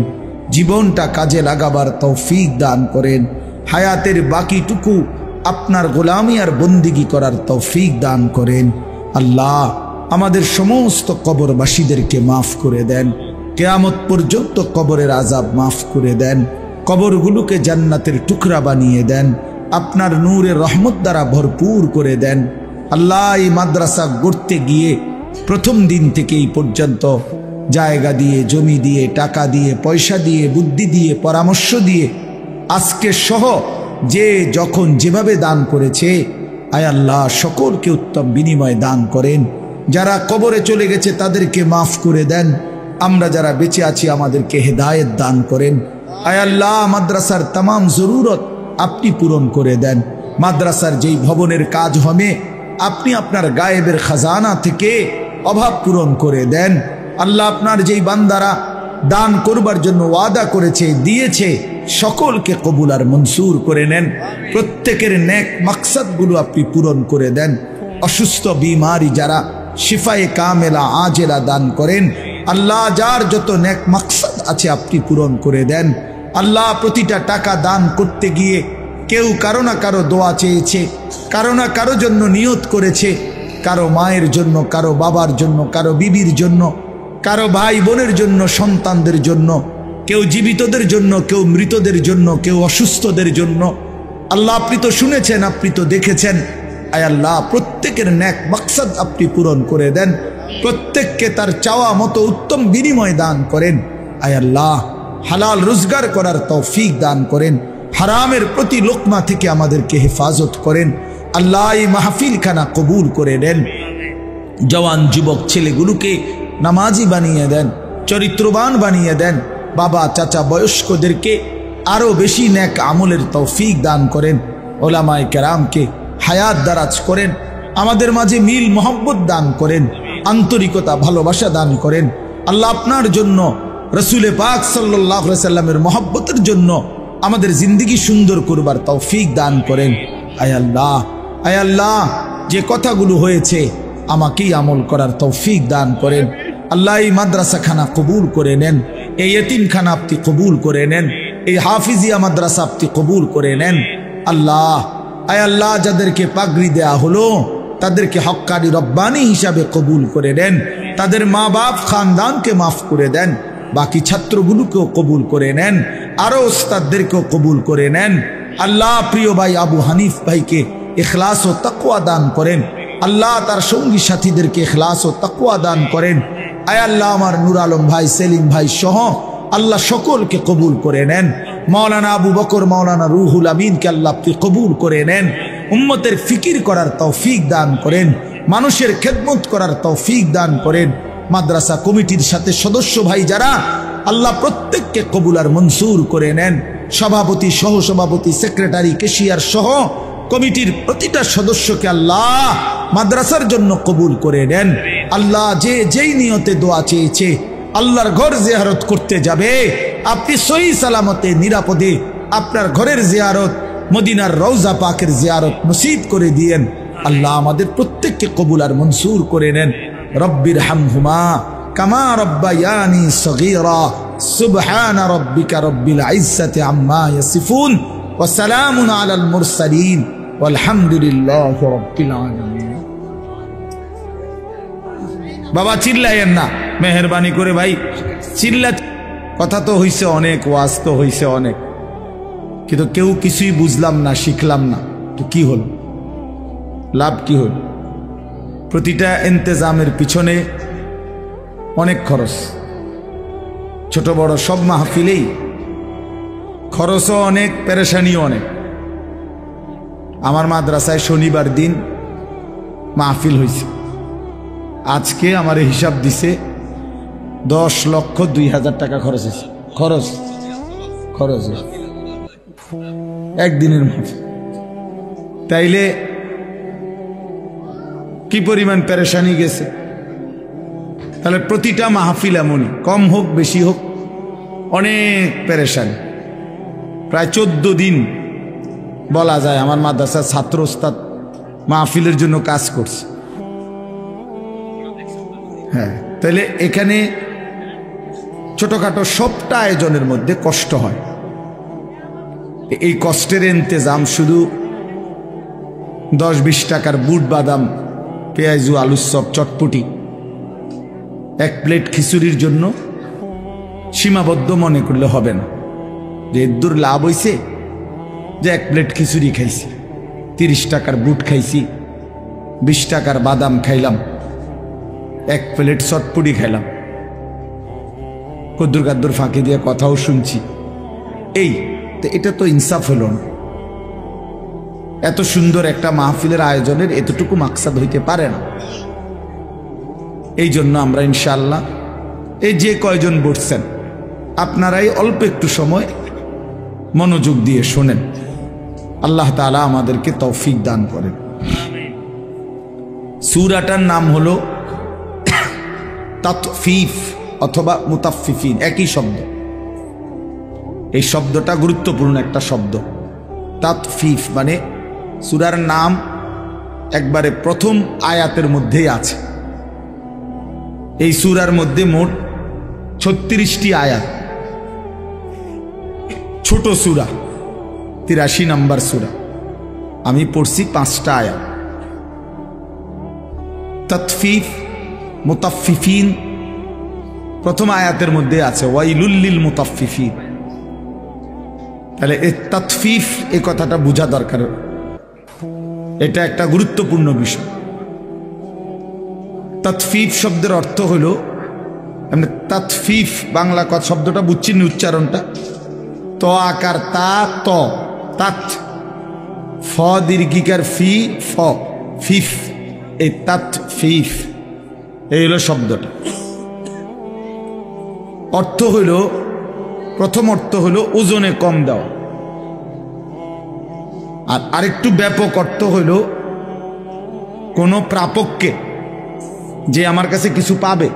জীবনটা কাজে লাগাবার তৌফিক দান করেন। হায়াতের বাকিটুকু আপনার গোলামি আর বন্দিগি করার তৌফিক দান করেন। আল্লাহ আমাদের সমস্ত কবরবাসীদেরকে মাফ করে দেন। কিয়ামত পর্যন্ত কবরের আযাব মাফ করে দেন। কবরগুলোকে জান্নাতের টুকরা বানিয়ে দেন, আপনার নূরের রহমত দ্বারা ভরপুর করে দেন। আল্লাহ এই মাদ্রাসা গড়তে গিয়ে প্রথম দিন থেকে এই পর্যন্ত জায়গা দিয়ে, জমি দিয়ে, টাকা দিয়ে, পয়সা দিয়ে, বুদ্ধি দিয়ে, পরামর্শ দিয়ে, আজকে সহ যে যখন যেভাবে দান করেছে, আয় আল্লাহ সকলকে উত্তম বিনিময় দান করেন। যারা কবরে চলে গেছে তাদেরকে মাফ করে দেন। আমরা যারা বেঁচে আছি আমাদেরকে হেদায়েত দান করেন। আয় আল্লাহ মাদ্রাসার तमाम জরুরত আপনি পূরণ করে দেন। মাদ্রাসার যেই ভবনের কাজ হবে আপনি আপনার গায়েবের খাজানা থেকে অভাব পূরণ করে দেন। আল্লাহ আপনার যেই বান্দারা দান করবার জন্য ওয়াদা করেছে, দিয়েছে, সকলকে কবুল আর মনসুর করে নেন। প্রত্যেকের নেক মাকসাদগুলো আপনি পূরণ করে দেন। অসুস্থ বিমারি যারা শিফায়ে কামেলা আজেলা দান করেন, আল্লাহ যার যত নেক মাকসাদ আছে আপনি পূরণ করে দেন। আল্লাহ প্রতিটা টাকা দান করতে গিয়ে কেউ কারো না কারো দোয়া চেয়েছে, কারো না কারো জন্য নিয়ত করেছে, কারো মায়ের জন্য, কারো বাবার জন্য, কারো বিবির জন্য, কারো ভাই বোনের জন্য, সন্তানদের জন্য, কেউ জীবিতদের জন্য, কেউ মৃতদের জন্য, কেউ অসুস্থদের জন্য। আল্লাহ আপনি তো শুনেছেন, আপনি তো দেখেছেন। আয় আল্লাহ প্রত্যেকের নেক মাকসাদ আপনি পূরণ করে দেন। প্রত্যেককে তার চাওয়া মতো উত্তম বিনিময় দান করেন। আয় আল্লাহ হালাল রোজগার করার তৌফিক দান করেন। হারামের প্রতি লোকমা থেকে আমাদেরকে হেফাজত করেন। আল্লাহ এই মাহফিলখানা কবুল করে নেন। জওয়ান যুবক ছেলেগুলোকে নামাজি বানিয়ে দেন, চরিত্রবান বানিয়ে দেন। বাবা চাচা বয়স্কদেরকে আরো বেশি নেক আমলের তৌফিক দান করেন, ওলামায়ে কেরামকে হায়াত দারাজ করেন, আমাদের মাঝে মিল মোহব্বত দান করেন, আন্তরিকতা ভালোবাসা দান করেন। আল্লাহ আপনার জন্য, রসুলে পাক সাল্লাল্লাহু আলাইহি সাল্লামের মোহব্বতের জন্য আমাদের জিন্দেগি সুন্দর করবার তৌফিক দান করেন। আয় আল্লাহ, যে কথাগুলো হয়েছে আমাকেই আমল করার তৌফিক দান করেন। আল্লাহ এই মাদ্রাসাখানা কবুল করে নেন, এই এতিমখানা আপনি কবুল করে নেন, এই হাফিজিয়া মাদ্রাসা আপনি কবুল করে নেন। আল্লাহ, আয় আল্লাহ, যাদেরকে পাগড়ি দেয়া হলো তাদেরকে হক্কানি রব্বানি হিসাবে কবুল করে নেন, তাদের মা বাপ খানদানকে মাফ করে দেন, বাকি ছাত্রগুলোকেও কবুল করে নেন, আরো ওস্তাদদেরকেও কবুল করে নেন। আল্লাহ, প্রিয় ভাই আবু হানিফ ভাইকে ইখলাস ও তাকওয়া দান করেন। আল্লাহ, তার সঙ্গী সাথীদেরকে ইখলাস ও তাকওয়া দান করেন। আয় আল্লাহ, আমার নূর আলম ভাই, সেলিম ভাই সহ আল্লাহ সকলকে কবুল করে নেন। মাওলানা আবু বকর, মাওলানা রুহুল আমিনকে আল্লাহ আপনি কবুল করে নেন। উম্মতের ফিকির করার তৌফিক দান করেন, মানুষের খেদমত করার তৌফিক দান করেন। মাদ্রাসা কমিটির সাথে সদস্য ভাই যারা, আল্লাহ প্রত্যেককে কবুল আর মনসুর করে নেন। সভাপতি, সহসভাপতি, সেক্রেটারি, ক্যাশিয়ার সহ কমিটির প্রতিটা সদস্যকে আল্লাহ মাদ্রাসার জন্য কবুল করে নেন। আল্লাহ, যে যেই নিয়তে দোয়া চেয়েছে আল্লাহর ঘর জিয়ারত করতে যাবে, আপনি সহি সালামতে নিরাপদে আপনার ঘরের জিয়ারত, মদিনার রওজা পাকের জিয়ারত নসিব করে দিয়েন। আল্লাহ আমাদের প্রত্যেককে কবুল আর মনসুর করে নেন। রব্বির হামহুমা কামা রব্বায়ানি সগীরা। সুবহান রাব্বিকা রব্বিল ইজ্জাতি আম্মা ইয়াসিফুন ওয়া সালামুন আলাল মুরসালিন ওয়ালহামদুলিল্লাহি রাব্বিল আলামিন। বাবা চিল্লায়েন না, মেহেরবানি করে ভাই চিল্লা। কথা তো হইছে অনেক, ওয়াজ তো হইছে অনেক, কিন্তু কেউ কিছুই বুঝলাম না, শিখলাম না, তো কি হল? লাভ কি হল? প্রতিটা ইন্তেজামের পিছনে অনেক খরচ, ছোট বড় সব মাহফিলেই খরচও অনেক, পেরেশানিও অনেক। আমার মাদ্রাসায় শনিবার দিন মাহফিল হয়েছে, আজকে আমার হিসাব দিছে 10,02,000 টাকা খরচ হয়েছে। খরচ একদিনের মাহফিল। তাইলে কি পরিমাণ পেরেশানি গেছে। তাহলে প্রতিটা মাহফিল এমনই, কম হোক বেশি হোক, অনেক পেরেশানি। প্রায় 14 দিন বলা যায় আমার মাদ্রাসার ছাত্র ওস্তাদ মাহফিলের জন্য কাজ করছে। হ্যাঁ, তাহলে এখানে ছোটখাটো সবটা আয়োজনের মধ্যে কষ্ট হয়। এই কষ্টের ইন্তেজাম শুধু 10-20 টাকার বুট বাদাম, পেঁয়াজু, আলুর চপ, চটপটি, এক প্লেট খিচুড়ির জন্য সীমাবদ্ধ মনে করলে হবে না। যে দূর লাভ হইছে যে এক প্লেট খিচুড়ি খাইছি, 30 টাকার বুট খাইছি, 20 টাকার বাদাম খাইলাম, এক প্লেট চটপটি খাইলাম, কদ্দুর কাদ্দুর ফাঁকি দিয়ে কথাও শুনছি, এই তো এটা তো ইনসাফ হলো না। এত সুন্দর একটা মাহফিলের আয়োজনের এতটুকু মাকসাদ হইতে পারে না। এই জন্য আমরা ইনশাআল্লাহ এই যে কয়জন বসছেন আপনারাই অল্প একটু সময় মনোযোগ দিয়ে শোনেন। আল্লাহ তাআলা আমাদেরকে তৌফিক দান করেন। সূরাটার নাম হলো তাতফিফ অথবা মুতাফফিফিন, একই শব্দ। এই শব্দটা গুরুত্বপূর্ণ একটা শব্দ। তাতফিফ মানে সূরার নাম একবারে প্রথম আয়াতের মধ্যেই আছে। এই সূরার মধ্যে মোট 36টি আয়াত। ছোট সূরা, 83 নম্বর সূরা। আমি পড়ছি 5টা আয়াত। তাতফিফ, মুতাফফিফিন প্রথম আয়াতের মধ্যে আছে, ওয়াইলুল লিল মুতাফফিফিন। তাহলে এই তাতফিফ, এই কথাটা বোঝা দরকার, এটা একটা গুরুত্বপূর্ণ বিষয়। তাতফিফ শব্দের অর্থ হলো, আমরা তাতফিফ বাংলা কথা শব্দটা বুঝছি না, উচ্চারণটা ত আকার তা, ত তাত, ফ দীর্ঘিকার ফি, ফ ফিফ, এই তাতফিফ এই হলো শব্দটা। অর্থ হইল প্রথম অর্থ হলো ওজনে কম দেওয়া, আর আরেকটু ব্যাপক অর্থ হইল কোনো প্রাপককে, যে আমার কাছে কিছু পাবে,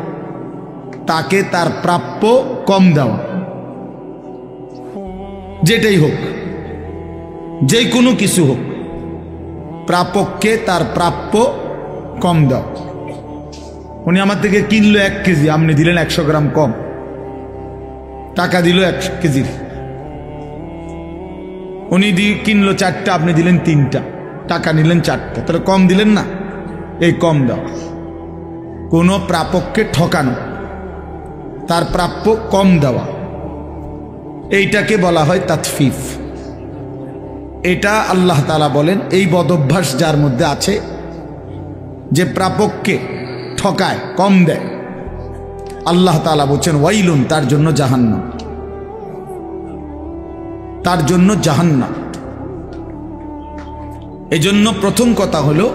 তাকে তার প্রাপ্য কম দেওয়া। যেটাই হোক, যে কোনো কিছু হোক, প্রাপককে তার প্রাপ্য কম দাও। উনি আমার থেকে কিনলো 1 কেজি, আপনি দিলেন 100 গ্রাম কম, টাকা দিল 1 কেজির। উনি কিনলো 4টা, আপনি দিলেন 3টা, টাকা নিলেন 4টা, তাহলে কম দিলেন না? এই কম দাও। কোনো প্রাপককে ঠকানো, তার প্রাপ্য কম দেওয়া, এইটাকে বলা হয় তাতফিফ। এটা আল্লাহ তাআলা বলেন এই বদঅভ্যাস যার মধ্যে আছে, যে প্রাপককে ঠকায়, কম দেয়, আল্লাহ তাআলা বলছেন ওয়াইলুন, তার জন্য জাহান্নাম, তার জন্য জাহান্নাম। এজন্য প্রথম কথা হলো